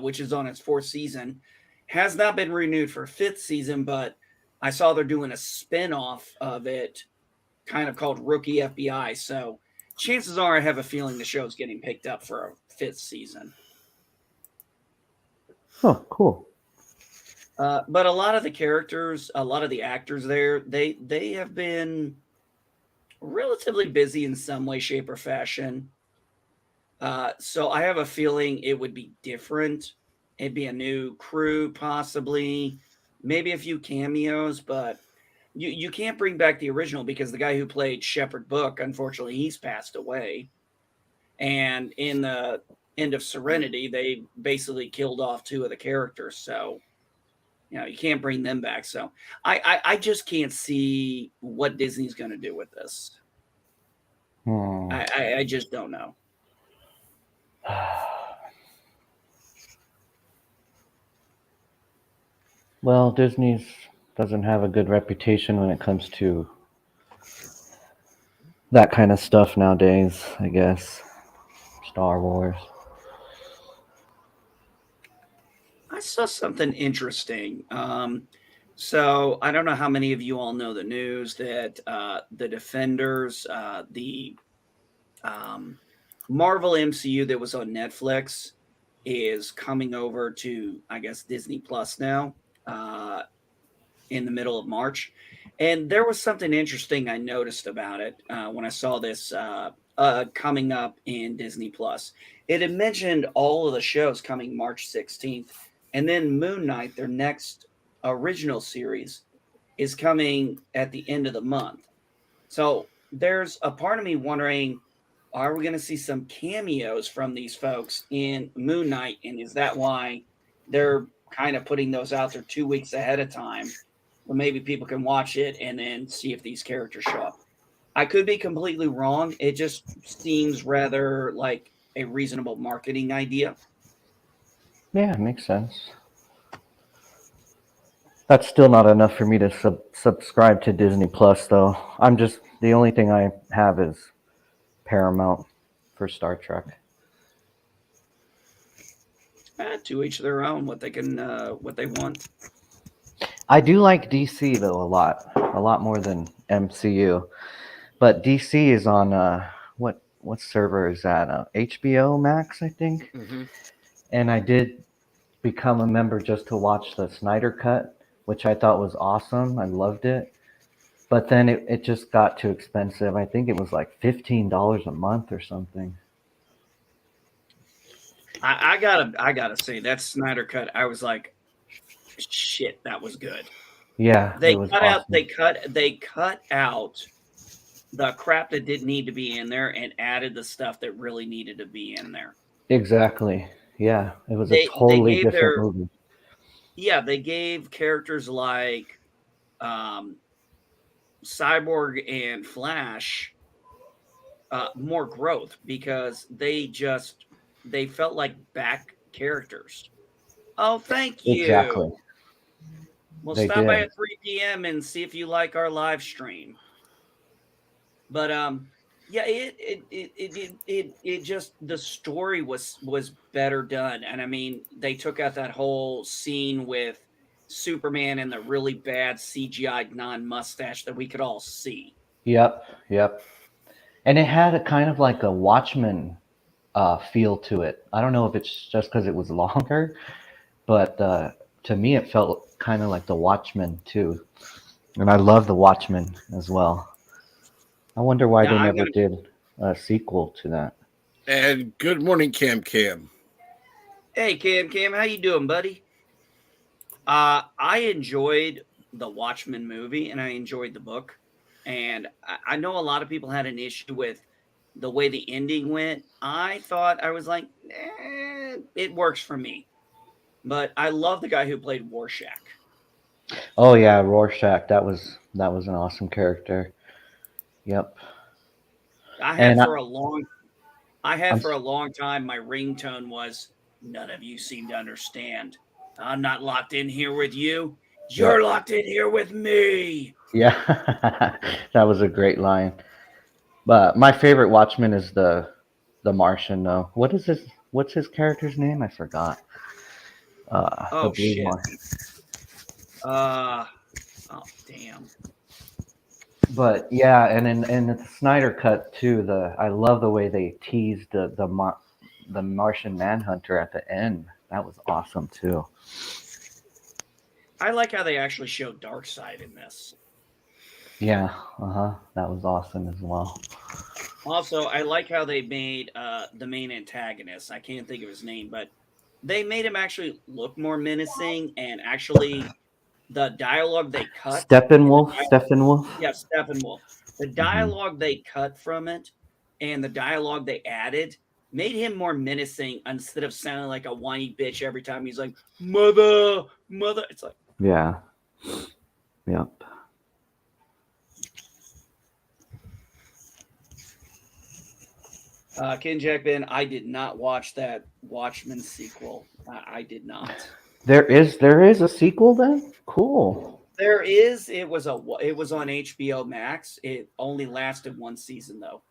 which is on its fourth season. Has not been renewed for a fifth season, but I saw they're doing a spin-off of it, kind of called Rookie FBI. So chances are I have a feeling the show's getting picked up for a fifth season. Oh, cool. But a lot of the characters, a lot of the actors there, they have been relatively busy in some way, shape, or fashion. So I have a feeling it would be different. It'd be a new crew, possibly, maybe a few cameos, but you can't bring back the original, because the guy who played Shepherd Book, unfortunately, he's passed away. And in the end of Serenity, they basically killed off two of the characters. So, you can't bring them back. So I just can't see what Disney's going to do with this. I just don't know. Well, Disney's doesn't have a good reputation when it comes to that kind of stuff nowadays, I guess. Star Wars. I saw something interesting. So I don't know how many of you all know the news that the Defenders, the Marvel MCU that was on Netflix, is coming over to, I guess, Disney Plus now, in the middle of March. And there was something interesting I noticed about it when I saw this coming up in Disney Plus. It had mentioned all of the shows coming March 16th. And then Moon Knight, their next original series, is coming at the end of the month. So there's a part of me wondering, are we going to see some cameos from these folks in Moon Knight? And is that why they're kind of putting those out there 2 weeks ahead of time, where maybe people can watch it and then see if these characters show up? I could be completely wrong. It just seems rather like a reasonable marketing idea. Yeah, it makes sense. That's still not enough for me to subscribe to Disney Plus, though. The only thing I have is Paramount for Star Trek. To each their own. What they want. I do like DC though a lot more than MCU. But DC is on what server is that? HBO Max, I think. Mm-hmm. And I did become a member just to watch the Snyder Cut, which I thought was awesome. I loved it. But then it just got too expensive. I think it was like $15 a month or something. I gotta say, that Snyder Cut, I was like, shit, that was good. Yeah, They it was cut out. awesome. They cut out the crap that didn't need to be in there and added the stuff that really needed to be in there. Exactly. Yeah, it was a They totally gave different their movie. they gave characters like um, Cyborg and Flash more growth because they felt like back characters. Oh, thank Exactly. you. We'll They stop by did. at 3 p.m. and see if you like our live stream. But yeah, it just the story was better done. And I mean, they took out that whole scene with Superman and the really bad CGI non-mustache that we could all see. Yep, yep. And it had a kind of like a Watchmen feel to it. I don't know if it's just because it was longer, but to me it felt kind of like the Watchmen too. And I love the Watchmen as well. I wonder why Now they I'm never gonna did a sequel to that. And good morning, Cam. Hey Cam, how you doing, buddy? I enjoyed the Watchmen movie and I enjoyed the book. And I know a lot of people had an issue with the way the ending went. I thought I was like, it works for me. But I love the guy who played Rorschach. Oh yeah, Rorschach. That was an awesome character. Yep. I had And for a long I'm time my ringtone was none of you seem to understand. I'm not locked in here with you. You're yep. locked in here with me. Yeah. That was a great line. But my favorite Watchman is the Martian though. What's his character's name? I forgot. The Oh Blue shit. Martian. Oh damn. But yeah, and in the Snyder cut too, I love the way they teased the Martian Manhunter at the end. That was awesome too. I like how they actually showed Darkseid in this. Yeah, that was awesome as well. Also, I like how they made the main antagonist. I can't think of his name, but they made him actually look more menacing and actually the dialogue they cut. Steppenwolf. Yeah, Steppenwolf. The Hmm. dialogue they cut from it and the dialogue they added made him more menacing instead of sounding like a whiny bitch every time he's like, mother, mother. It's like, Yeah. Yep. Ken Jack Ben, I did not watch that Watchmen sequel. I did not. There is a sequel then? Cool. There is. It was on HBO Max. It only lasted one season though.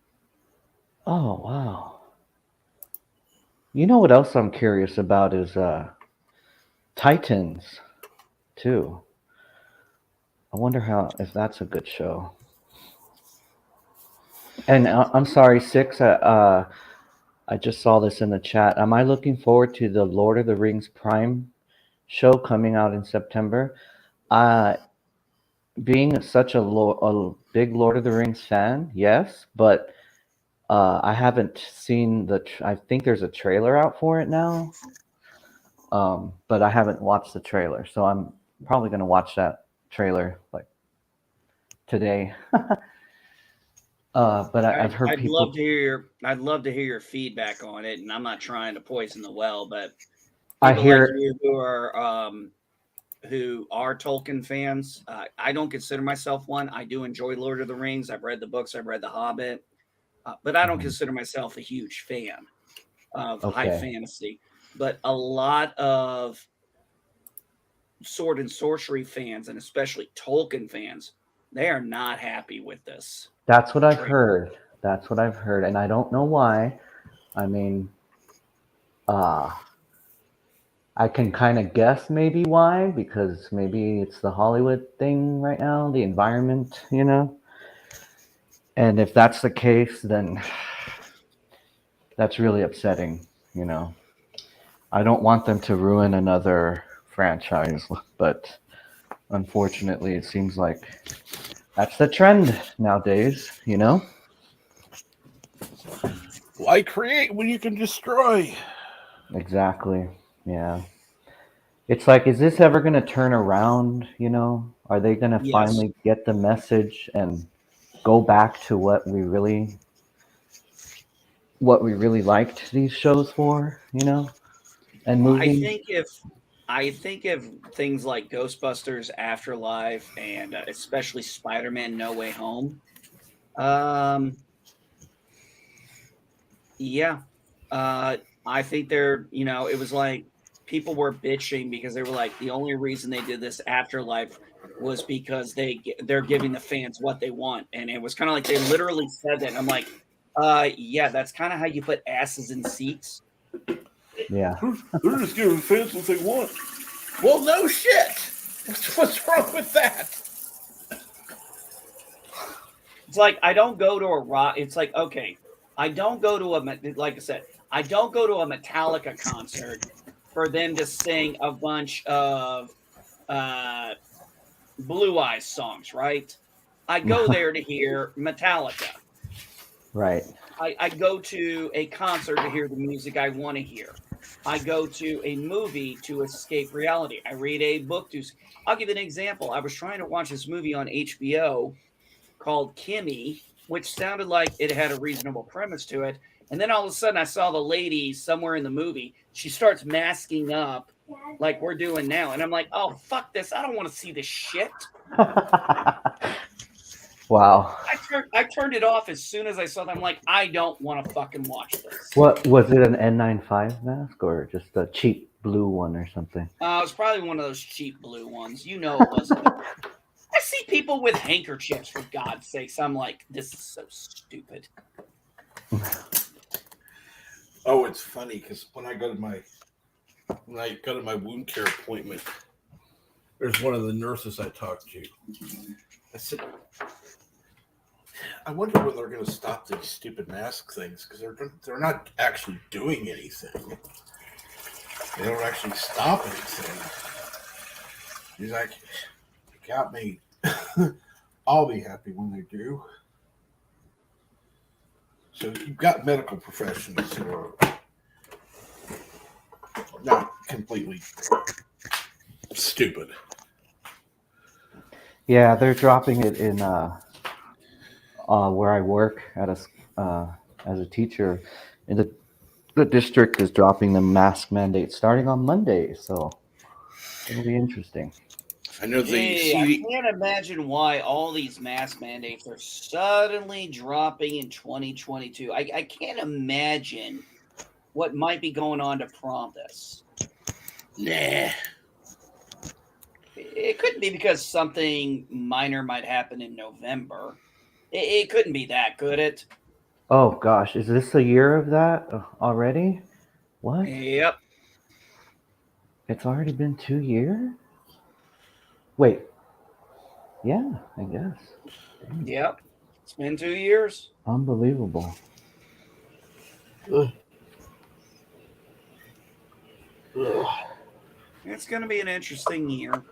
Oh wow. You know what else I'm curious about is Titans too. I wonder if that's a good show. And I'm sorry, Six. I just saw this in the chat. Am I looking forward to the Lord of the Rings Prime show coming out in September? Being such a big Lord of the Rings fan, yes, but I haven't seen I think there's a trailer out for it now, but I haven't watched the trailer, so I'm probably going to watch that trailer like today. But I've heard I'd people. I'd love to hear your feedback on it, and I'm not trying to poison the well, but I people like hear. you who are Tolkien fans. I don't consider myself one. I do enjoy Lord of the Rings. I've read the books. I've read The Hobbit, but I don't consider myself a huge fan of high Okay. fantasy. But a lot of sword and sorcery fans, and especially Tolkien fans, they are not happy with this. That's what I've heard. That's what I've heard, and I don't know why. I mean, I can kind of guess maybe why, because maybe it's the Hollywood thing right now, the environment, you know. And if that's the case, then that's really upsetting, you know. I don't want them to ruin another franchise, but unfortunately, it seems like that's the trend nowadays, you know. Why create when you can destroy? Exactly. Yeah. It's like, is this ever going to turn around? You know, are they going to Yes. finally get the message and go back to what we really liked these shows for? You know, and movies. I think if things like Ghostbusters Afterlife and especially Spider-Man No Way Home, yeah, I think it was like people were bitching because they were like the only reason they did this Afterlife was because they're giving the fans what they want, and it was kind of like they literally said that. And I'm like, yeah, that's kind of how you put asses in seats. Yeah. They're just giving fans what they want. Well, no shit. What's wrong with that? It's like I don't go to a rock. It's like, okay, I don't go to like I said, I don't go to a Metallica concert for them to sing a bunch of Blue Eyes songs, right? I go there to hear Metallica. Right. I go to a concert to hear the music I want to hear. I go to a movie to escape reality. I read a book to. I'll give you an example. I was trying to watch this movie on HBO called Kimmy, which sounded like it had a reasonable premise to it. And then all of a sudden, I saw the lady somewhere in the movie. She starts masking up like we're doing now. And I'm like, oh, fuck this. I don't want to see this shit. Wow. I turned it off as soon as I saw that. I'm like, I don't want to fucking watch this. What was it? An N95 mask or just a cheap blue one or something? It was probably one of those cheap blue ones. You know it wasn't. I see people with handkerchiefs, for God's sakes. I'm like, this is so stupid. Oh, it's funny because when I go to my wound care appointment, there's one of the nurses I talked to. I said, I wonder when they're going to stop these stupid mask things because they're not actually doing anything. They don't actually stop anything. He's like, you got me. I'll be happy when they do. So you've got medical professionals who are not completely stupid. Yeah, they're dropping it in where I work at as a teacher. In the district is dropping the mask mandate starting on Monday, so it'll be interesting. I know I can't imagine why all these mask mandates are suddenly dropping in 2022. I can't imagine what might be going on to prompt this. Nah. It couldn't be because something minor might happen in November. It couldn't be that, could it? Oh gosh, is this a year of that already? What? Yep. It's already been 2 years? Wait. Yeah, I guess. Dang. Yep. It's been 2 years. Unbelievable. Ugh. It's going to be an interesting year.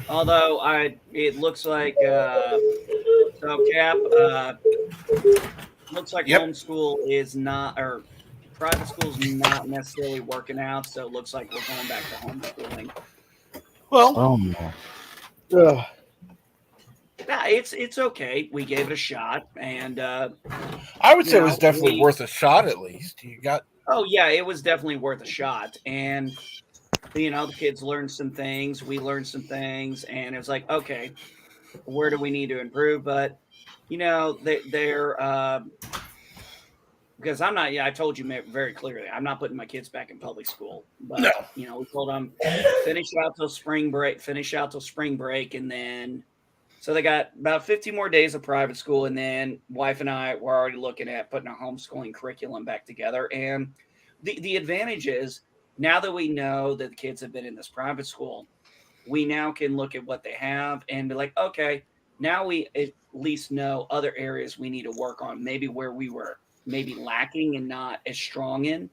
Although it looks like so Cap looks like homeschool is not, or private school's not necessarily working out. So it looks like we're going back to homeschooling. Well, oh no. Yeah, it's okay. We gave it a shot, and I would say it was definitely worth a shot. At least you got. Oh yeah, it was definitely worth a shot, and the kids learned some things. We learned some things, and it was like, okay, where do we need to improve? But they're because I'm not. Yeah, I told you very clearly, I'm not putting my kids back in public school. But we told them finish out till spring break, and then. So they got about 50 more days of private school, and then wife and I were already looking at putting a homeschooling curriculum back together. And the advantage is now that we know that the kids have been in this private school, we now can look at what they have and be like, okay, now we at least know other areas we need to work on, maybe where we were maybe lacking and not as strong in.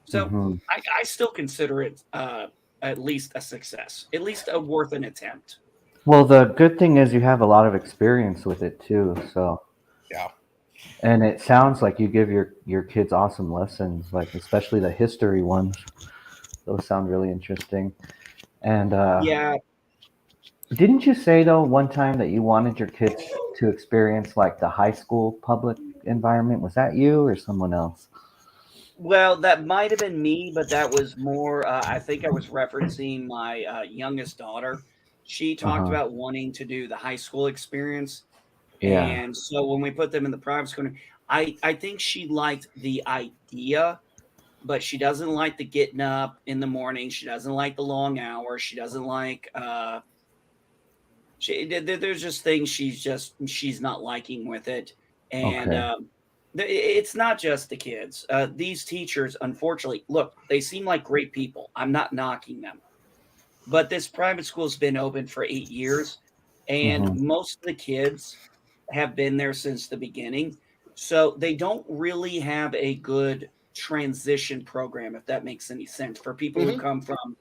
So I still consider it at least a success, at least a worth an attempt. Well, the good thing is you have a lot of experience with it too, so yeah. And it sounds like you give your kids awesome lessons, like especially the history ones. Those sound really interesting. And Yeah. didn't you say though one time that you wanted your kids to experience like the high school public environment? Was that you or someone else? Well, that might have been me, but that was more. I think I was referencing my youngest daughter. She talked Uh-huh. about wanting to do the high school experience, Yeah. and so when we put them in the private school, I think she liked the idea, but she doesn't like the getting up in the morning. She doesn't like the long hours. She doesn't like. There's just things she's not liking with it, and Okay. it's not just the kids. These teachers, unfortunately, look, they seem like great people. I'm not knocking them, but this private school's been open for 8 years, and Mm-hmm. most of the kids have been there since the beginning, so they don't really have a good transition program, if that makes any sense, for people who Mhm. come from,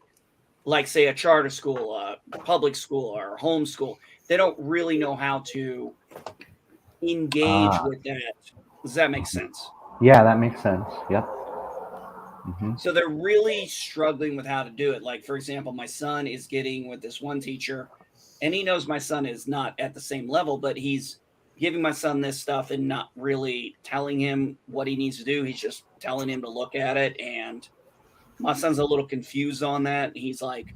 like, say, a charter school, public school, or homeschool. They don't really know how to engage Ah. with that. Does that make sense? Yeah, that makes sense. Yep. Mm-hmm. So they're really struggling with how to do it. Like, for example, my son is getting with this one teacher, and he knows my son is not at the same level, but he's giving my son this stuff and not really telling him what he needs to do. He's just telling him to look at it. And my son's a little confused on that. He's like,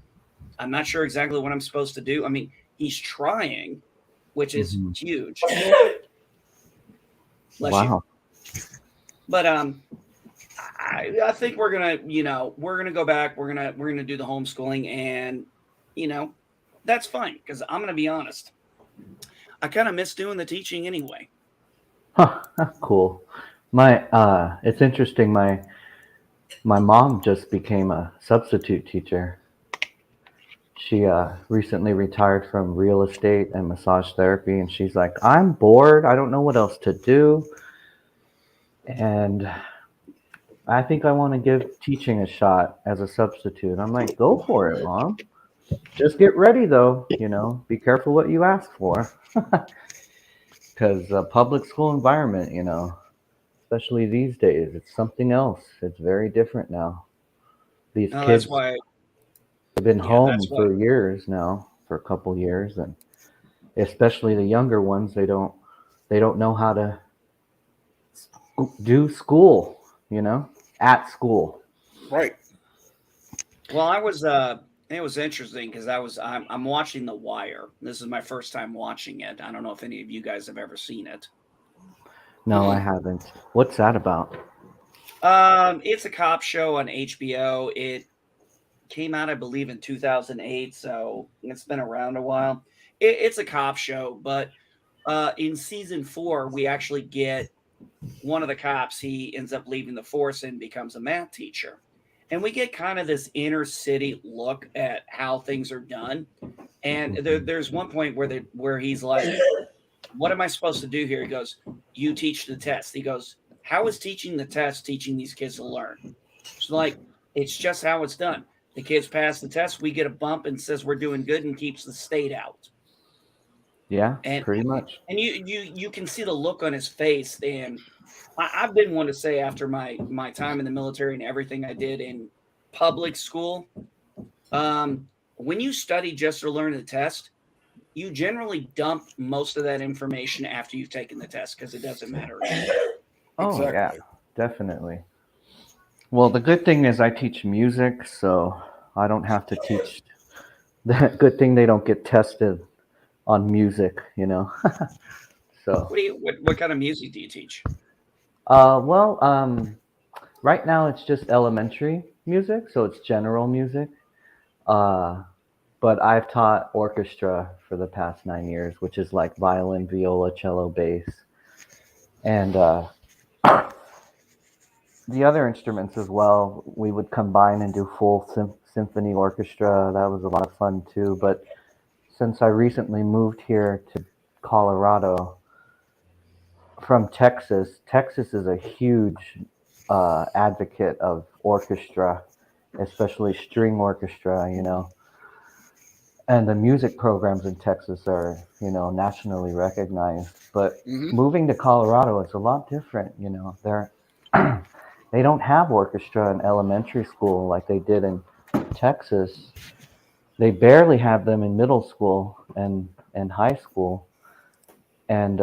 I'm not sure exactly what I'm supposed to do. I mean, he's trying, which is Mm-hmm. huge. Bless you. Wow. But I think we're gonna go back. We're gonna do the homeschooling, and that's fine because I'm gonna be honest. I kind of miss doing the teaching anyway. Huh, cool. It's interesting. My mom just became a substitute teacher. She recently retired from real estate and massage therapy, and she's like, I'm bored. I don't know what else to do. And I think I want to give teaching a shot as a substitute. I'm like, go for it, Mom. Just get ready, though. Be careful what you ask for. Because public school environment, especially these days, it's something else. It's very different now. These No, that's kids why. have been Yeah, that's home why. for years now, for a couple years, and especially the younger ones, they don't know how to do school, at school. Right. Well, it was interesting because I'm watching The Wire. This is my first time watching it. I don't know if any of you guys have ever seen it. No, I haven't. What's that about? It's a cop show on HBO. It came out, I believe, in 2008, so it's been around a while. It's a cop show, but in season 4, we actually get one of the cops. He ends up leaving the force and becomes a math teacher. And we get kind of this inner city look at how things are done. And there's one point where he's like, what am I supposed to do here? He goes, you teach the test. He goes, how is teaching the test teaching these kids to learn? It's like, it's just how it's done. The kids pass the test, we get a bump and says we're doing good and keeps the state out. Yeah, And pretty much. and you can see the look on his face. And I've been one to say, after my time in the military and everything I did in public school, when you study just to learn the test, you generally dump most of that information after you've taken the test because it doesn't matter anymore. Oh, yeah, Exactly. definitely. Well, the good thing is I teach music, so I don't have to teach. The good thing they don't get tested on music, So, What kind of music do you teach? well, right now it's just elementary music, so it's general music. Uh, but I've taught orchestra for the past 9 years, which is like violin, viola, cello, bass, and the other instruments as well. We would combine and do full symphony orchestra. That was a lot of fun too. But since I recently moved here to Colorado from Texas, Texas is a huge advocate of orchestra, especially string orchestra, and the music programs in Texas are, nationally recognized. But moving to Colorado is a lot different. They're they don't have orchestra in elementary school like they did in Texas, they barely have them in middle school and high school. And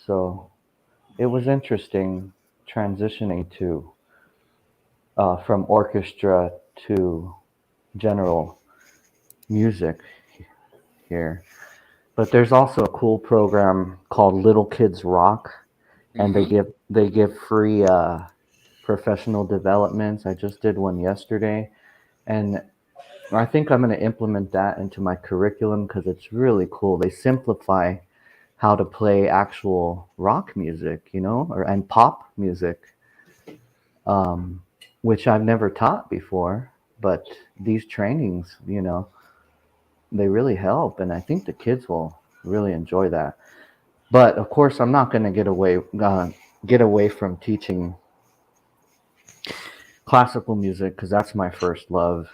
so it was interesting transitioning to from orchestra to general music here. But there's also a cool program called Little Kids Rock, and they give free professional developments. I just did one yesterday, and I think I'm going to implement that into my curriculum because it's really cool. They simplify how to play actual rock music, and pop music, which I've never taught before. But these trainings, they really help, and I think the kids will really enjoy that. But of course, I'm not going to get away from teaching classical music because that's my first love,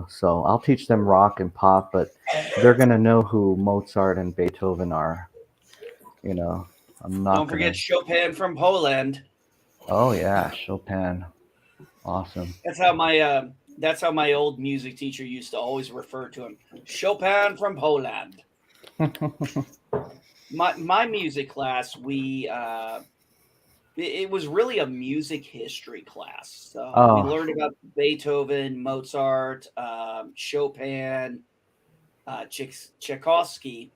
So I'll teach them rock and pop, but they're going to know who Mozart and Beethoven are, I'm not Don't forget Chopin from Poland. Oh yeah, Chopin, awesome. That's how my old music teacher used to always refer to him. Chopin from Poland. My music class, it was really a music history class. So we learned about Beethoven, Mozart, Chopin, Tchaikovsky,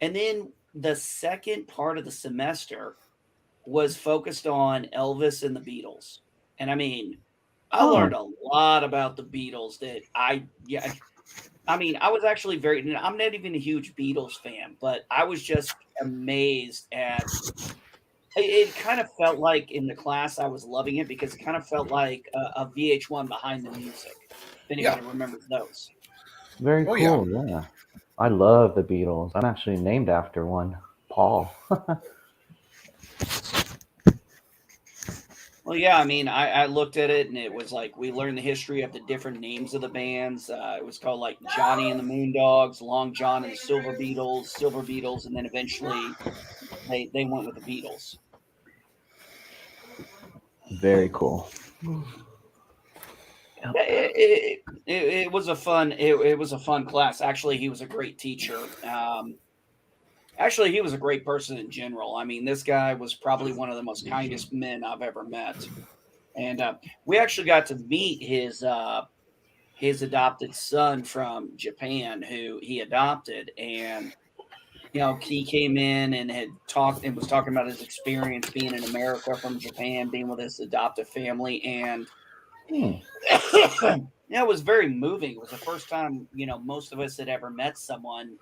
and then the second part of the semester was focused on Elvis and the Beatles. And I mean, I learned a lot about the Beatles I was actually I'm not even a huge Beatles fan, but I was just amazed at it. Kind of felt like in the class I was loving it because it kind of felt like a VH1 behind the music. If anybody remembers those. Very cool. Yeah. I love the Beatles. I'm actually named after one, Paul. Well, yeah, I mean, I looked at it and it was like we learned the history of the different names of the bands. It was called like Johnny and the Moondogs, Long John and the Silver Beatles, and then eventually they went with the Beatles. Very cool. It was a fun it was a fun class. Actually, he was a great teacher. Actually, he was a great person in general. I mean, this guy was probably one of the most kindest men I've ever met. And we actually got to meet his adopted son from Japan, who he adopted, and he came in and had talked and was talking about his experience being in America from Japan, being with his adoptive family, and it was very moving. It was the first time most of us had ever met someone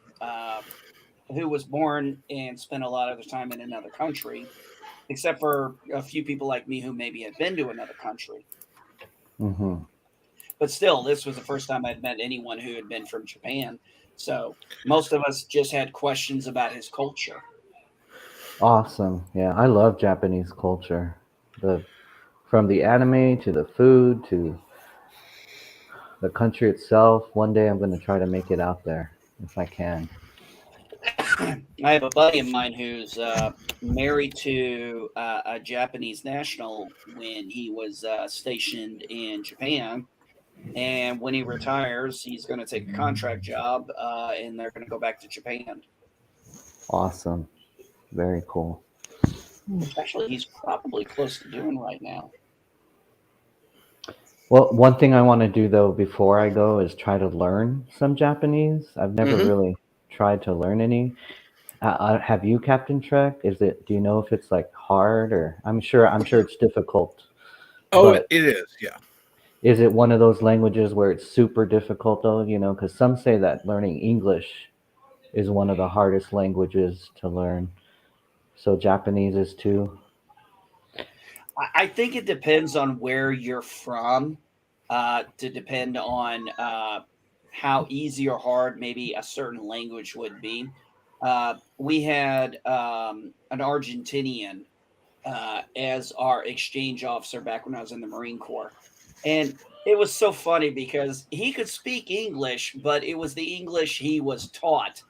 who was born and spent a lot of their time in another country, except for a few people like me who maybe had been to another country. Mm-hmm. But still, this was the first time I'd met anyone who had been from Japan. So most of us just had questions about his culture. Awesome. Yeah, I love Japanese culture. From the anime to the food to the country itself. One day I'm going to try to make it out there if I can. I have a buddy of mine who's married to a Japanese national when he was stationed in Japan. And when he retires, he's going to take a contract job and they're going to go back to Japan. Awesome. Very cool. Which actually he's probably close to doing right now. Well, one thing I want to do though before I go is try to learn some Japanese. I've never really tried to learn any. Have you, Captain Trek? Do you know if it's like hard or I'm sure it's difficult. Oh, it is. Yeah. Is it one of those languages where it's super difficult though? Because some say that learning English is one of the hardest languages to learn. So Japanese is too. I think it depends on where you're from, to depend on how easy or hard maybe a certain language would be. We had an Argentinian as our exchange officer back when I was in the Marine Corps. And it was so funny because he could speak English, but it was the English he was taught.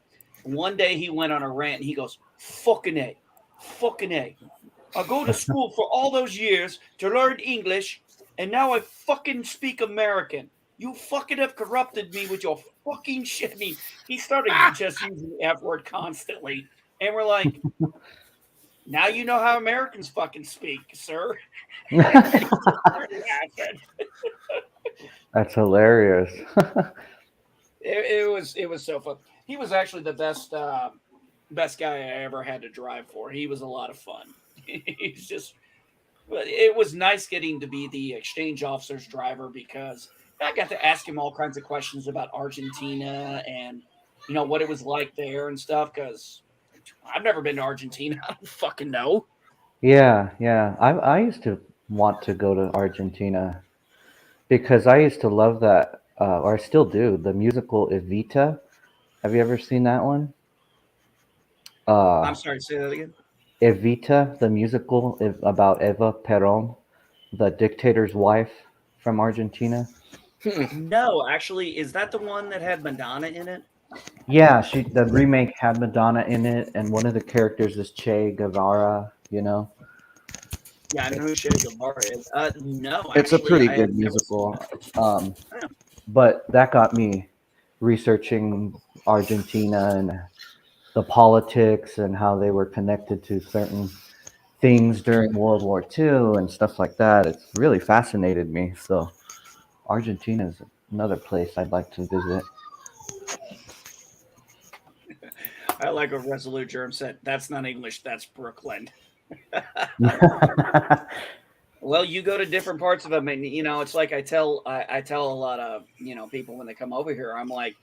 One day he went on a rant and he goes, fucking A. I go to school for all those years to learn English, and now I fucking speak American. You fucking have corrupted me with your fucking shit. I mean, he started just using the F word constantly. And we're like, now you know how Americans fucking speak, sir. And he just started laughing. That's hilarious. It was so fun. He was actually the best guy I ever had to drive for. He was a lot of fun. He's just, it was nice getting to be the exchange officer's driver because I got to ask him all kinds of questions about Argentina and what it was like there and stuff. Because I've never been to Argentina. I don't fucking know. Yeah, yeah. I used to want to go to Argentina because I used to love that, or I still do, the musical Evita. Have you ever seen that one? I'm sorry, say that again. Evita, the musical about Eva Perón, the dictator's wife from Argentina. No, actually, is that the one that had Madonna in it? Yeah, the remake had Madonna in it, and one of the characters is Che Guevara. Yeah, I know who Che Guevara is. No, It's a actually, pretty I have good never seen musical. But that got me researching Argentina and the politics and how they were connected to certain things during World War II and stuff like that. It's really fascinated me. So Argentina is another place I'd like to visit. I like what Resolute Germ said. That's not English. That's Brooklyn. Well, you go to different parts of them, and it's like I tell a lot of people when they come over here. I'm like,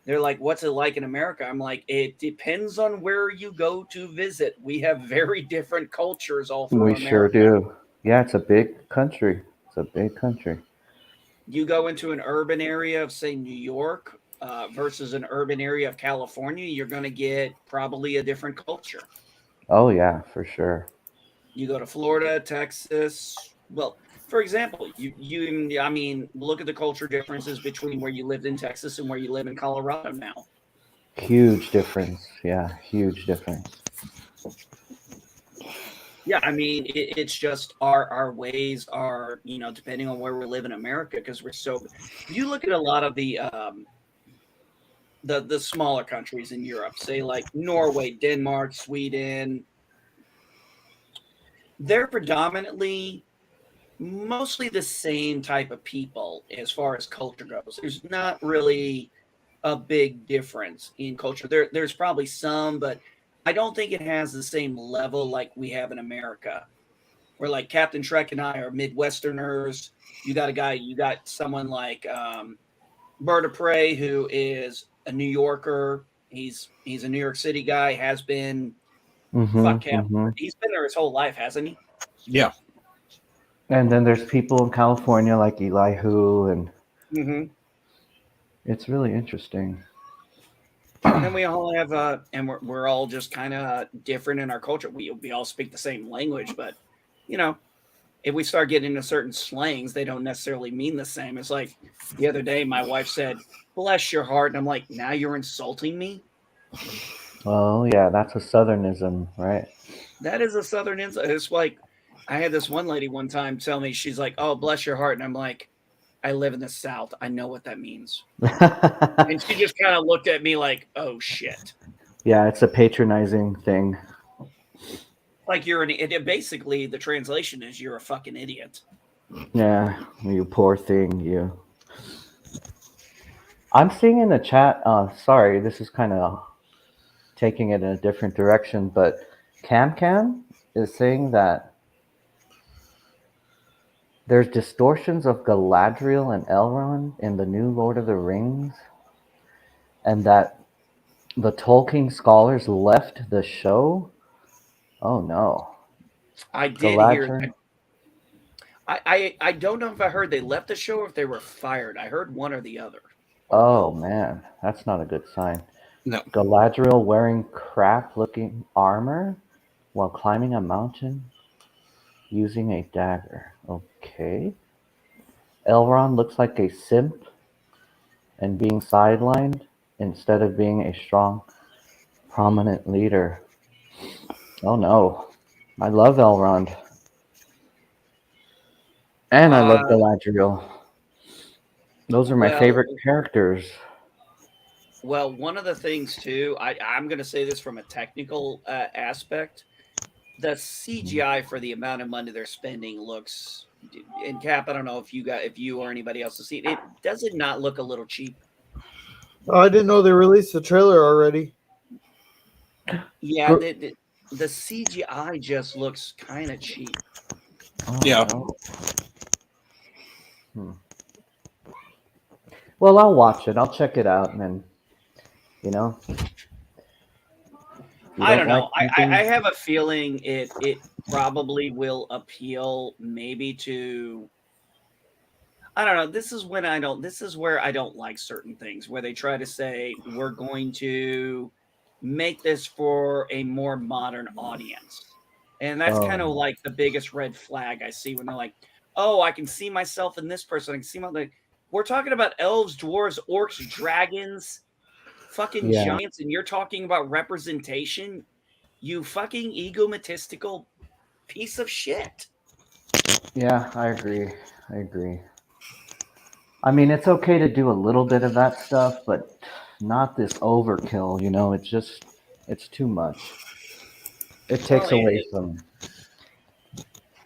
they're like, "What's it like in America?" I'm like, "It depends on where you go to visit. We have very different cultures all through We sure America. do. Yeah, it's a big country. It's a big country. You go into an urban area of, say, New York versus an urban area of California, you're going to get probably a different culture. Oh yeah, for sure. You go to Florida, Texas. Well, for example, I mean, look at the culture differences between where you lived in Texas and where you live in Colorado now. Huge difference. Yeah, huge difference. Yeah, I mean, it's just our ways are, depending on where we live in America, because we're so. If you look at a lot of the smaller countries in Europe, say like Norway, Denmark, Sweden, they're predominantly mostly the same type of people as far as culture goes. There's not really a big difference in culture. There's probably some, but I don't think it has the same level like we have in America. Where like Captain Trek and I are Midwesterners. You got someone like Bird of Prey who is a New Yorker. He's a New York City guy. Has been He's been there his whole life, hasn't he? Yeah. And then there's people in California like Elihu, and it's really interesting. And then we all have, and we're all just kind of different in our culture. We all speak the same language, but if we start getting into certain slangs, they don't necessarily mean the same. It's like the other day, my wife said, "Bless your heart," and I'm like, "Now you're insulting me." Oh yeah, that's a Southernism, right? That is a Southern insult. It's like I had this one lady one time tell me, she's like, "Oh, bless your heart," and I'm like, "I live in the South. I know what that means." And she just kind of looked at me like, "Oh shit." Yeah, it's a patronizing thing. Like you're an idiot. Basically, the translation is you're a fucking idiot. Yeah, you poor thing, you. I'm seeing in the chat. Sorry, this is kind of taking it in a different direction, but Cam is saying that there's distortions of Galadriel and Elrond in the new Lord of the Rings, and that the Tolkien scholars left the show. Oh no! I did hear that. I don't know if I heard they left the show or if they were fired. I heard one or the other. Oh man, that's not a good sign. No. Galadriel wearing crap-looking armor while climbing a mountain using a dagger. Okay. Elrond looks like a simp and being sidelined instead of being a strong, prominent leader. Oh no. I love Elrond. And I love Galadriel. Those are my favorite characters. Well, one of the things too, I'm going to say this from a technical aspect. The CGI for the amount of money they're spending looks. And Cap, I don't know if you or anybody else has seen it. Does it not look a little cheap? Oh, I didn't know they released the trailer already. Yeah, the CGI just looks kind of cheap. Yeah. Well, I'll watch it. I'll check it out, and then, you know. I don't know. I have a feeling it probably will appeal maybe to. I don't know. This is where I don't like certain things where they try to say we're going to make this for a more modern audience. And that's kind of like the biggest red flag I see when they're like, "Oh, I can see myself in this person. I can see my like." We're talking about elves, dwarves, orcs, dragons, fucking giants, and you're talking about representation. You fucking egotistical piece of shit. Yeah, I agree. I mean, it's okay to do a little bit of that stuff, but not this overkill. It's too much. It takes away from.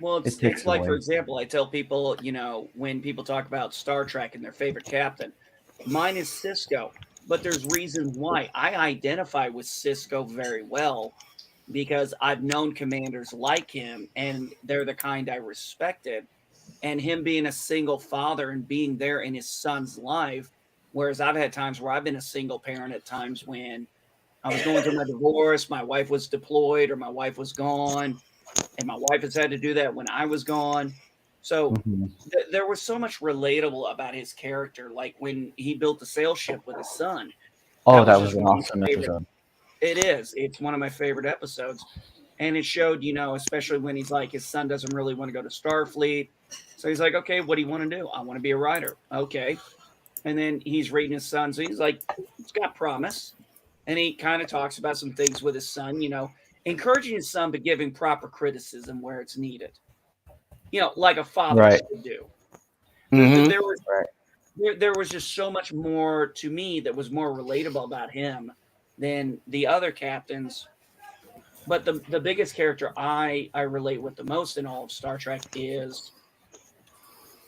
Well, it's like, for example, I tell people, when people talk about Star Trek and their favorite captain, mine is Cisco, but there's reasons why. I identify with Cisco very well because I've known commanders like him, and they're the kind I respected. And him being a single father and being there in his son's life, whereas I've had times where I've been a single parent at times when I was going through my divorce, my wife was deployed or my wife was gone, and my wife has had to do that when I was gone. So there was so much relatable about his character, like when he built the sail ship with his son. Oh, that was an awesome episode. It is. It's one of my favorite episodes. And it showed, especially when he's like, his son doesn't really want to go to Starfleet. So he's like, okay, what do you want to do? I want to be a writer. Okay. And then he's reading his son. So he's like, it's got promise. And he kind of talks about some things with his son, encouraging his son, but giving proper criticism where it's needed. Like a father should do. There was just so much more to me that was more relatable about him than the other captains. But the biggest character I relate with the most in all of Star Trek is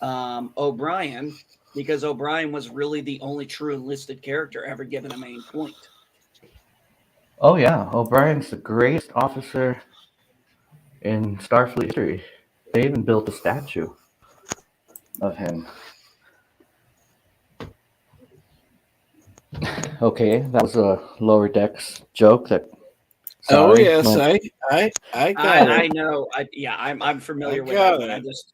O'Brien, because O'Brien was really the only true enlisted character ever given a main point. Oh yeah, O'Brien's the greatest officer in Starfleet history. They even built a statue of him. Okay, that was a Lower Decks joke. Oh yes, I got it. I know. I'm familiar with that one. I just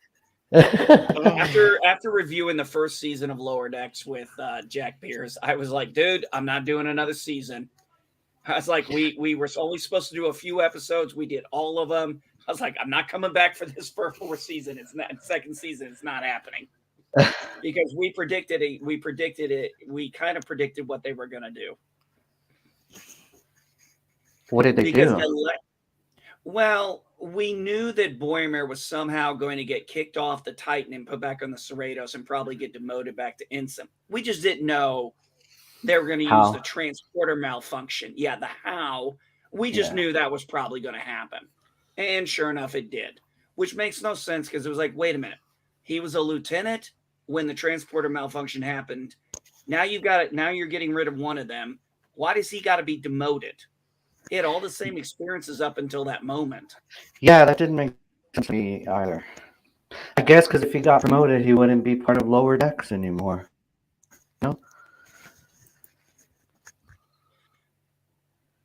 after reviewing the first season of Lower Decks with Jack Pierce, I was like, dude, I'm not doing another season. I was like, we were only supposed to do a few episodes. We did all of them. I was like, I'm not coming back for this for a fourth season. It's not second season. It's not happening because we predicted it. We kind of predicted what they were going to do. What did they do? Well, we knew that Boimler was somehow going to get kicked off the Titan and put back on the Cerritos and probably get demoted back to ensign. We just didn't know they were going to use the transporter malfunction. Yeah, the how. We just knew that was probably going to happen. And sure enough, it did, which makes no sense because it was like, wait a minute. He was a lieutenant when the transporter malfunction happened. Now you've got it. Now you're getting rid of one of them. Why does he got to be demoted? He had all the same experiences up until that moment. Yeah, that didn't make sense to me either. I guess because if he got promoted, he wouldn't be part of Lower Decks anymore. No?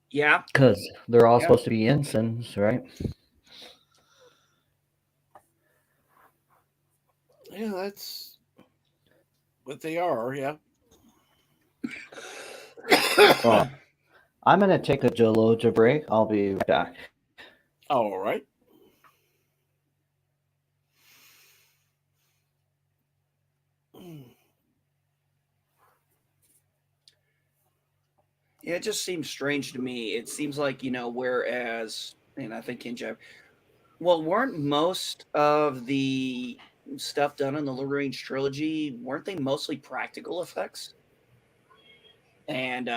Yeah. Because they're all supposed to be ensigns, right? Yeah, that's what they are, yeah. Well, I'm going to take a Joloja break. I'll be right back. All right. Yeah, it just seems strange to me. It seems like, whereas, and I think weren't most of the stuff done in the Lord of the Rings trilogy, weren't they mostly practical effects? And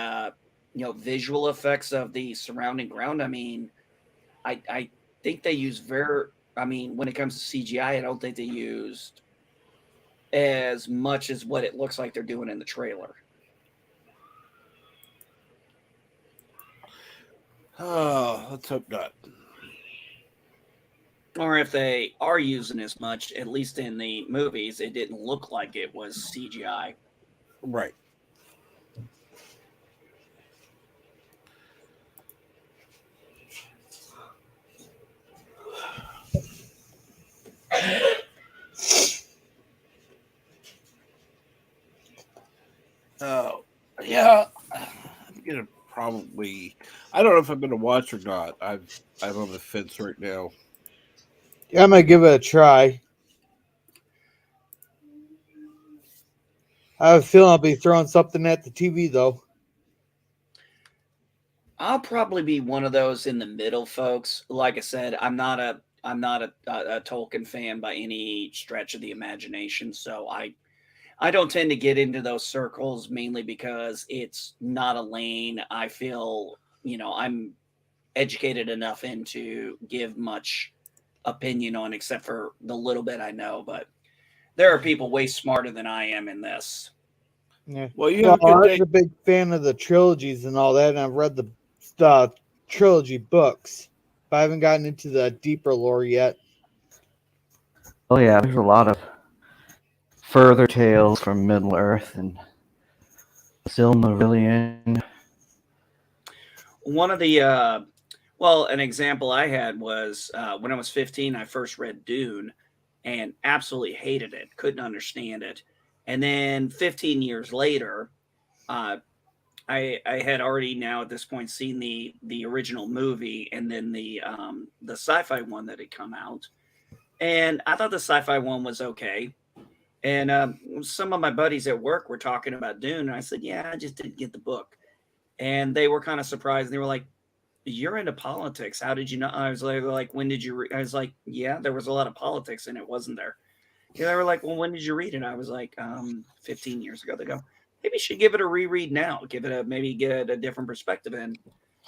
visual effects of the surrounding ground. I mean, I think they use when it comes to CGI, I don't think they used as much as what it looks like they're doing in the trailer. Oh, let's hope not. Or if they are using as much, at least in the movies, it didn't look like it was CGI. Right. Oh, yeah. I'm gonna probably. I don't know if I'm gonna watch or not. I'm on the fence right now. Yeah, I'm gonna give it a try. I have a feeling I'll be throwing something at the TV though. I'll probably be one of those in the middle, folks. Like I said, I'm not a Tolkien fan by any stretch of the imagination, so I don't tend to get into those circles mainly because it's not a lane I feel, I'm educated enough in to give much opinion on, except for the little bit I know. But there are people way smarter than I am in this. Yeah. Well, you have a good I'm day. a big fan of the trilogies and all that, and I've read the trilogy books, but I haven't gotten into the deeper lore yet. Oh yeah, there's a lot of further tales from Middle Earth and Silmarillion. One of the an example I had was when I was 15, I first read Dune and absolutely hated it, couldn't understand it. And then 15 years later, I had already now at this point seen the original movie and then the sci-fi one that had come out, and I thought the sci-fi one was okay. And some of my buddies at work were talking about Dune, and I said, "Yeah, I just didn't get the book." And they were kind of surprised. They were like, "You're into politics. How did you know?" I was like, "When did you?" I was like, "Yeah, there was a lot of politics in it, wasn't there?" Yeah, they were like, "Well, when did you read it?" I was like, 15 years ago. They go, "Maybe you should give it a reread now. Give it maybe get a different perspective." And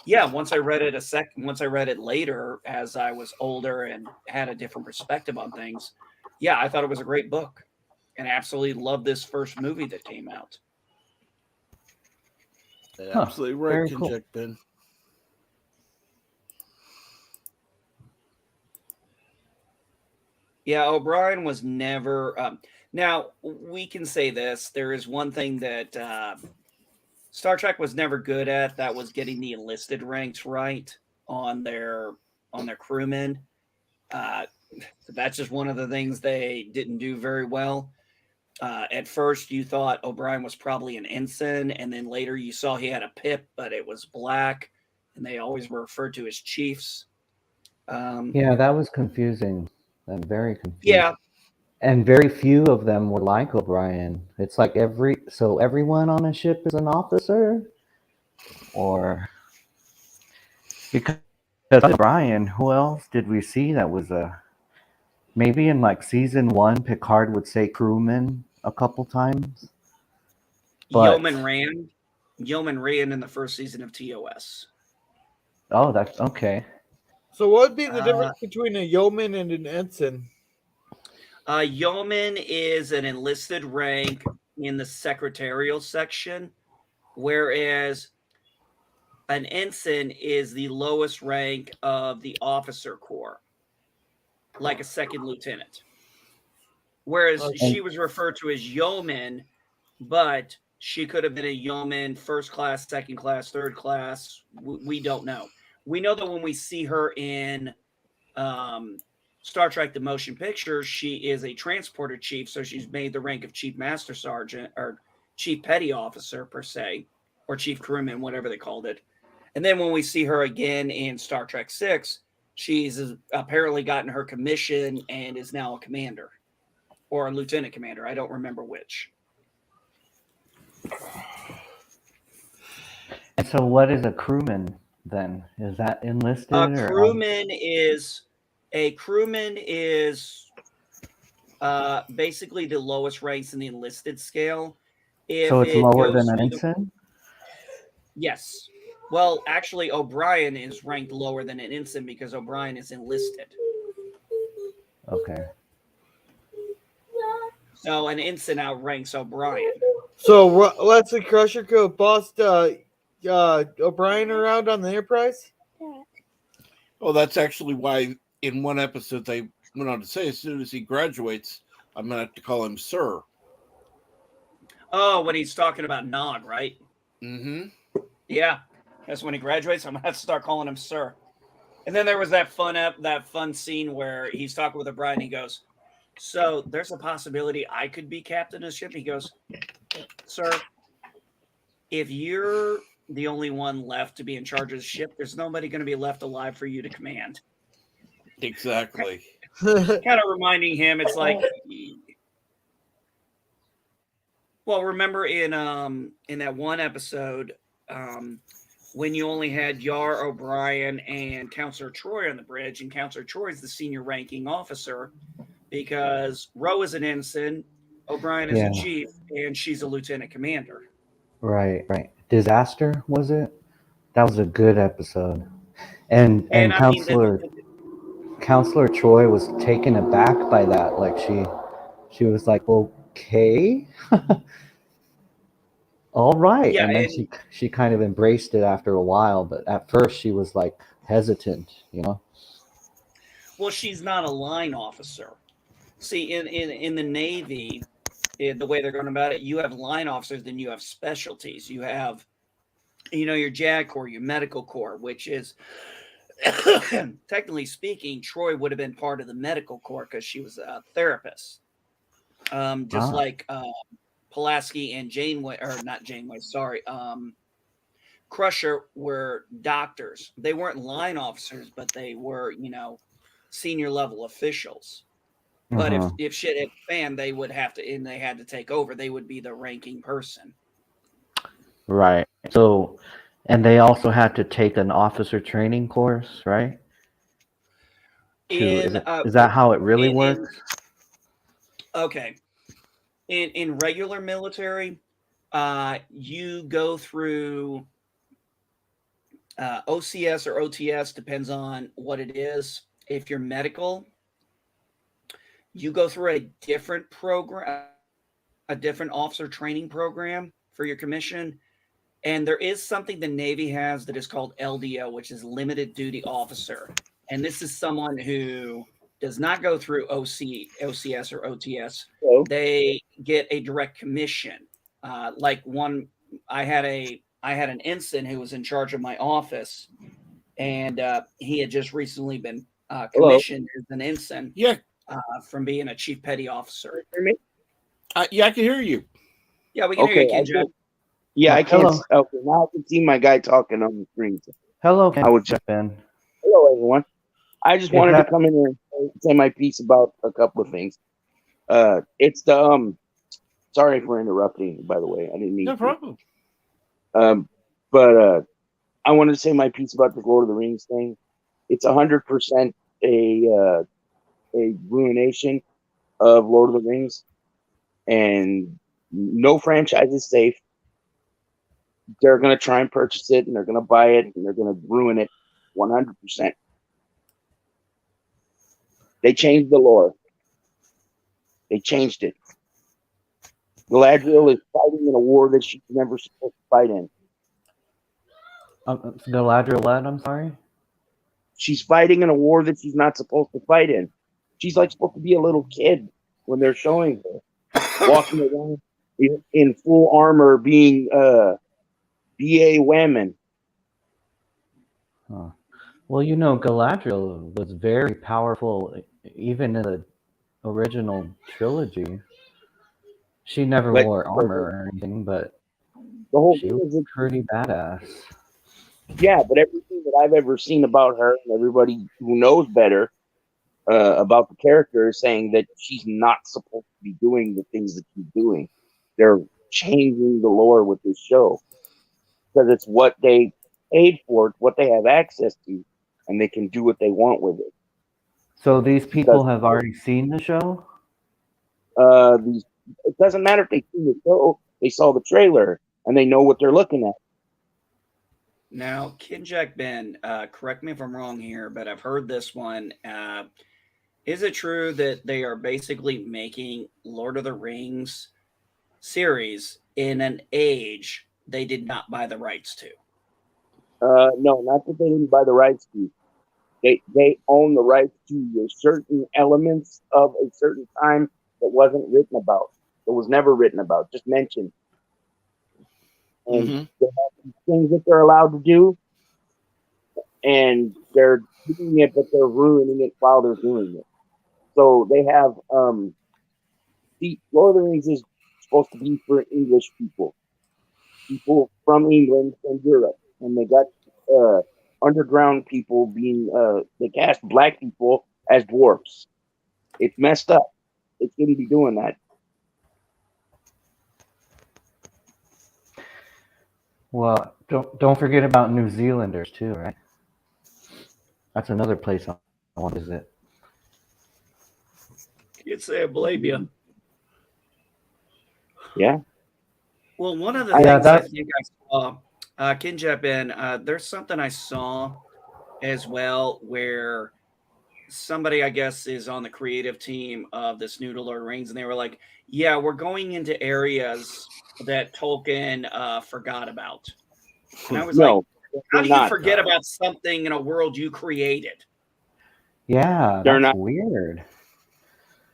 yeah, once I read it later as I was older and had a different perspective on things, yeah, I thought it was a great book and absolutely loved this first movie that came out. Absolutely right, very cool. Kinject Ben. Yeah, O'Brien was never. Now we can say this: there is one thing that Star Trek was never good at. That was getting the enlisted ranks right on their crewmen. That's just one of the things they didn't do very well. At first, you thought O'Brien was probably an ensign, and then later you saw he had a pip, but it was black, and they always were referred to as chiefs. Yeah, that was confusing. I'm very confused. Yeah. And very few of them were like O'Brien. It's like everyone on a ship is an officer, or because O'Brien, who else did we see that was maybe in like season 1, Picard would say crewman a couple times. But Yeoman Rand in the first season of TOS. Oh, that's okay. So, what would be the difference between a yeoman and an ensign? Yeoman is an enlisted rank in the secretarial section, whereas an ensign is the lowest rank of the officer corps, like a second lieutenant. Whereas she was referred to as yeoman, but she could have been a yeoman, first class, second class, third class. We don't know. We know that when we see her in Star Trek The Motion Picture, she is a transporter chief, so she's made the rank of chief master sergeant or chief petty officer per se, or chief crewman, whatever they called it. And then when we see her again in Star Trek 6, she's apparently gotten her commission and is now a commander or a lieutenant commander. I don't remember which. And so what is a crewman then? Is that enlisted? A crewman is basically the lowest ranks in the enlisted scale. So If it's it lower goes than an through the ensign? yes. Well, actually, O'Brien is ranked lower than an ensign because O'Brien is enlisted. Okay. So an ensign outranks O'Brien. So Leslie Crusher could bossed O'Brien around on the Enterprise? Oh, that's actually why in one episode they went on to say as soon as he graduates, I'm going to have to call him Sir. Oh, when he's talking about Nog, right? Mm-hmm. Yeah, that's when he graduates. I'm going to have to start calling him Sir. And then there was that fun scene where he's talking with O'Brien. He goes, "So there's a possibility I could be captain of the ship." He goes, "Sir, if you're the only one left to be in charge of the ship, there's nobody going to be left alive for you to command." Exactly. Kind of reminding him, it's like, well, remember in that one episode, when you only had Yar, O'Brien, and Counselor Troy on the bridge, and Counselor Troy is the senior ranking officer because Ro is an ensign, O'Brien is a chief, and she's a lieutenant commander. Right. Disaster, was it? That was a good episode. And I mean, Counselor Troy was taken aback by that. Like she was like, okay. All right. yeah, And then she kind of embraced it after a while, but at first she was like hesitant, you know? well, she's not a line officer. See, in the Navy, the way they're going about it, you have line officers, then you have specialties. You have, your JAG Corps, your medical corps, which is, technically speaking, Troy would have been part of the medical corps because she was a therapist. Just like Pulaski and Janeway, or not Janeway, sorry, Crusher were doctors. They weren't line officers, but they were, senior level officials. But if shit hit the fan, they would have to, and they had to take over. They would be the ranking person. Right. So, and they also had to take an officer training course, right? Is that how it really works? Okay. In regular military, you go through OCS or OTS, depends on what it is. If you're medical, you go through a different program, a different officer training program for your commission. And there is something the Navy has that is called LDO, which is Limited Duty Officer. And this is someone who does not go through OCS or OTS. They get a direct commission. I had an ensign who was in charge of my office, and he had just recently been commissioned as an ensign. Yeah. From being a chief petty officer. Yeah, I can hear you. Yeah, we can hear you, Ken. Yeah, I can't. Okay, now I can see my guy talking on the screen. Hello, I would Ben. Hello, everyone. I just wanted to come in here and say my piece about a couple of things. It's the Sorry for interrupting. By the way, I didn't mean. No problem. But I wanted to say my piece about the Lord of the Rings thing. It's 100% a ruination of Lord of the Rings, and no franchise is safe. They're going to try and purchase it, and they're going to buy it, and they're going to ruin it 100%. They changed the lore. They changed it. Galadriel is fighting in a war that she's never supposed to fight in. Galadriel what? I'm sorry? She's fighting in a war that she's not supposed to fight in. She's like supposed to be a little kid when they're showing her walking around in full armor, being B.A. Whammon. Huh. Well, Galadriel was very powerful even in the original trilogy. She never wore armor or anything, but the whole she was pretty badass. Yeah, but everything that I've ever seen about her, and everybody who knows better about the character, is saying that she's not supposed to be doing the things that she's doing. They're changing the lore with this show because it's what they paid for, it's what they have access to, and they can do what they want with it. So these people have already seen the show? These, it doesn't matter if they see the show, they saw the trailer and they know what they're looking at. Now, Kinjack Ben, correct me if I'm wrong here, but I've heard this one. Is it true that they are basically making Lord of the Rings series in an age they did not buy the rights to? No, not that they didn't buy the rights to. They own the rights to certain elements of a certain time that wasn't written about. It was never written about, just mentioned. And they have these things that they're allowed to do, and they're doing it, but they're ruining it while they're doing it. So they have the Lord of the Rings is supposed to be for English people from England and Europe, and they got underground people being they cast black people as dwarfs. It's messed up. It shouldn't be doing that. Well, don't forget about New Zealanders too, right? That's another place I want to visit. Can't say I blame you. Yeah. Well, one of the things I that's think I saw, Kinjap Ben, there's something I saw as well where somebody, I guess, is on the creative team of this new Lord of the Rings, and they were like, yeah, we're going into areas that Tolkien forgot about. And I was like, how do you forget about something in a world you created? Yeah, They're that's not weird.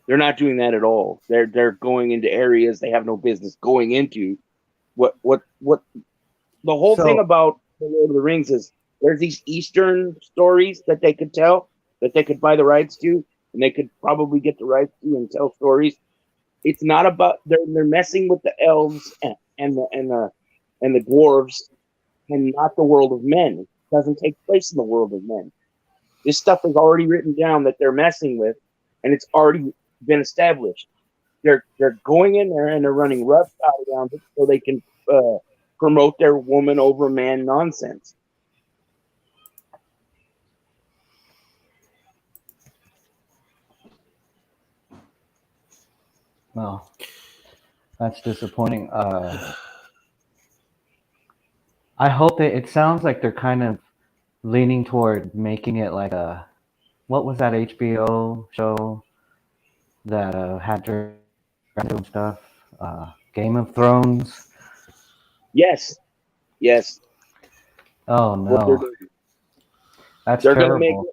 They're not doing that at all. They're going into areas they have no business going into. What the whole thing about the Lord of the Rings is there's these Eastern stories that they could tell, that they could buy the rights to, and they could probably get the rights to and tell stories. It's not about they're messing with the elves and the dwarves and not the world of men. It doesn't take place in the world of men. This stuff is already written down that they're messing with, and it's already been established. They're going in there and they're running rough around it so they can promote their woman over man nonsense. Well, that's disappointing. I hope that it sounds like they're kind of leaning toward making it like a, what was that HBO show that had dragons stuff? Game of Thrones. Yes. Oh no, that's they're terrible. gonna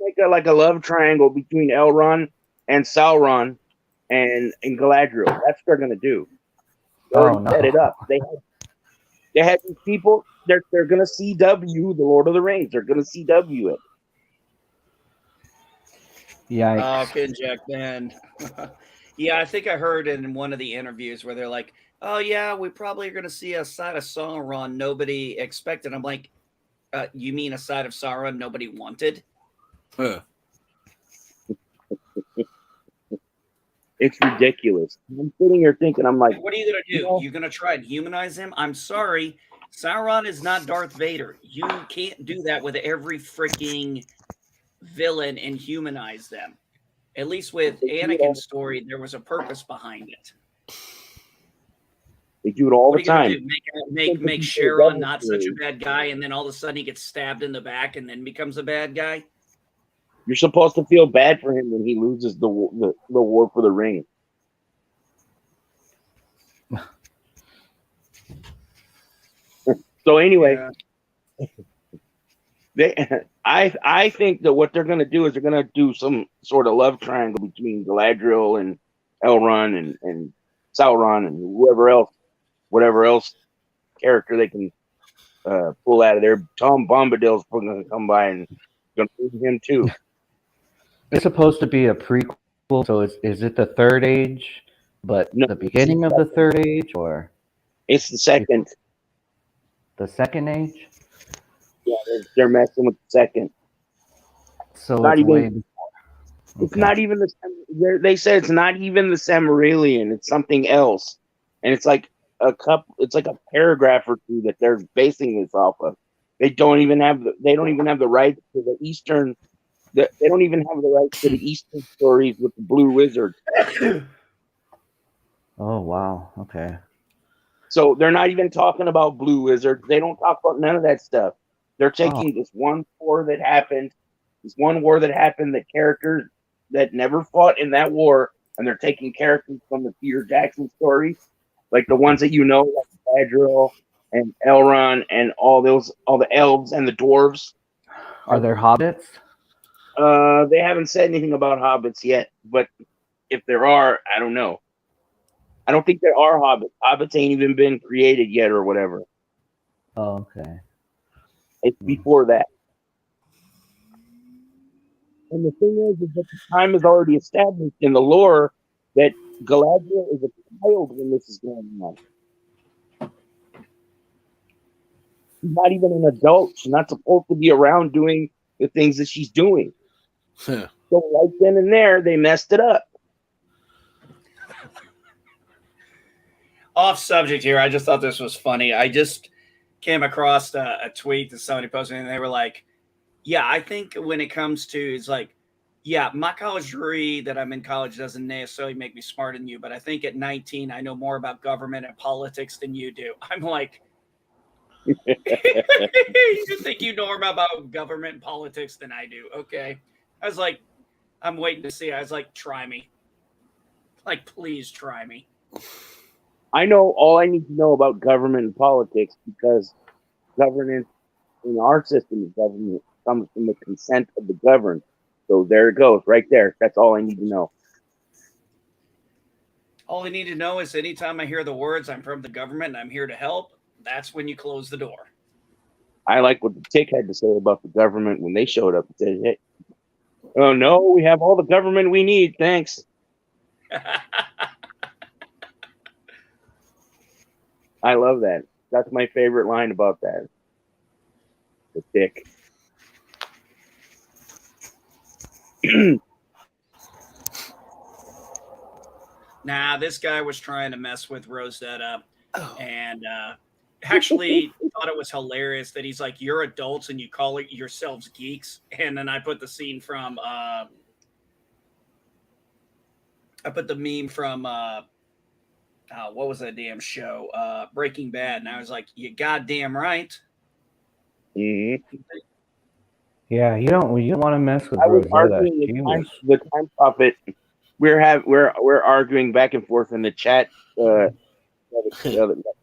make it like a love triangle between Elrond and Sauron and Galadriel. That's what they're gonna do. They already set it up. They had these people. They're gonna CW the Lord of the Rings. They're gonna CW it. Yikes. Oh, Kinjack Ben. Yeah, I think I heard in one of the interviews where they're like, oh, yeah, we probably are going to see a side of Sauron nobody expected. I'm like, you mean a side of Sauron nobody wanted? It's ridiculous. I'm sitting here thinking, I'm like, what are you going to do? You're going to try and humanize him? I'm sorry. Sauron is not Darth Vader. You can't do that with every freaking villain and humanize them. At least with Anakin's story, there was a purpose behind it. They do it all the time. Make Sharon not such a bad guy, and then all of a sudden he gets stabbed in the back and then becomes a bad guy? You're supposed to feel bad for him when he loses the war for the ring. So anyway, I think that what they're going to do is they're going to do some sort of love triangle between Galadriel and Elrond and Sauron and whatever else character they can pull out of there. Tom Bombadil's going to come by and going to use him too. It's supposed to be a prequel, so is it the Third Age, but the beginning of the Third Age, or it's the second? The Second Age? Yeah, they're messing with the second. So not it's even. way before. It's not even the. They said it's not even the Silmarillion. It's something else, and it's like It's like a paragraph or two that they're basing this off of. They don't even have the rights to the Eastern. They don't even have the rights to the Eastern stories with the Blue Wizard. Oh wow. Okay. So they're not even talking about Blue Wizard. They don't talk about none of that stuff. They're taking this one war that happened, that characters that never fought in that war, and they're taking characters from the Peter Jackson story, like the ones that you know, like Galadriel and Elrond and all the elves and the dwarves. Are there hobbits? They haven't said anything about hobbits yet, but if there are, I don't know. I don't think there are hobbits. Hobbits ain't even been created yet or whatever. Oh, okay. It's before that. And the thing is that the time is already established in the lore that Galadriel is a child when this is going on. She's not even an adult. She's not supposed to be around doing the things that she's doing. So right then and there, they messed it up. Off subject here, I just thought this was funny. I just came across a tweet that somebody posted, and they were like, yeah, I think when it comes to, it's like, yeah, my college degree that I'm in college doesn't necessarily make me smarter than you, but I think at 19, I know more about government and politics than you do. I'm like, you think you know more about government and politics than I do. Okay. I was like, I'm waiting to see. I was like, try me. Like, please try me. I know all I need to know about government and politics because governance in our system of government comes from the consent of the governed. So there it goes, right there. That's all I need to know. All I need to know is anytime I hear the words, I'm from the government and I'm here to help, that's when you close the door. I like what the tick had to say about the government when they showed up and said, hey, oh no, we have all the government we need. Thanks. I love that. That's my favorite line about that. The tick. Nah, this guy was trying to mess with Rosetta and actually thought it was hilarious that he's like, you're adults and you call it yourselves geeks. And then I put the scene from I put the meme from what was that damn show? Breaking Bad. And I was like, you goddamn right. Mm-hmm. Yeah, you don't want to mess with I was Rosetta. arguing the time prophet. We're arguing back and forth in the chat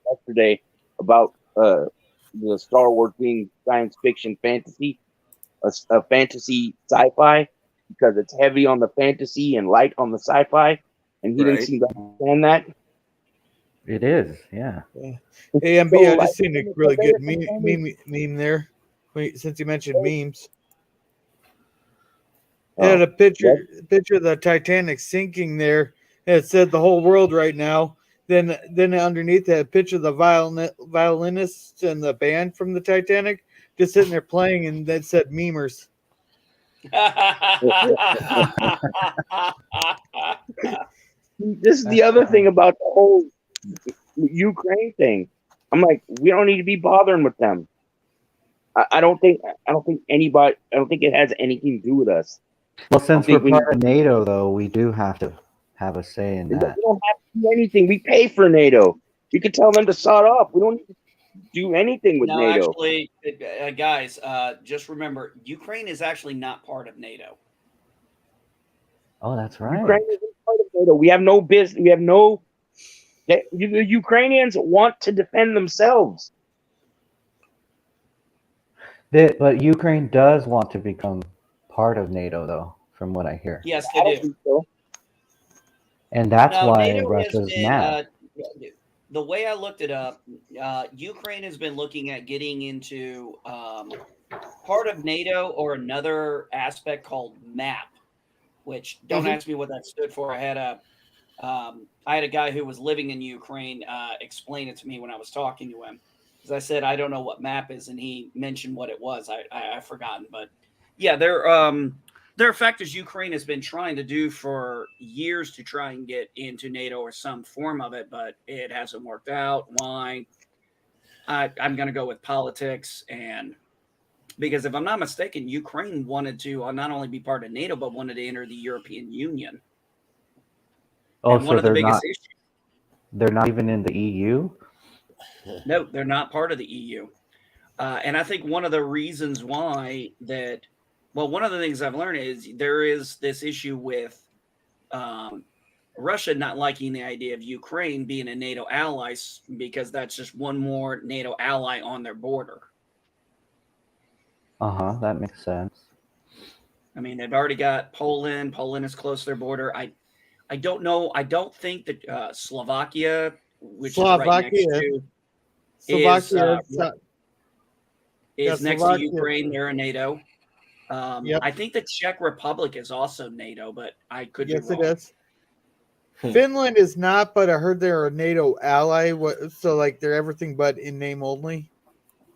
yesterday about the Star Wars being science fiction fantasy, a fantasy sci-fi, because it's heavy on the fantasy and light on the sci-fi, and he didn't seem to understand that. It is, yeah. AMB, I just seen a really good meme there. Wait, since you mentioned memes. It had a picture of the Titanic sinking there. It said the whole world right now. Then underneath that picture of the violinists and the band from the Titanic just sitting there playing, and that said memers. This is the other thing about the whole Ukraine thing. I'm like, we don't need to be bothering with them. I don't think it has anything to do with us. Well, since we're part of NATO, though, we do have to have a say in that. We don't have to do anything. We pay for NATO. You can tell them to sod off. We don't need to do anything with NATO. Actually, guys, just remember, Ukraine is actually not part of NATO. Oh, that's right. Ukraine isn't part of NATO. We have no business. We have no. The Ukrainians want to defend themselves. But Ukraine does want to become part of NATO, though, from what I hear. Yes, they do. So. And that's why NATO Russia's mad. The way I looked it up, Ukraine has been looking at getting into part of NATO or another aspect called MAP, which don't ask me what that stood for. I had a guy who was living in Ukraine explain it to me when I was talking to him. Because I said, I don't know what MAP is, and he mentioned what it was. I've forgotten. But yeah, there are factors Ukraine has been trying to do for years to try and get into NATO or some form of it, but it hasn't worked out. Why? I'm going to go with politics. And because if I'm not mistaken, Ukraine wanted to not only be part of NATO, but wanted to enter the European Union. Oh, and one of the biggest issues. They're not even in the EU? No, they're not part of the EU. And I think one of the reasons why one of the things I've learned is there is this issue with Russia not liking the idea of Ukraine being a NATO ally because that's just one more NATO ally on their border. That makes sense. I mean, they've already got Poland. Poland is close to their border. I don't know. I don't think that Slovakia, which is right next to, is next to Ukraine. They're a NATO. I think the Czech Republic is also NATO, but I could be wrong. Yes, it is. Finland is not, but I heard they're a NATO ally. So, like, they're everything but in name only,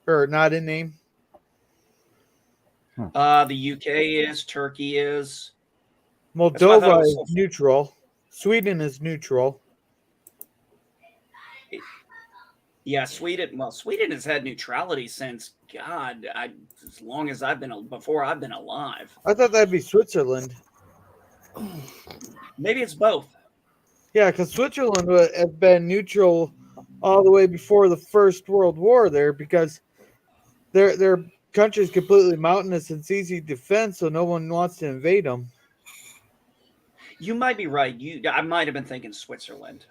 or not in name. The UK is. Turkey is. Moldova is neutral. Sweden is neutral. Yeah, Sweden. Well, Sweden has had neutrality since as long as before I've been alive. I thought that'd be Switzerland. Maybe it's both. Yeah, because Switzerland would have been neutral all the way before the First World War there, because their country is completely mountainous and it's easy to defend, so no one wants to invade them. You might be right. I might have been thinking Switzerland.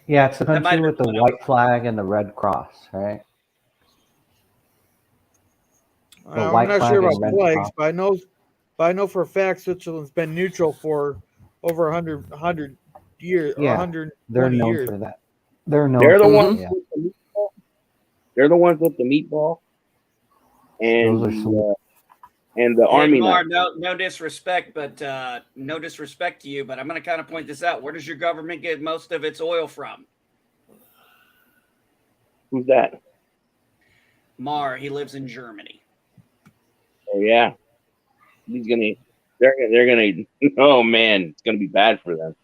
Yeah, it's the country with the white flag and the red cross, right? I'm not sure about flags, but I know for a fact Switzerland's been neutral for over 100 years, Yeah, 120 they're known years. for that. They're known. They're the for ones. that, With the meatball. They're the ones with the meatball, and the army. Mar, no disrespect, but no disrespect to you, but I'm going to kind of point this out. Where does your government get most of its oil from? Who's that? Mar. He lives in Germany. Oh yeah, they're gonna. Oh man, it's gonna be bad for them.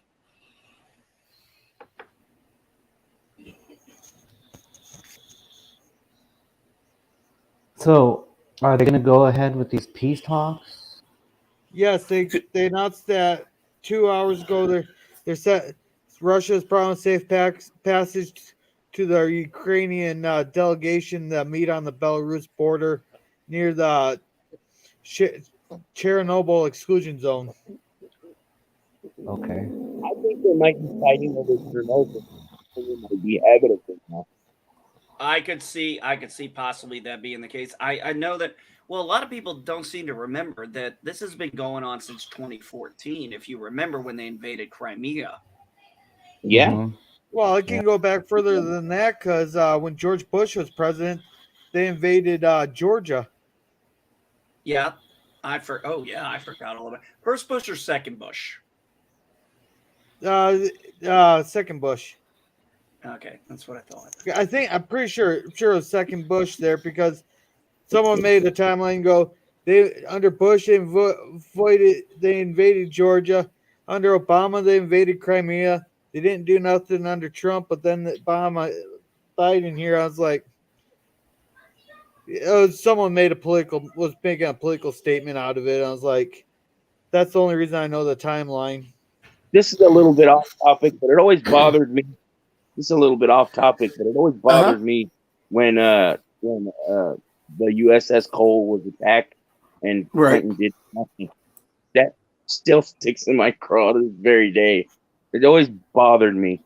So, are they going to go ahead with these peace talks? Yes, they announced that 2 hours ago. They're set. Russia's promised safe passage to the Ukrainian delegation that meet on the Belarus border near the Chernobyl exclusion zone. Okay. I think they might be fighting over Chernobyl. It might be evidence now. I could see possibly that being the case. I know that. Well, a lot of people don't seem to remember that this has been going on since 2014. If you remember when they invaded Crimea. Yeah. Mm-hmm. Well, it can go back further than that because when George Bush was president, they invaded Georgia. Yeah, I forgot a little bit. First Bush or second Bush? Second Bush. Okay, that's what I thought. I'm pretty sure it was second Bush there because someone made the timeline go. Under Bush they invaded Georgia. Under Obama they invaded Crimea. They didn't do nothing under Trump, but then Biden here, I was like, someone was making a political statement out of it. I was like, that's the only reason I know the timeline. This is a little bit off topic, but it always bothered me. This is a little bit off topic, but it always bothered me when the USS Cole was attacked and Clinton did nothing. That still sticks in my craw to this very day. It always bothered me.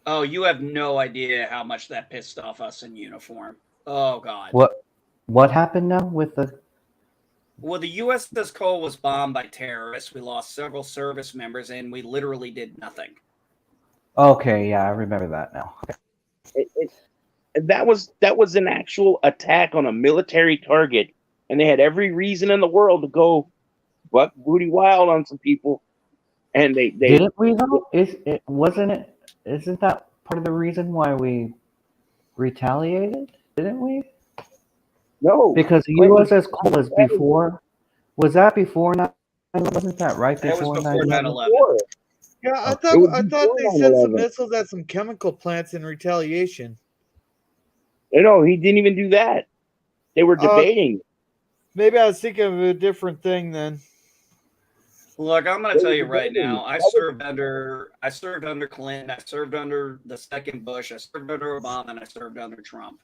Oh, you have no idea how much that pissed off us in uniform. Oh God. What happened now with the? Well, the USS Cole was bombed by terrorists. We lost several service members, and we literally did nothing. Okay, yeah, I remember that now. That was an actual attack on a military target, and they had every reason in the world to go buck booty wild on some people. And they didn't we though? Isn't that part of the reason why we retaliated? Didn't we? No, because the USS Cole was before. Was that before 9/11? Wasn't that right before 9/11? Yeah, I thought they sent some missiles at some chemical plants in retaliation. No, he didn't even do that. They were debating. Maybe I was thinking of a different thing then. Look, I'm going to tell you right now. I served under Clinton. I served under the second Bush. I served under Obama, and I served under Trump.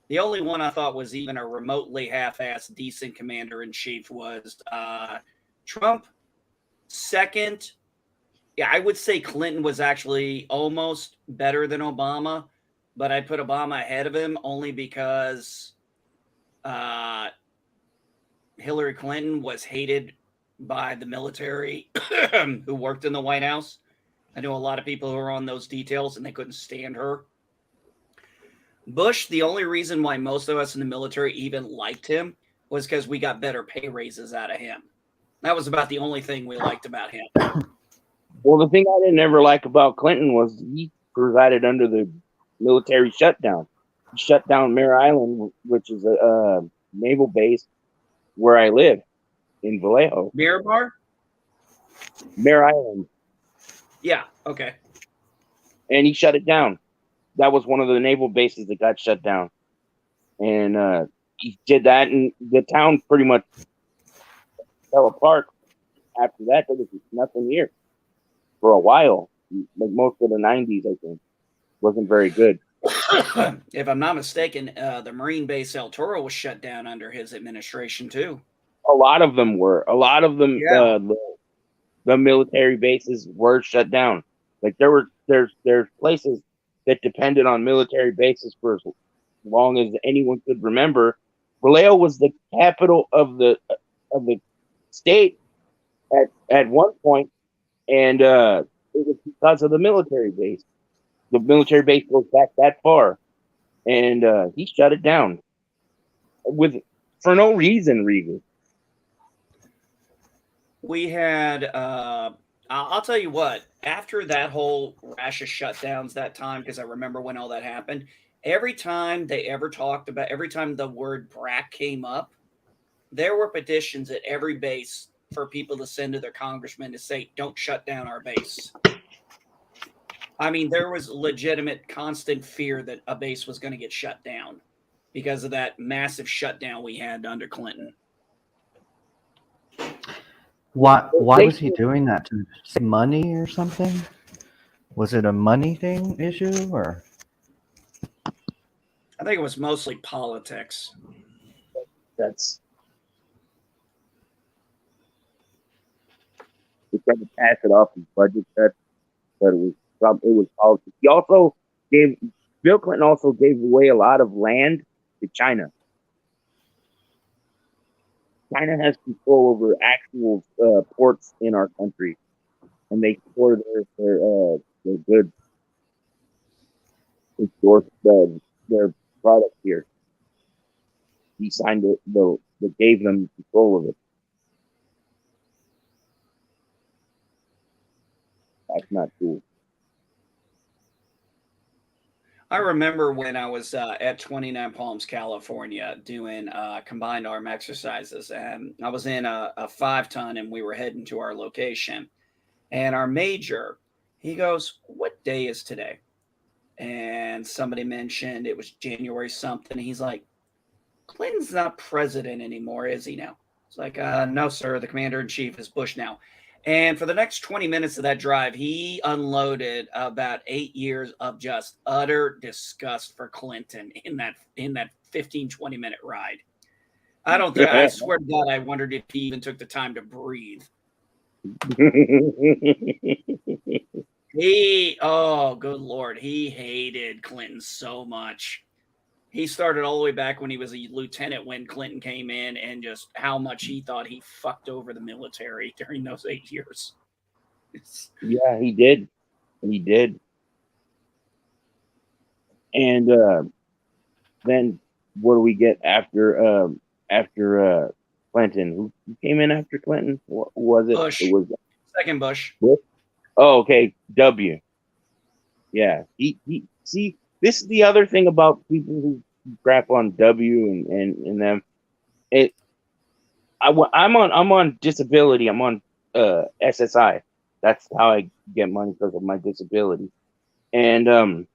The only one I thought was even a remotely half-assed decent commander in chief was Trump. Second, yeah, I would say Clinton was actually almost better than Obama, but I'd put Obama ahead of him only because Hillary Clinton was hated by the military who worked in the White House. I know a lot of people who are on those details, and they couldn't stand her. Bush, the only reason why most of us in the military even liked him was because we got better pay raises out of him. That was about the only thing we liked about him. Well, the thing I didn't ever like about Clinton was he presided under the military shutdown. He shut down Mare Island, which is a naval base where I live in Vallejo. Miramar? Mare Island. Yeah, okay. And he shut it down. That was one of the naval bases that got shut down. And he did that, and the town pretty much fell apart. After that, there was nothing here for a while. Like most of the 90s, I think. Wasn't very good. If I'm not mistaken, the Marine base El Toro was shut down under his administration, too. A lot of them were. A lot of them, Yeah. The military bases were shut down. Like there's places that depended on military bases for as long as anyone could remember. Vallejo was the capital of the state at one point, and it was because of the military base. The military base goes back that far, and he shut it down for no reason, really. We had, I'll tell you what, after that whole rash of shutdowns that time, because I remember when all that happened, every time they ever talked about, every time the word BRAC came up, there were petitions at every base for people to send to their congressmen to say, don't shut down our base. I mean, there was legitimate constant fear that a base was going to get shut down because of that massive shutdown we had under Clinton. Why was he doing that? To save money or something? Was it a money thing issue or? I think it was mostly politics. That's he tried to pass it off as budget cuts, but it was politics. Bill Clinton also gave away a lot of land to China. China has control over actual ports in our country, and they store their goods. They store their products here. He signed it, though, that gave them control of it. That's not cool. I remember when I was at 29 Palms, California, doing combined arm exercises, and I was in a 5-ton, and we were heading to our location. And our major, he goes, "What day is today?" And somebody mentioned it was January something. He's like, "Clinton's not president anymore, is he now?" It's like, "No, sir. The commander-in-chief is Bush now." And for the next 20 minutes of that drive, he unloaded about 8 years of just utter disgust for Clinton in that 15, 20-minute ride. I swear to God, I wondered if he even took the time to breathe. Good Lord, he hated Clinton so much. He started all the way back when he was a lieutenant when Clinton came in, and just how much he thought he fucked over the military during those 8 years. Yeah, he did. He did. And then what do we get after Clinton? Who came in after Clinton? What was it? Bush. It was Second Bush. Bush? Oh, okay. W. Yeah. He see, this is the other thing about people who crap on W and them. I'm on disability. I'm on SSI. That's how I get money, because of my disability. And the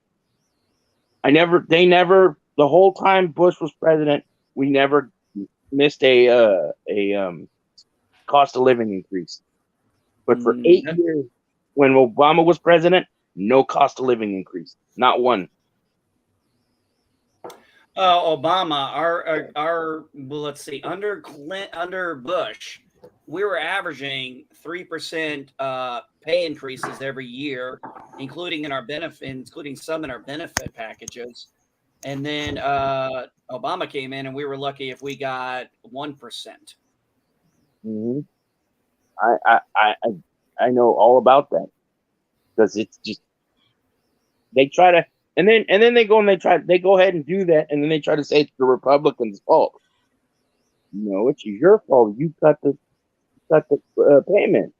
whole time Bush was president, we never missed a cost of living increase. But for 8 years, when Obama was president, no cost of living increase, not one. Obama, well, let's see, under Bush, we were averaging 3% pay increases every year, including some in our benefit packages. And then Obama came in, and we were lucky if we got 1%. Mm-hmm. I know all about that, because it's just they try to, and then they go ahead and do that, and then they try to say it's the Republicans' fault. No, it's your fault. You cut the payment.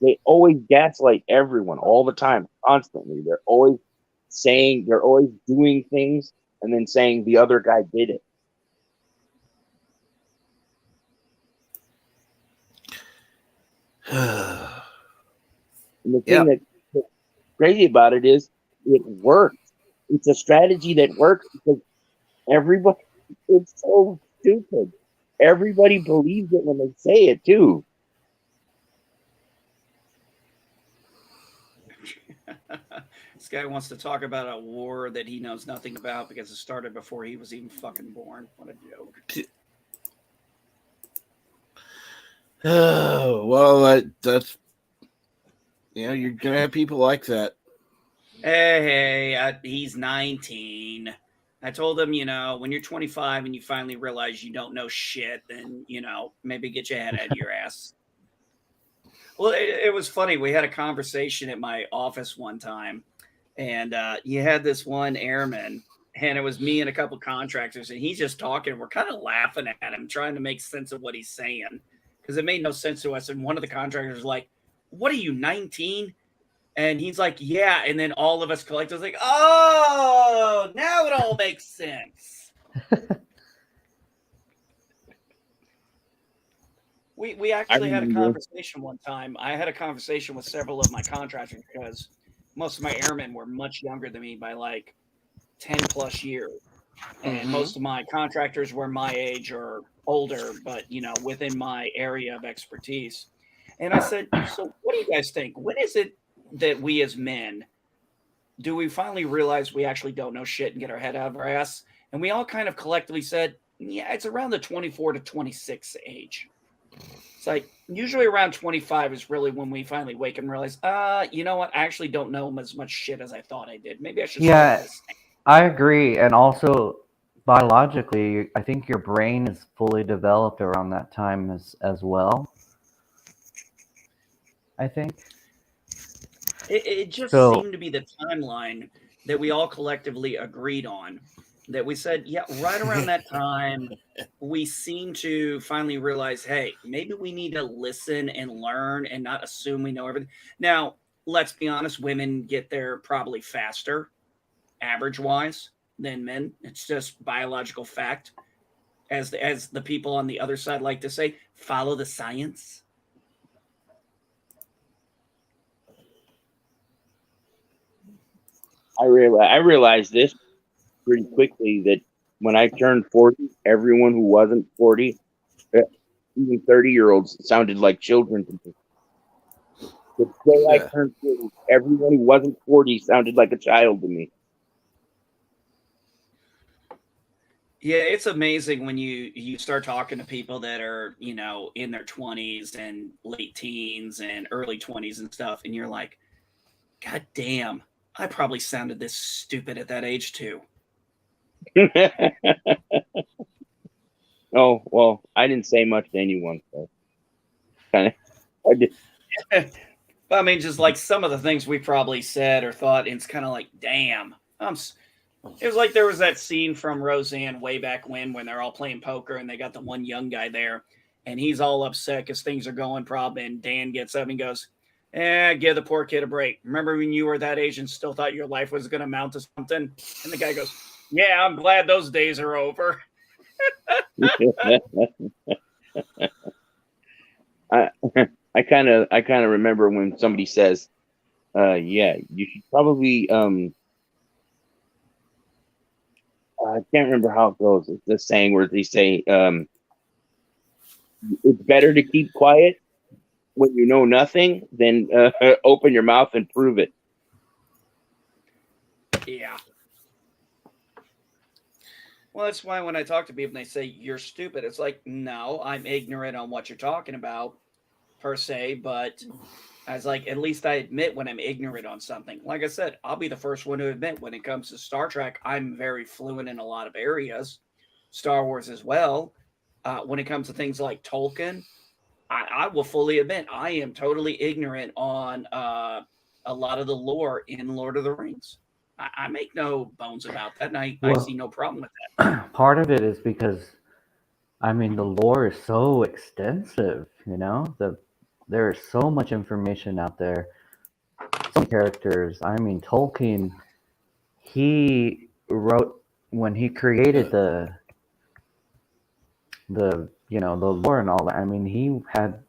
They always gaslight everyone all the time, constantly. They're always doing things and then saying the other guy did it. And the thing that's crazy about it is it works. It's a strategy that works because everybody, it's so stupid. Everybody believes it when they say it too. This guy wants to talk about a war that he knows nothing about because it started before he was even fucking born. What a joke. Oh, well, that's, you're going to have people like that. Hey, he's 19. I told him, when you're 25 and you finally realize you don't know shit, then, maybe get your head out of your ass. Well, it was funny. We had a conversation at my office one time, and you had this one airman, and it was me and a couple contractors, and he's just talking. We're kind of laughing at him, trying to make sense of what he's saying, because it made no sense to us. And one of the contractors was like, "What are you, 19?" And he's like, "Yeah." And then all of us collectively like, "Oh, now it all makes sense." We actually had a conversation one time. I had a conversation with several of my contractors because most of my airmen were much younger than me by like 10 plus years. And most of my contractors were my age or older, but within my area of expertise. And I said, "So what do you guys think? When is it that we as men do we finally realize we actually don't know shit and get our head out of our ass?" And we all kind of collectively said, "Yeah, it's around the 24 to 26 age." It's like usually around 25 is really when we finally wake and realize, you know what? I actually don't know as much shit as I thought I did. Maybe I should start listening. I agree. And also biologically, I think your brain is fully developed around that time as well. I think. It just seemed to be the timeline that we all collectively agreed on. That we said, yeah, right around that time, we seem to finally realize, hey, maybe we need to listen and learn and not assume we know everything. Now, let's be honest, women get there probably faster, average-wise, than men. It's just biological fact. As the people on the other side like to say, follow the science. I realized this pretty quickly, that when I turned 40, everyone who wasn't 40, even 30-year-olds, sounded like children to me. The day I turned 40, everyone who wasn't 40 sounded like a child to me. Yeah, it's amazing when you start talking to people that are, in their 20s and late teens and early 20s and stuff, and you're like, God damn, I probably sounded this stupid at that age too. Oh, well, I didn't say much to anyone, so I did. I mean, just like some of the things we probably said or thought, and it's kind of like, damn. It was like there was that scene from Roseanne way back when they're all playing poker and they got the one young guy there, and he's all upset because things are going probably, and Dan gets up and goes, give the poor kid a break. Remember when you were that age and still thought your life was going to amount to something? And the guy goes, yeah, I'm glad those days are over. I kind of remember when somebody says, yeah, you should probably I can't remember how it goes. It's the saying where they say, it's better to keep quiet when you know nothing than open your mouth and prove it. Yeah. Well, that's why when I talk to people and they say you're stupid, it's like, no, I'm ignorant on what you're talking about, per se, but as like at least I admit when I'm ignorant on something. Like I said, I'll be the first one to admit when it comes to Star Trek, I'm very fluent in a lot of areas. Star Wars as well. When it comes to things like Tolkien, I will fully admit I am totally ignorant on a lot of the lore in Lord of the Rings. I make no bones about that, and I Well, see no problem with that. part of it is because, I mean, the lore is so extensive, you know? There is so much information out there. Some characters, I mean, Tolkien, he wrote, when he created the the lore and all that, I mean, he had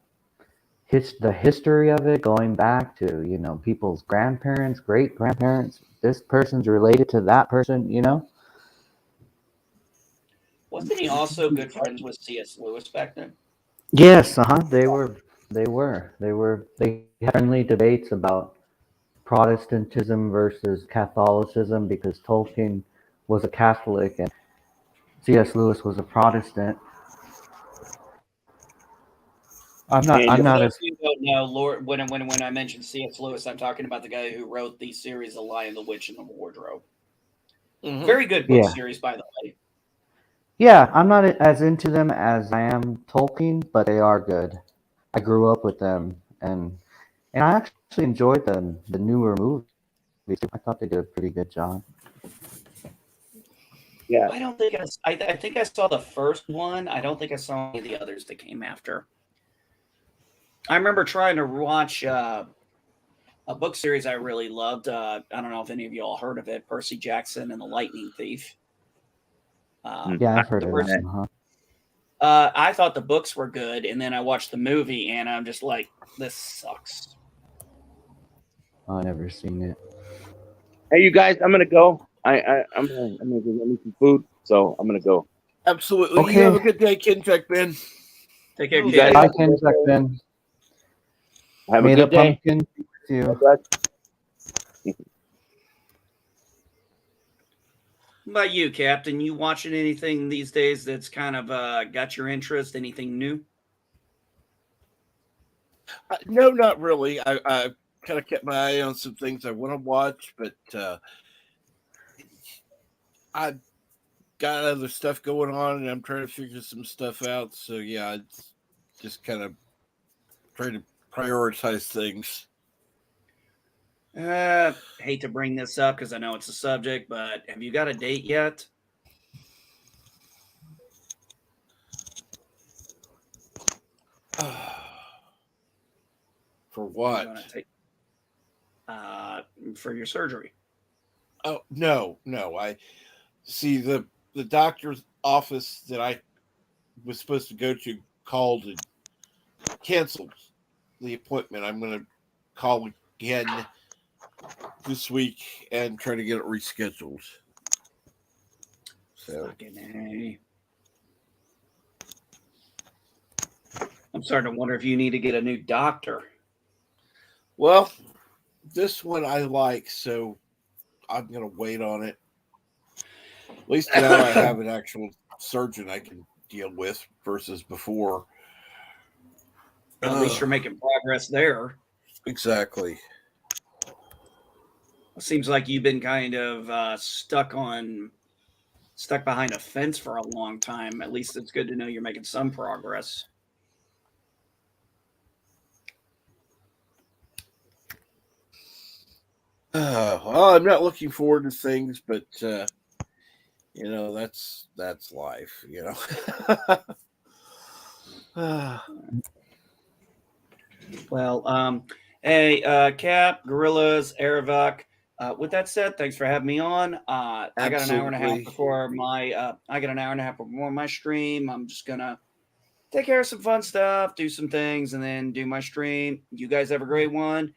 the history of it going back to, people's grandparents, great grandparents. This person's related to that person, Wasn't he also good friends with C.S. Lewis back then? Yes, they had friendly debates about Protestantism versus Catholicism because Tolkien was a Catholic and C.S. Lewis was a Protestant. I'm not. For I'm not those as. of you who don't know, Lord, when I mentioned C.S. Lewis, I'm talking about the guy who wrote the series The Lion, the Witch, and the Wardrobe. Very good book Yeah. series, by the way. Yeah, I'm not as into them as I am Tolkien, but they are good. I grew up with them, and I actually enjoyed the newer movies. I thought they did a pretty good job. Yeah. I don't think I think I saw the first one. I don't think I saw any of the others that came after. I remember trying to watch a book series I really loved. I don't know if any of you all heard of it, Percy Jackson and the Lightning Thief. Yeah, I've heard of that. I thought the books were good, and then I watched the movie, and I'm just like, this sucks. I've never seen it. Hey, you guys, I'm gonna go. I'm gonna go get me some food, so I'm gonna go. Absolutely. Okay. You have a good day, Kincheck Ben. Take care, You kid. guys Bye, Kenjack Ben. have May a the good day. pumpkin be with you. What about you, Captain? You watching anything these days that's kind of got your interest? Anything new? No, not really. I kind of kept my eye on some things I want to watch, but I got other stuff going on, and I'm trying to figure some stuff out. So yeah, it's just kind of trying to prioritize things. Hate to bring this up because I know it's a subject, but have you got a date yet? For what? For your surgery. Oh no. I see the doctor's office that I was supposed to go to called and canceled the appointment. I'm going to call again this week and try to get it rescheduled. So. Fucking A. I'm starting to wonder if you need to get a new doctor. Well, this one I like, so I'm going to wait on it. At least now I have an actual surgeon I can deal with versus before. At least you're making progress there. Exactly. It seems like you've been kind of stuck behind a fence for a long time. At least it's good to know you're making some progress. Well, I'm not looking forward to things, but that's life. Well, hey, Cap, Gorillas, Aravok. With that said, thanks for having me on. I got an hour and a half before my stream. I'm just gonna take care of some fun stuff, do some things, and then do my stream. You guys have a great one.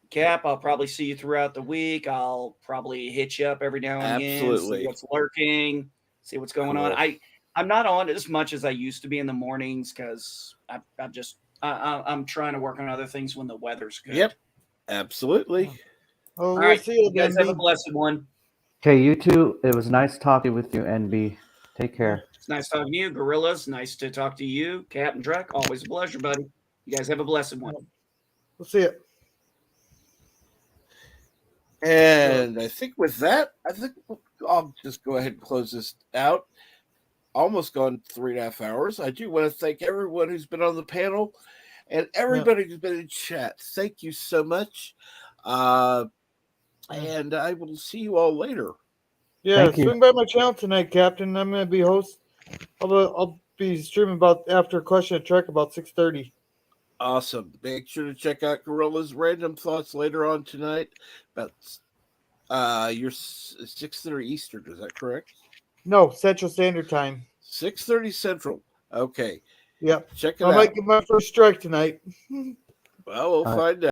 Cap, I'll probably see you throughout the week. I'll probably hit you up every now and again, see what's lurking, see what's going on. I'm not on as much as I used to be in the mornings because I'm trying to work on other things when the weather's good. Yep, absolutely. Oh, All we'll right, see you you guys then. have a blessed one. Okay, you two. It was nice talking with you, NB. Take care. It's nice talking to you, Gorillas. Nice to talk to you, Captain Trek. Always a pleasure, buddy. You guys have a blessed one. We'll see you. And I think with that, I'll just go ahead and close this out. Almost gone 3.5 hours. I do want to thank everyone who's been on the panel and everybody who's been in chat. Thank you so much. And I will see you all later. Yeah, swing by my channel tonight, Captain. I'm going to be host. I'll be streaming about after Question of Trek about 6:30. Awesome. Make sure to check out Gorilla's Random Thoughts later on tonight. About your 6:30 Eastern. Is that correct? No, Central Standard Time. 6:30 Central. Okay. Yep. Check it I out. might get my first strike tonight. Well, we'll find out.